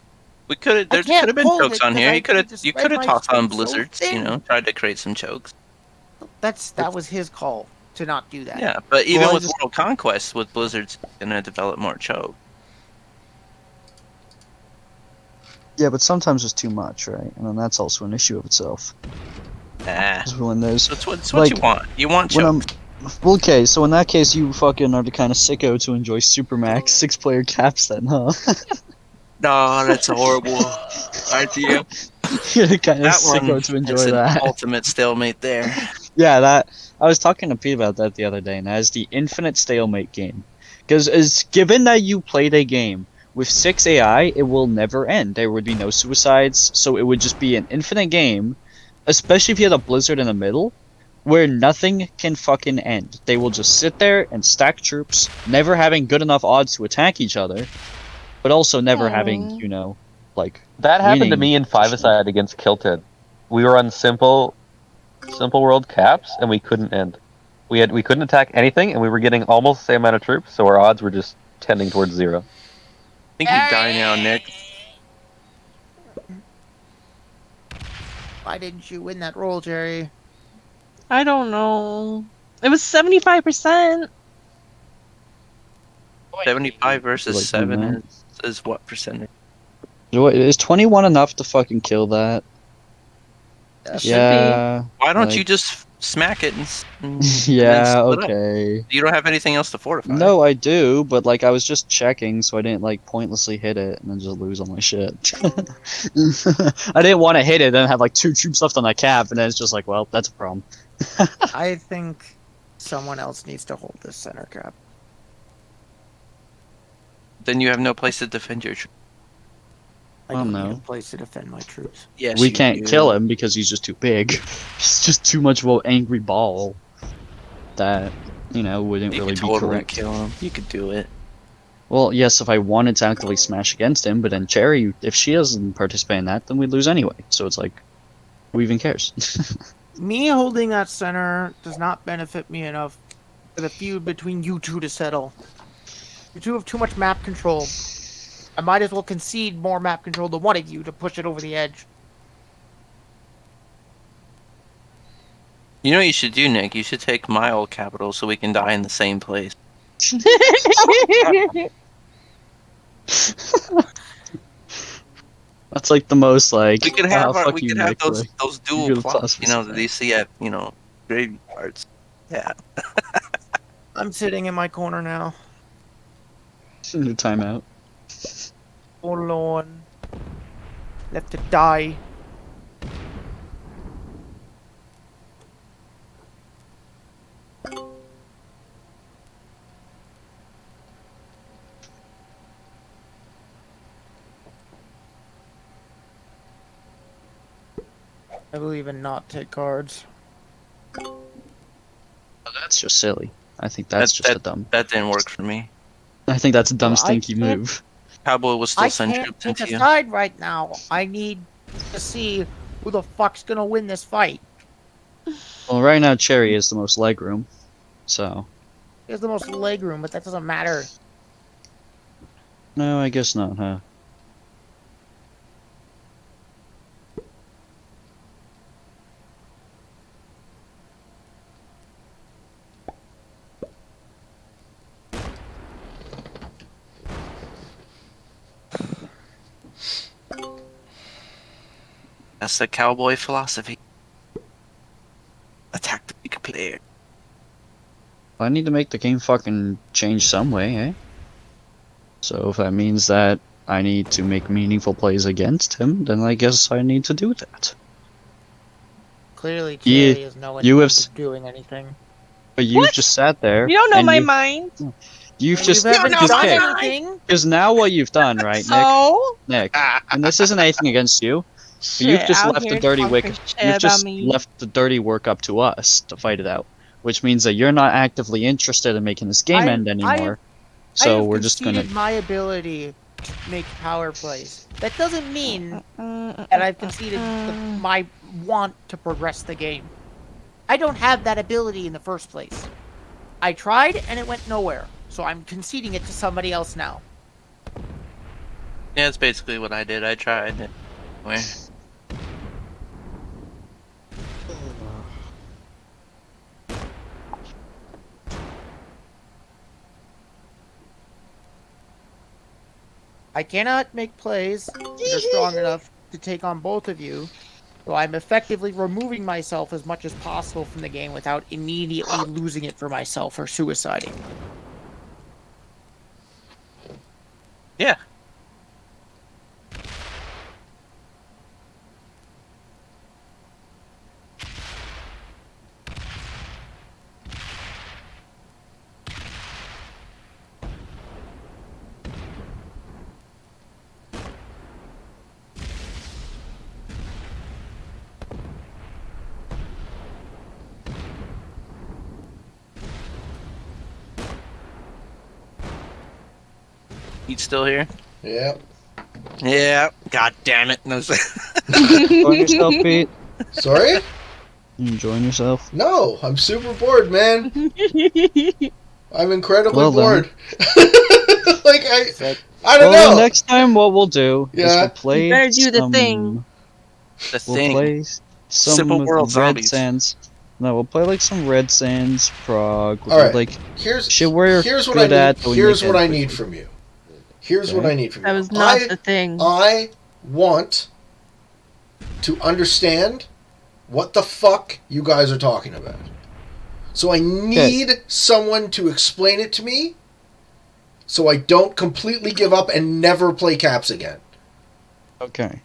Speaker 4: We could there
Speaker 5: can't
Speaker 4: could have been
Speaker 5: hold
Speaker 4: chokes
Speaker 5: it
Speaker 4: on here.
Speaker 5: because I just
Speaker 4: You
Speaker 5: spread
Speaker 4: could have
Speaker 5: my
Speaker 4: tossed on
Speaker 5: troops so
Speaker 4: blizzards.
Speaker 5: thin.
Speaker 4: Tried to create some chokes.
Speaker 5: That was his call to not do that.
Speaker 4: Yeah, but even
Speaker 2: Well, I
Speaker 4: with
Speaker 2: just-
Speaker 4: World Conquest, with blizzards, gonna develop more choke.
Speaker 2: Yeah, but sometimes it's too much, right? And then that's also an issue of itself.
Speaker 4: Nah,
Speaker 2: 'Cause when there's
Speaker 4: that's what
Speaker 2: like,
Speaker 4: you want. You want
Speaker 2: when
Speaker 4: choke.
Speaker 2: well, okay, so in that case, you fucking are the kind of sicko to enjoy Supermax 6-player caps, then, huh?
Speaker 4: No, that's a horrible idea.
Speaker 2: You're the kind of
Speaker 4: That one
Speaker 2: sicko to enjoy
Speaker 4: is an
Speaker 2: that.
Speaker 4: ultimate stalemate there.
Speaker 2: Yeah, that I was talking to Pete about that the other day, and that is the infinite stalemate game. Because given that you played a game with 6 AI, it will never end. There would be no suicides, so it would just be an infinite game, especially if you had a blizzard in the middle, where nothing can fucking end. They will just sit there and stack troops, never having good enough odds to attack each other, but also never having,
Speaker 9: That happened to
Speaker 2: winning
Speaker 9: me in 5-a-side against Kilted. We were on simple, Simple World caps, and we couldn't end. We couldn't attack anything, and we were getting almost the same amount of troops, so our odds were just tending towards 0.
Speaker 4: I think you die now, Nick.
Speaker 5: Why didn't you win that roll, Jerry?
Speaker 3: I don't know. It was 75%.
Speaker 4: 75 versus
Speaker 2: Like,
Speaker 4: 7 is what percentage?
Speaker 2: Is 21 enough to fucking kill that?
Speaker 3: It should
Speaker 2: Yeah.
Speaker 4: Why don't
Speaker 2: like-
Speaker 4: you just smack it and
Speaker 2: Yeah,
Speaker 4: split up.
Speaker 2: okay.
Speaker 4: You don't have anything else to fortify.
Speaker 2: No, I do, but like I was just checking, so I didn't like pointlessly hit it and then just lose all my shit. I didn't want to hit it, then have like 2 troops left on that cap, and then it's just like, well, that's a problem.
Speaker 5: I think someone else needs to hold this center cap.
Speaker 4: Then you have no place to defend your troops.
Speaker 5: I
Speaker 2: Oh,
Speaker 5: don't
Speaker 2: no.
Speaker 5: need a place to defend my troops.
Speaker 4: Yes,
Speaker 2: We
Speaker 4: you
Speaker 2: can't
Speaker 4: do.
Speaker 2: kill him because he's just too big. He's just too much of an angry ball that, wouldn't
Speaker 4: You
Speaker 2: really
Speaker 4: could
Speaker 2: be
Speaker 4: totally
Speaker 2: correct.
Speaker 4: kill him. You could do it.
Speaker 2: Well, yes, if I wanted to actively smash against him, but then Cherry, if she doesn't participate in that, then we'd lose anyway. So it's like, who even cares?
Speaker 5: Me holding that center does not benefit me enough for the feud between you two to settle. You two have too much map control. I might as well concede more map control to one of you to push it over the edge.
Speaker 4: You know what you should do, Nick? You should take my old capital so we can die in the same place.
Speaker 2: That's like the most like.
Speaker 4: We could have
Speaker 2: fuck
Speaker 4: we
Speaker 2: you,
Speaker 4: could have
Speaker 2: Nick,
Speaker 4: those
Speaker 2: like,
Speaker 4: those
Speaker 2: you're
Speaker 4: dual
Speaker 2: the
Speaker 4: plots,
Speaker 2: class
Speaker 4: that you see at graveyards. Yeah.
Speaker 5: I'm sitting in my corner now.
Speaker 2: New timeout.
Speaker 5: Forlorn. Left to die. I believe in not take cards.
Speaker 2: That's just silly. I think that's just a dumb.
Speaker 4: That didn't work for me.
Speaker 2: I think that's a dumb
Speaker 5: Well, I
Speaker 2: stinky
Speaker 5: can't-
Speaker 2: move.
Speaker 4: Cowboy will still
Speaker 5: I
Speaker 4: send
Speaker 5: can't
Speaker 4: troops
Speaker 5: take
Speaker 4: into
Speaker 5: a
Speaker 4: you.
Speaker 5: side right now. I need to see who the fuck's gonna win this fight.
Speaker 2: Well, right now Cherry is the most legroom, so
Speaker 5: He has the most leg room, but that doesn't matter.
Speaker 2: no, I guess not, huh?
Speaker 4: That's the cowboy philosophy. Attack the weaker player.
Speaker 2: I need to make the game fucking change some way, eh? So if that means that I need to make meaningful plays against him, then I guess I need to do that.
Speaker 5: Clearly,
Speaker 2: Yeah,
Speaker 5: Cherry is no
Speaker 2: you have
Speaker 5: intention of doing anything.
Speaker 2: But you've
Speaker 3: What?
Speaker 2: just sat there.
Speaker 3: You don't know
Speaker 2: and
Speaker 3: my mind.
Speaker 2: You've just
Speaker 5: You haven't
Speaker 2: because
Speaker 5: done
Speaker 2: okay,
Speaker 5: anything.
Speaker 2: because now what you've done, right,
Speaker 3: So,
Speaker 2: Nick, and this isn't anything against you, but you've
Speaker 3: shit,
Speaker 2: just
Speaker 3: out
Speaker 2: left the
Speaker 3: here
Speaker 2: dirty
Speaker 3: talking
Speaker 2: wick.
Speaker 3: shit
Speaker 2: You've
Speaker 3: about
Speaker 2: just
Speaker 3: me.
Speaker 2: left the dirty work up to us to fight it out, which means that you're not actively interested in making this game
Speaker 5: I-
Speaker 2: end anymore.
Speaker 5: I
Speaker 2: So
Speaker 5: have
Speaker 2: we're just gonna.
Speaker 5: conceded my ability to make power plays. That doesn't mean
Speaker 3: that
Speaker 5: that I've conceded my want to progress the game. I don't have that ability in the first place. I tried and it went nowhere, so I'm conceding it to somebody else now.
Speaker 4: Yeah, that's basically what I did. I tried it. Anyway.
Speaker 5: I cannot make plays that are strong enough to take on both of you, so I'm effectively removing myself as much as possible from the game without immediately losing it for myself or suiciding.
Speaker 4: Yeah. He's still here?
Speaker 1: Yep.
Speaker 4: Yeah. God damn it. No,
Speaker 2: On yourself, Pete.
Speaker 1: Sorry?
Speaker 2: You enjoying yourself?
Speaker 1: No, I'm super bored, man. I'm incredibly
Speaker 2: Well, then.
Speaker 1: bored. Like I don't
Speaker 2: Well,
Speaker 1: know.
Speaker 2: the next time what we'll do is
Speaker 1: Yeah.
Speaker 2: we'll play
Speaker 3: You better do the
Speaker 2: some...
Speaker 3: thing.
Speaker 4: The
Speaker 2: We'll
Speaker 4: thing.
Speaker 2: play some
Speaker 4: Simple World
Speaker 2: Red
Speaker 4: Zombies.
Speaker 2: Sands. No, we'll play like some Red Sands, Prague. We'll
Speaker 1: All
Speaker 2: do,
Speaker 1: right.
Speaker 2: like
Speaker 1: Here's
Speaker 2: shit we're
Speaker 1: here's what
Speaker 2: good
Speaker 1: I need.
Speaker 2: at. But we
Speaker 1: Here's
Speaker 2: make
Speaker 1: what I
Speaker 2: it
Speaker 1: need
Speaker 2: quickly.
Speaker 1: from you. Here's what
Speaker 2: Okay.
Speaker 1: I need from you.
Speaker 3: That was not the thing.
Speaker 1: I want to understand what the fuck you guys are talking about. So I need someone to explain it to me so I don't completely give up and never play Caps again.
Speaker 2: Okay.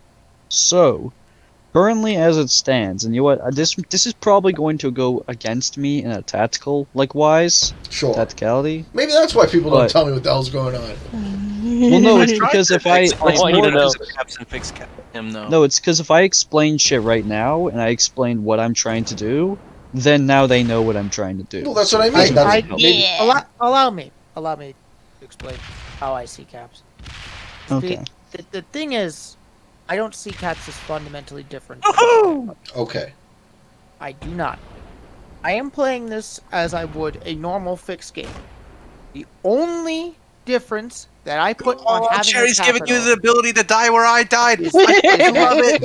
Speaker 2: So, currently as it stands, and you know what? This is probably going to go against me in a tactical, wise,
Speaker 1: Sure.
Speaker 2: tacticality.
Speaker 1: Maybe that's why people don't
Speaker 2: But-
Speaker 1: tell me what the hell's going on.
Speaker 2: Well, no, it's because if I...
Speaker 4: Explain
Speaker 2: It's
Speaker 9: I want you
Speaker 2: more
Speaker 9: to know.
Speaker 4: Caps and fix him though.
Speaker 2: No, it's because if I explain shit right now, and I explain what I'm trying to do, then now they know what I'm trying to do.
Speaker 1: Well, that's what I mean.
Speaker 2: That's
Speaker 1: That's-
Speaker 2: what
Speaker 1: maybe-
Speaker 8: Yeah.
Speaker 5: Allow me to explain how I see Caps.
Speaker 2: Okay.
Speaker 5: The thing is, I don't see Caps as fundamentally different.
Speaker 1: Okay.
Speaker 5: I do not. I am playing this as I would a normal fixed game. The only difference that I put on having
Speaker 4: Cherry's
Speaker 5: a
Speaker 4: giving
Speaker 5: capital,
Speaker 4: you the ability to die where I died.
Speaker 5: is
Speaker 4: I love it.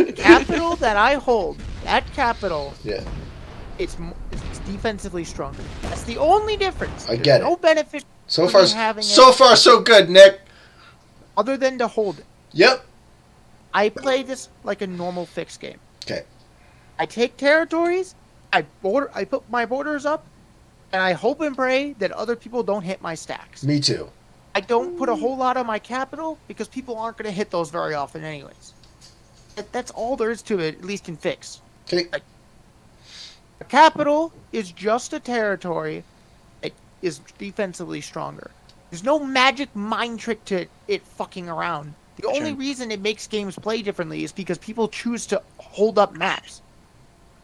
Speaker 5: the capital that I hold, that capital,
Speaker 1: Yeah.
Speaker 5: it's defensively stronger. That's the only difference.
Speaker 1: I
Speaker 5: There's
Speaker 1: get
Speaker 5: no
Speaker 1: it.
Speaker 5: benefit
Speaker 1: So
Speaker 5: for
Speaker 1: far,
Speaker 5: me having
Speaker 1: so
Speaker 5: it
Speaker 1: far, so good, Nick.
Speaker 5: other than to hold it.
Speaker 1: Yep.
Speaker 5: I play this like a normal fixed game.
Speaker 1: Okay.
Speaker 5: I take territories, I put my borders up, and I hope and pray that other people don't hit my stacks.
Speaker 1: Me too.
Speaker 5: I don't put a whole lot on my capital because people aren't going to hit those very often anyways. That's all there is to it, at least in fix.
Speaker 1: Okay.
Speaker 5: A capital is just a territory that is defensively stronger. There's no magic mind trick to it fucking around. The only reason it makes games play differently is because people choose to hold up maps.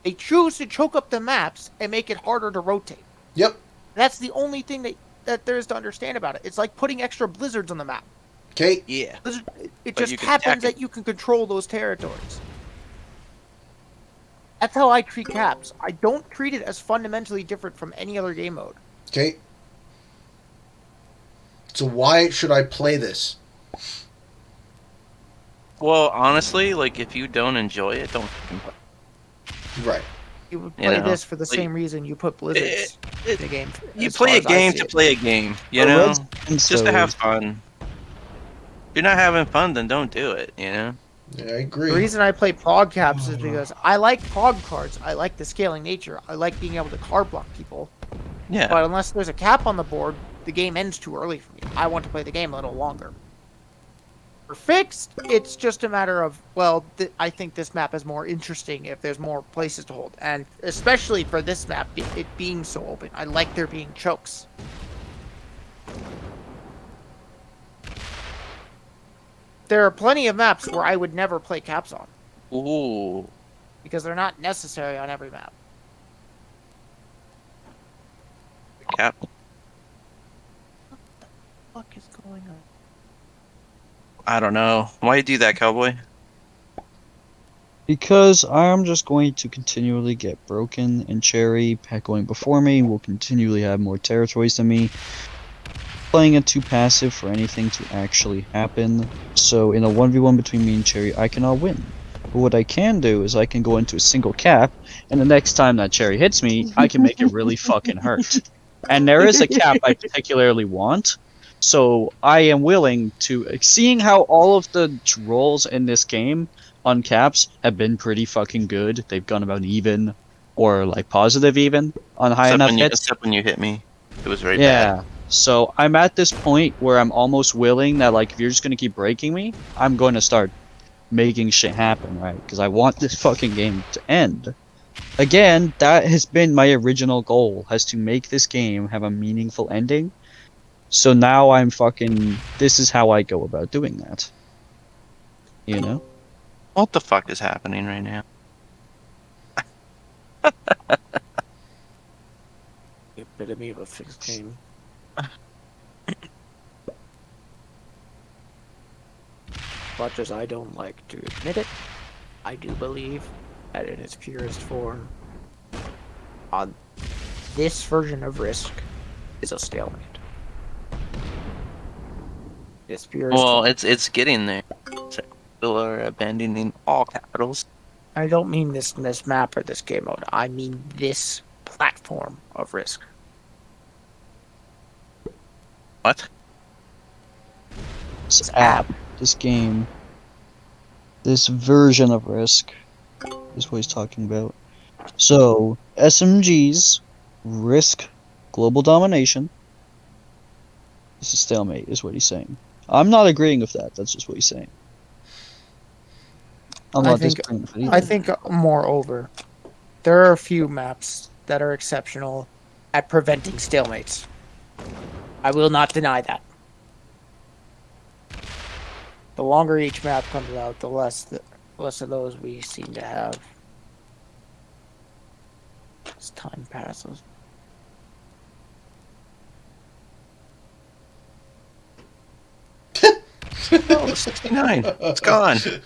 Speaker 5: They choose to choke up the maps and make it harder to rotate.
Speaker 1: Yep.
Speaker 5: That's the only thing that there is to understand about it. It's like putting extra blizzards on the map.
Speaker 1: Okay.
Speaker 4: Yeah.
Speaker 5: It
Speaker 4: But
Speaker 5: just
Speaker 4: you can
Speaker 5: happens
Speaker 4: attack it.
Speaker 5: that you can control those territories. That's how I treat Caps. I don't treat it as fundamentally different from any other game mode.
Speaker 1: Okay. So why should I play this?
Speaker 4: Well, honestly, like if you don't enjoy it, don't fucking play.
Speaker 1: Right.
Speaker 5: You would
Speaker 4: You
Speaker 5: play
Speaker 4: know,
Speaker 5: this for the
Speaker 4: like-
Speaker 5: same reason you put blizzards in the game.
Speaker 4: You
Speaker 5: as
Speaker 4: play
Speaker 5: far
Speaker 4: a
Speaker 5: as I
Speaker 4: game
Speaker 5: see
Speaker 4: to
Speaker 5: it.
Speaker 4: play a game, you
Speaker 2: Oh,
Speaker 4: know?
Speaker 2: Red Sands,
Speaker 4: Just to
Speaker 2: though,
Speaker 4: have fun. If you're not having fun, then don't do it, you know?
Speaker 1: Yeah, I agree.
Speaker 5: The reason I play Prog Caps is because I like Prog cards. I like the scaling nature. I like being able to card block people.
Speaker 4: Yeah.
Speaker 5: But unless there's a cap on the board, the game ends too early for me. I want to play the game a little longer. For fixed, it's just a matter of, well, I think this map is more interesting if there's more places to hold. And especially for this map, it being so open. I like there being chokes. There are plenty of maps where I would never play caps on,
Speaker 4: Ooh.
Speaker 5: because they're not necessary on every map.
Speaker 4: Cap.
Speaker 5: What is going on?
Speaker 4: I don't know. Why you do that, cowboy?
Speaker 2: Because I'm just going to continually get broken, and Cherry, going before me, will continually have more territories than me. Playing it too passive for anything to actually happen, so in a 1v1 between me and Cherry, I cannot win. But what I can do is I can go into a single cap, and the next time that Cherry hits me, I can make it really fucking hurt. And there is a cap I particularly want, so I am willing to, seeing how all of the rolls in this game on caps have been pretty fucking good. They've gone about even, or like positive even, on high enough hits.
Speaker 4: Except when you hit me. It was very
Speaker 2: Yeah.
Speaker 4: bad.
Speaker 2: So I'm at this point where I'm almost willing that, like, if you're just gonna keep breaking me, I'm going to start making shit happen, right? Because I want this fucking game to end. Again, that has been my original goal, has to make this game have a meaningful ending. So now I'm fucking... This is how I go about doing that. You know?
Speaker 4: What the fuck is happening right now?
Speaker 5: Epitome of a fixed game. Much as I don't like to admit it, I do believe at in its purest form on this version of Risk is a stalemate. Its purest
Speaker 4: Well,
Speaker 5: form.
Speaker 4: it's getting there. People are abandoning all capitals.
Speaker 5: I don't mean this map or this game mode. I mean this platform of Risk.
Speaker 4: What?
Speaker 2: This app, this game, this version of Risk is what he's talking about. So, SMG's Risk Global Domination is a stalemate, is what he's saying. I'm not agreeing with that, that's just what he's saying. I'm not disagreeing with it either.
Speaker 5: I think, moreover, there are a few maps that are exceptional at preventing stalemates. I will not deny that. The longer each map comes out, the less of those we seem to have. As time passes.
Speaker 4: Oh, 69. It's gone. Is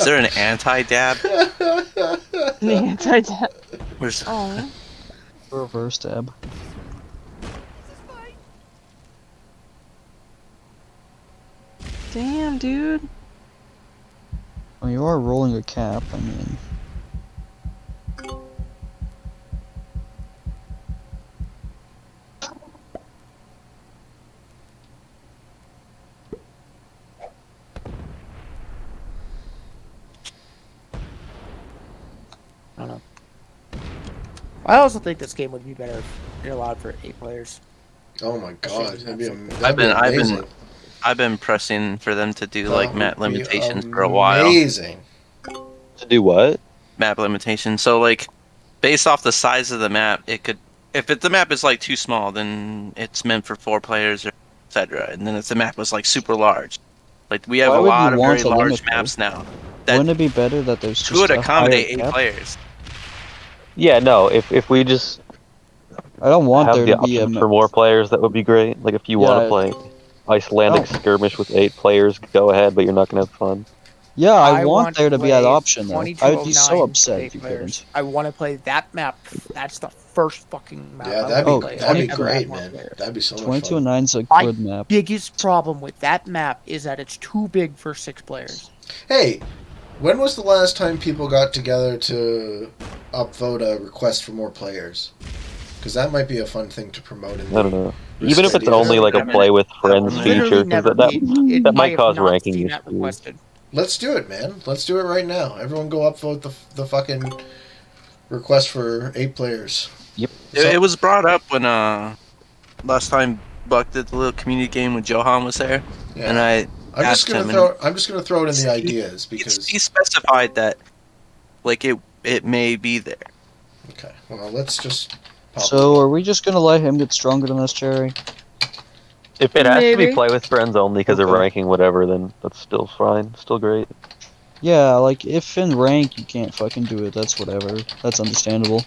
Speaker 4: there an anti-dab?
Speaker 3: The anti-dab.
Speaker 4: Where's...
Speaker 3: Oh.
Speaker 2: Reverse tab.
Speaker 3: Damn, dude.
Speaker 2: Well, you are rolling a cap, I mean.
Speaker 5: I don't know. I also think this game would be better if it allowed for 8 players.
Speaker 1: Oh my god,
Speaker 4: I've been pressing for them to do like map limitations for a while.
Speaker 1: Amazing.
Speaker 9: To do what?
Speaker 4: Map limitations. So like, based off the size of the map, it could. If the map is like too small, then it's meant for 4 players, or etc. And then if the map was like super large, like we have
Speaker 2: Why
Speaker 4: a
Speaker 2: would
Speaker 4: lot
Speaker 2: you
Speaker 4: of
Speaker 2: want
Speaker 4: very
Speaker 2: to
Speaker 4: large
Speaker 2: limit
Speaker 4: maps
Speaker 2: those?
Speaker 4: now that
Speaker 2: Wouldn't it be better that there's just
Speaker 4: could
Speaker 2: a
Speaker 4: accommodate
Speaker 2: higher
Speaker 4: 8
Speaker 2: cap?
Speaker 4: players.
Speaker 9: Yeah, no. If we just
Speaker 2: I don't want
Speaker 9: have
Speaker 2: there
Speaker 9: the
Speaker 2: to be a
Speaker 9: option for more players, that would be great. Like if you want to play Icelandic
Speaker 2: Oh.
Speaker 9: skirmish with 8 players, go ahead, but you're not gonna have fun.
Speaker 2: Yeah, I want
Speaker 5: want
Speaker 2: there to be that
Speaker 5: play
Speaker 2: option though. I would be so
Speaker 5: 2209
Speaker 2: upset
Speaker 5: with
Speaker 2: if you
Speaker 5: 8 players.
Speaker 2: couldn't.
Speaker 5: I want to play that map. That's the first fucking map.
Speaker 1: Yeah,
Speaker 5: I
Speaker 1: that'd
Speaker 5: wanna
Speaker 1: be
Speaker 5: play.
Speaker 1: that'd be
Speaker 5: I've never had
Speaker 1: great,
Speaker 5: more
Speaker 1: man.
Speaker 5: players.
Speaker 1: That'd be so much
Speaker 2: 22
Speaker 1: fun.
Speaker 2: and 9's a
Speaker 5: My
Speaker 2: good map.
Speaker 5: biggest problem with that map is that it's too big for 6 players.
Speaker 1: Hey, when was the last time people got together to upvote a request for more players? Because that might be a fun thing to promote in
Speaker 9: I don't know.
Speaker 1: Risk
Speaker 9: Even if it's
Speaker 1: videos.
Speaker 9: only like a play with friends
Speaker 4: Literally
Speaker 9: feature,
Speaker 5: Never
Speaker 9: because that
Speaker 5: I
Speaker 9: might
Speaker 5: have
Speaker 9: cause
Speaker 5: not
Speaker 9: ranking
Speaker 5: seen that
Speaker 9: issues.
Speaker 5: requested.
Speaker 1: Let's do it, man. Let's do it right now. Everyone go upvote the fucking request for 8 players.
Speaker 9: Yep.
Speaker 4: It was brought up when last time Buck did the little community game when Johan was there,
Speaker 1: Yeah.
Speaker 4: and
Speaker 1: I'm just
Speaker 4: asked him,
Speaker 1: gonna throw it in the ideas
Speaker 4: he
Speaker 1: because
Speaker 4: specified that like it may be there.
Speaker 1: okay. Well, let's just. Pop
Speaker 2: So are we just gonna let him get stronger than us, Jerry?
Speaker 9: If it has to
Speaker 3: Maybe.
Speaker 9: be play with friends only because of
Speaker 1: Okay.
Speaker 9: ranking whatever, then that's still fine. Still great.
Speaker 2: Yeah, like if in rank you can't fucking do it, that's whatever. That's understandable.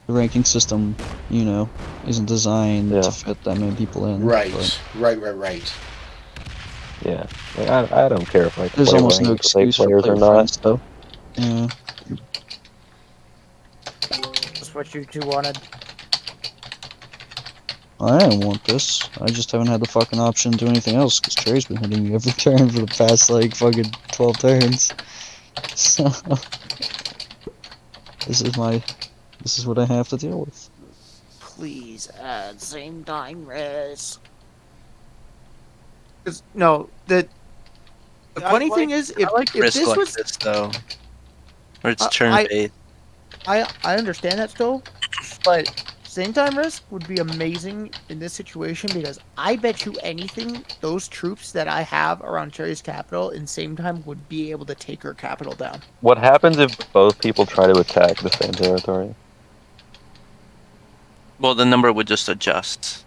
Speaker 2: The ranking system, you know, isn't designed
Speaker 9: Yeah.
Speaker 2: to fit that many people in.
Speaker 1: Right,
Speaker 2: but
Speaker 1: right.
Speaker 9: Yeah. Like, I don't care if I
Speaker 2: there's
Speaker 9: play
Speaker 2: almost no
Speaker 9: ranked with 8
Speaker 2: excuse for
Speaker 9: players
Speaker 2: player
Speaker 9: or not.
Speaker 2: friends, though. Yeah.
Speaker 5: That's what you two wanted.
Speaker 2: I didn't want this. I just haven't had the fucking option to do anything else because Cherry's been hitting me every turn for the past like fucking 12 turns. So this is what I have to deal with.
Speaker 5: Please add same time res. No, the funny thing is, if
Speaker 4: Risk
Speaker 5: this
Speaker 4: like
Speaker 5: was,
Speaker 4: this though, where it's
Speaker 5: I-
Speaker 4: turn based.
Speaker 5: I understand that still, but same time risk would be amazing in this situation because I bet you anything those troops that I have around Cherry's capital in same time would be able to take her capital down.
Speaker 9: What happens if both people try to attack the same territory?
Speaker 4: Well, the number would just adjust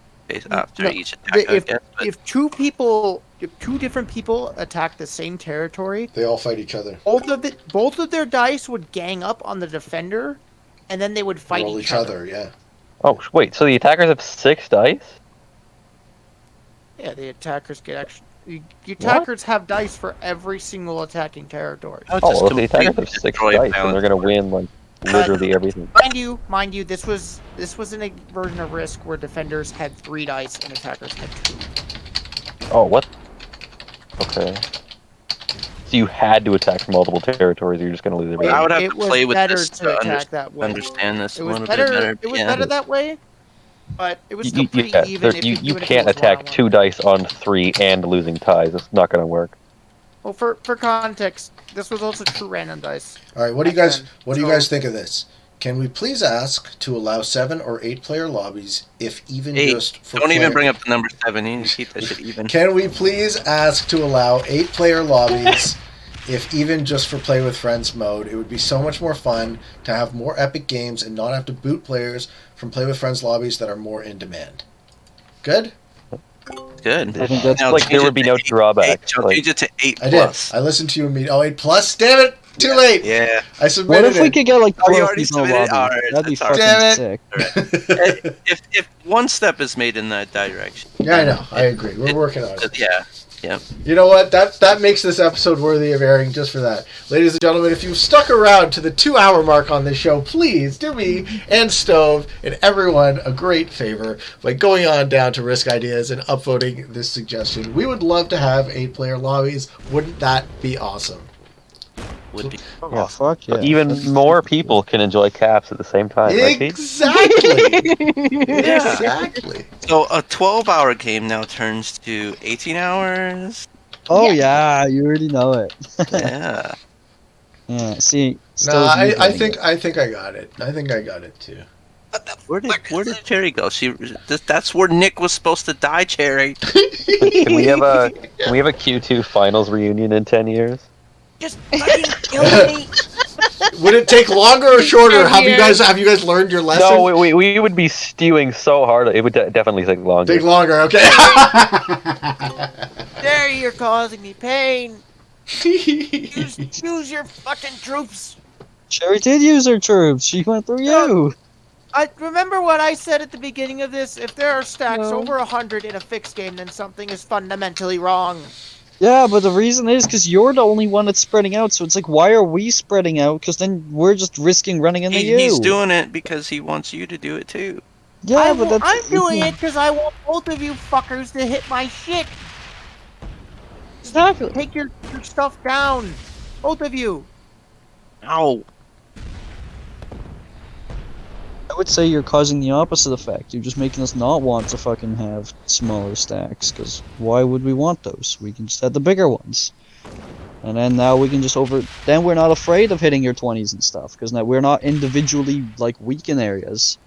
Speaker 4: after
Speaker 5: No,
Speaker 4: each attack. I guess, but
Speaker 5: If two different people attack the same territory,
Speaker 1: They all fight each other.
Speaker 5: both of their dice would gang up on the defender, and then they would fight
Speaker 1: Roll
Speaker 5: each other.
Speaker 1: Yeah.
Speaker 9: Oh, wait, so the attackers have 6 dice?
Speaker 5: Yeah, the attackers get You attackers have dice for every single attacking territory.
Speaker 4: Oh,
Speaker 9: Oh, well, the attackers have 6 dice, and they're gonna win like literally everything.
Speaker 5: Mind you, this was in a version of Risk where defenders had 3 dice and attackers had 2.
Speaker 9: Oh, what? Okay. So you had to attack from multiple territories, or you're just gonna lose everything.
Speaker 4: I would have
Speaker 5: It
Speaker 4: to
Speaker 5: was
Speaker 4: play with
Speaker 5: better
Speaker 4: this
Speaker 5: to
Speaker 4: to
Speaker 5: attack that way.
Speaker 4: understand this
Speaker 5: It
Speaker 4: a
Speaker 5: was
Speaker 4: little
Speaker 5: better.
Speaker 4: bit better.
Speaker 5: It was
Speaker 4: yeah.
Speaker 5: better that way, but it was still pretty
Speaker 9: Yeah,
Speaker 5: even.
Speaker 9: you
Speaker 5: even if it
Speaker 9: can't
Speaker 5: was
Speaker 9: attack
Speaker 5: one-on-one.
Speaker 9: 2 dice on 3 and losing ties. It's not gonna work.
Speaker 5: Well, for context, this was also true random dice.
Speaker 1: All right, what do you
Speaker 5: back
Speaker 1: guys
Speaker 5: then.
Speaker 1: what do you
Speaker 5: So-
Speaker 1: guys think of this? Can we please ask to allow 7 or 8 player lobbies, if even
Speaker 4: 8.
Speaker 1: just for
Speaker 4: Don't even
Speaker 1: player-
Speaker 4: bring up the number 7. You need to keep that shit even.
Speaker 1: Can we please ask to allow 8 player lobbies, if even just for play with friends mode? It would be so much more fun to have more epic games and not have to boot players from play with friends lobbies that are more in demand. Good?
Speaker 4: Good.
Speaker 2: I think that's
Speaker 4: Now
Speaker 9: like
Speaker 4: change
Speaker 9: there
Speaker 4: it
Speaker 9: would be
Speaker 4: to
Speaker 9: no
Speaker 4: 8.
Speaker 9: drawbacks.
Speaker 4: I'll
Speaker 9: Like,
Speaker 4: change it to 8
Speaker 1: I did.
Speaker 4: plus.
Speaker 1: I listened to you immediately. Oh, 8 plus? Damn it! Too late!
Speaker 4: Yeah.
Speaker 1: I
Speaker 2: What
Speaker 1: submitted
Speaker 2: if we could get like
Speaker 4: Oh, you
Speaker 2: 12
Speaker 4: already
Speaker 2: people in
Speaker 4: submitted?
Speaker 2: lobby?
Speaker 4: Alright,
Speaker 2: That'd be
Speaker 4: that's alright.
Speaker 2: fucking
Speaker 1: Damn
Speaker 2: sick.
Speaker 4: If one step is made in that direction.
Speaker 1: Yeah, I know. I agree. We're working on it.
Speaker 4: Yeah.
Speaker 1: You know what? That makes this episode worthy of airing just for that. Ladies and gentlemen, if you've stuck around to the 2-hour mark on this show, please do me and Stove and everyone a great favor by going on down to Risk Ideas and upvoting this suggestion. We would love to have 8 player lobbies. Wouldn't that be awesome?
Speaker 4: Would be.
Speaker 2: Yeah, fuck yeah.
Speaker 9: even more people can enjoy caps at the same time, right, Pete?
Speaker 1: Exactly!
Speaker 4: Yeah.
Speaker 1: Exactly.
Speaker 4: So a 12-hour game now turns to 18 hours.
Speaker 2: Oh yeah, you already know it.
Speaker 4: Yeah.
Speaker 2: Yeah, see.
Speaker 1: No,
Speaker 2: still
Speaker 1: I
Speaker 2: getting
Speaker 1: think
Speaker 2: it.
Speaker 1: I think I got it. I think I got it too.
Speaker 4: Where did Cherry go? That's where Nick was supposed to die, Cherry.
Speaker 9: Can we have a Q2 finals reunion in 10 years?
Speaker 8: Just fucking kill me.
Speaker 1: Would it take longer or shorter? Have you guys learned your lesson?
Speaker 9: No, we would be stewing so hard. It would definitely take longer.
Speaker 1: Take longer, okay.
Speaker 5: There, you're causing me pain. Use your fucking troops.
Speaker 2: Sherry did use her troops. She went through you.
Speaker 5: I remember what I said at the beginning of this. If there are stacks
Speaker 2: No.
Speaker 5: over 100 in a fixed game, then something is fundamentally wrong.
Speaker 2: Yeah, but the reason is because you're the only one that's spreading out. So it's like, why are we spreading out? Because then we're just risking running into you.
Speaker 4: He's doing it because he wants you to do it too.
Speaker 2: Yeah, but that's.
Speaker 5: I'm doing it because I want both of you fuckers to hit my shit.
Speaker 2: Exactly.
Speaker 5: Take your stuff down. Both of you.
Speaker 4: Ow.
Speaker 2: I would say you're causing the opposite effect. You're just making us not want to fucking have smaller stacks. Because why would we want those? We can just have the bigger ones. And then now we can just then we're not afraid of hitting your 20s and stuff. Because now we're not individually like weak in areas.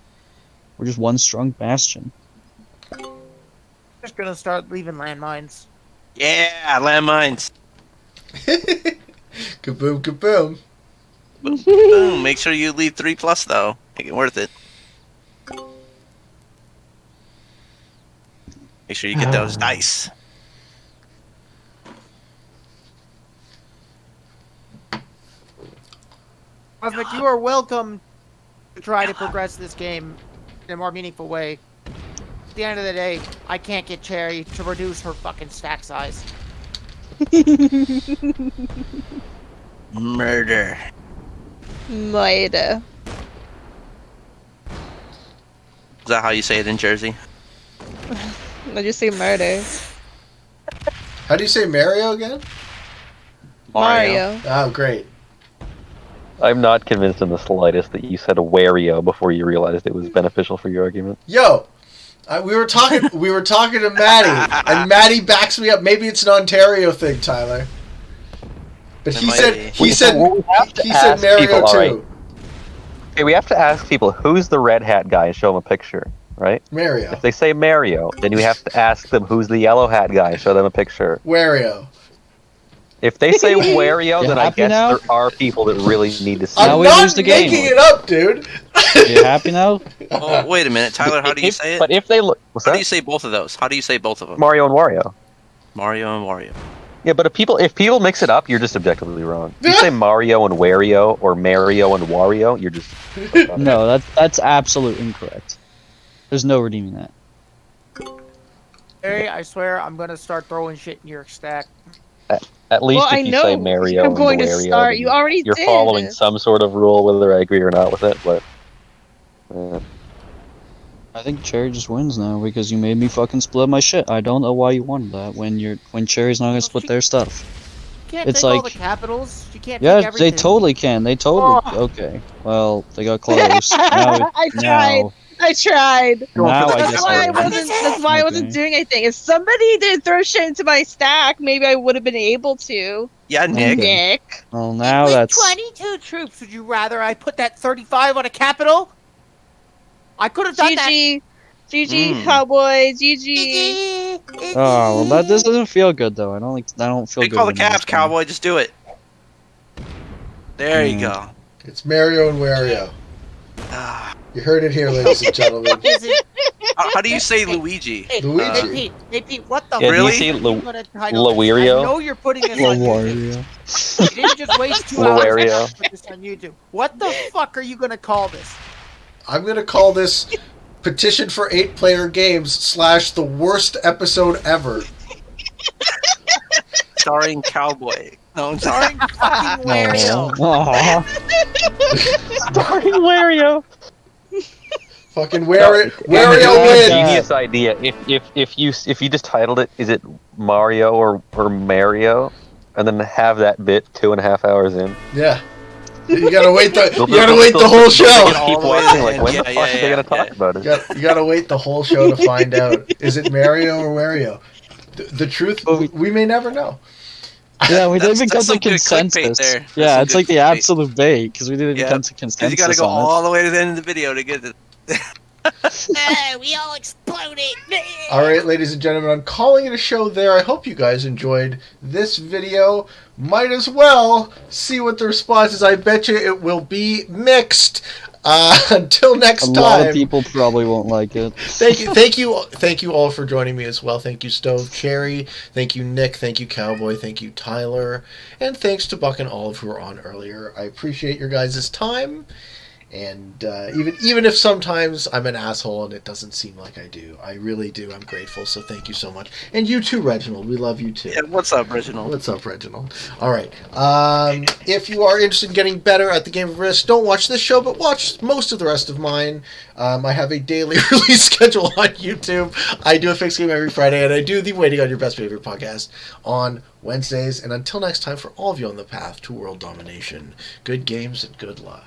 Speaker 2: We're just one strong bastion.
Speaker 5: Just gonna start leaving landmines.
Speaker 4: Yeah, landmines.
Speaker 1: Kaboom, kaboom.
Speaker 4: Boom. Make sure you leave 3+ though. Make it worth it. Make sure you get those dice.
Speaker 5: Cosmic, you are welcome to try to progress this game in a more meaningful way. At the end of the day, I can't get Cherry to reduce her fucking stack size.
Speaker 4: Murder.
Speaker 3: Murder.
Speaker 4: Is that how you say it in Jersey?
Speaker 3: Did you say murder?
Speaker 1: How do you say Mario again?
Speaker 3: Mario.
Speaker 1: Oh, great.
Speaker 9: I'm not convinced in the slightest that you said Wario before you realized it was beneficial for your argument.
Speaker 1: Yo, we were talking to Maddie, and Maddie backs me up. Maybe it's an Ontario thing, Tyler. But
Speaker 4: It
Speaker 1: he
Speaker 4: might
Speaker 1: said
Speaker 4: be.
Speaker 1: he said Mario
Speaker 9: people,
Speaker 1: too.
Speaker 9: alright. Okay, we have to ask people who's the red hat guy and show them a picture, right?
Speaker 1: Mario.
Speaker 9: If they say Mario, then you have to ask them who's the yellow hat guy and show them a picture.
Speaker 1: Wario.
Speaker 9: If they say Wario,
Speaker 2: You
Speaker 9: then I
Speaker 2: happy
Speaker 9: guess
Speaker 2: now?
Speaker 9: there are people that really need to see.
Speaker 2: Now
Speaker 1: I'm
Speaker 2: we
Speaker 1: not
Speaker 2: lose the game.
Speaker 1: making it up, dude.
Speaker 2: You happy now?
Speaker 4: Oh, wait a minute, Tyler. How do you say it?
Speaker 9: But if they look, what's
Speaker 4: How do
Speaker 9: that?
Speaker 4: you say both of those? How do you say both of them?
Speaker 9: Mario and Wario.
Speaker 4: Mario and Wario.
Speaker 9: Yeah, but if people mix it up, you're just objectively wrong. If you say Mario and Wario or Mario and Wario, you're just
Speaker 2: No, that's absolute incorrect. There's no redeeming that.
Speaker 5: Larry, I swear I'm gonna start throwing shit in your stack.
Speaker 9: At least
Speaker 3: Well, I
Speaker 9: if you say
Speaker 3: know
Speaker 9: Mario
Speaker 3: I'm
Speaker 9: and
Speaker 3: going to
Speaker 9: Wario,
Speaker 3: start.
Speaker 9: then
Speaker 3: You already
Speaker 9: you're
Speaker 3: did.
Speaker 9: following some sort of rule, whether I agree or not with it. But
Speaker 2: I think Cherry just wins now because you made me fucking split my shit. I don't know why you wanted that when Cherry's not gonna split their stuff.
Speaker 5: You can't
Speaker 2: It's
Speaker 5: take all the
Speaker 2: like-
Speaker 5: capitals. You can't
Speaker 2: Yeah,
Speaker 5: take everything.
Speaker 2: they totally can. They totally.
Speaker 5: Oh.
Speaker 2: Okay. Well, they got close. Now,
Speaker 3: I tried. I tried.
Speaker 2: now I
Speaker 3: That's
Speaker 2: guess
Speaker 3: why I
Speaker 2: I win.
Speaker 3: wasn't. That's why I wasn't
Speaker 2: Okay.
Speaker 3: doing anything. If somebody did throw shit into my stack, maybe I would have been able to.
Speaker 4: Yeah, Nick.
Speaker 2: Okay.
Speaker 3: Nick.
Speaker 2: Well, now
Speaker 5: With
Speaker 2: that's
Speaker 5: 22 troops, would you rather I put that 35 on a capital? I could have done that.
Speaker 3: GG. GG,
Speaker 4: Mm.
Speaker 3: Cowboy. GG.
Speaker 2: oh well. That this doesn't feel good though. I don't feel
Speaker 4: They
Speaker 2: good.
Speaker 4: call the
Speaker 2: winning this
Speaker 4: caps,
Speaker 2: game.
Speaker 4: Cowboy. Just do it. There you
Speaker 2: Mm.
Speaker 4: go.
Speaker 1: It's Mario and Wario.
Speaker 4: Ah.
Speaker 1: You heard it here, ladies and gentlemen.
Speaker 4: How do you say Luigi?
Speaker 5: Hey,
Speaker 1: Luigi.
Speaker 5: Hey Pete, what the
Speaker 9: yeah,
Speaker 4: Really?
Speaker 9: do you see
Speaker 5: fuck are you gonna title this?
Speaker 9: Luario?
Speaker 5: I know you're putting this on YouTube.
Speaker 2: Wario.
Speaker 5: You didn't just waste 2 hours
Speaker 9: Luario.
Speaker 5: to put this on YouTube. What the fuck are you gonna call this?
Speaker 1: I'm going to call this Petition for 8-Player Games / the worst episode ever.
Speaker 4: Starring Cowboy. No, I'm sorry.
Speaker 5: Starring fucking Wario.
Speaker 2: Aw. Starring Wario.
Speaker 1: Fucking
Speaker 9: No,
Speaker 1: Wario
Speaker 9: it's a
Speaker 1: wins!
Speaker 9: genius idea. If you just titled it, is it Mario or Mario, and then have that bit 2.5 hours in.
Speaker 1: Yeah. You gotta wait the
Speaker 9: They'll-
Speaker 1: you gotta
Speaker 9: they'll-
Speaker 1: wait the
Speaker 9: they'll-
Speaker 1: whole
Speaker 9: they'll
Speaker 1: show.
Speaker 9: just keep
Speaker 4: All the way
Speaker 9: watching.
Speaker 4: to
Speaker 9: Like
Speaker 4: the
Speaker 9: when
Speaker 4: end.
Speaker 9: the
Speaker 4: Yeah,
Speaker 9: fuck are they
Speaker 4: yeah,
Speaker 9: gonna talk
Speaker 4: yeah.
Speaker 9: about it?
Speaker 1: You gotta wait the whole show to find out. Is it Mario or Wario? The truth,
Speaker 2: Well,
Speaker 1: we may never know.
Speaker 2: Yeah, we didn't
Speaker 4: That's-
Speaker 2: even come
Speaker 4: that's
Speaker 2: to
Speaker 4: some good clickbait
Speaker 2: consensus.
Speaker 4: there. That's
Speaker 2: Yeah,
Speaker 4: some
Speaker 2: it's
Speaker 4: good
Speaker 2: like the
Speaker 4: clickbait.
Speaker 2: absolute bait because we didn't even
Speaker 4: Yeah.
Speaker 2: come to
Speaker 4: Because
Speaker 2: consensus
Speaker 4: you gotta go
Speaker 2: on it.
Speaker 4: all the way to the end of the video to get it.
Speaker 8: We all exploded.
Speaker 1: All right, ladies and gentlemen, I'm calling it a show there. I hope you guys enjoyed this video. Might as well see what the response is. I bet you it will be mixed. Until next
Speaker 2: A
Speaker 1: time.
Speaker 2: lot of people probably won't like it.
Speaker 1: Thank you all for joining me as well. Thank you, Stove Cherry. Thank you, Nick. Thank you, Cowboy. Thank you, Tyler. And thanks to Buck and Olive who were on earlier. I appreciate your guys' time. And even if sometimes I'm an asshole and it doesn't seem like I do, I really do. I'm grateful. So thank you so much. And you too, Reginald. We love you too.
Speaker 4: Yeah, what's up, Reginald?
Speaker 1: What's up, Reginald? All right. If you are interested in getting better at the game of Risk, don't watch this show, but watch most of the rest of mine. I have a daily release schedule on YouTube. I do a fixed game every Friday, and I do the Waiting on Your Best Behavior podcast on Wednesdays. And until next time, for all of you on the path to world domination, good games and good luck.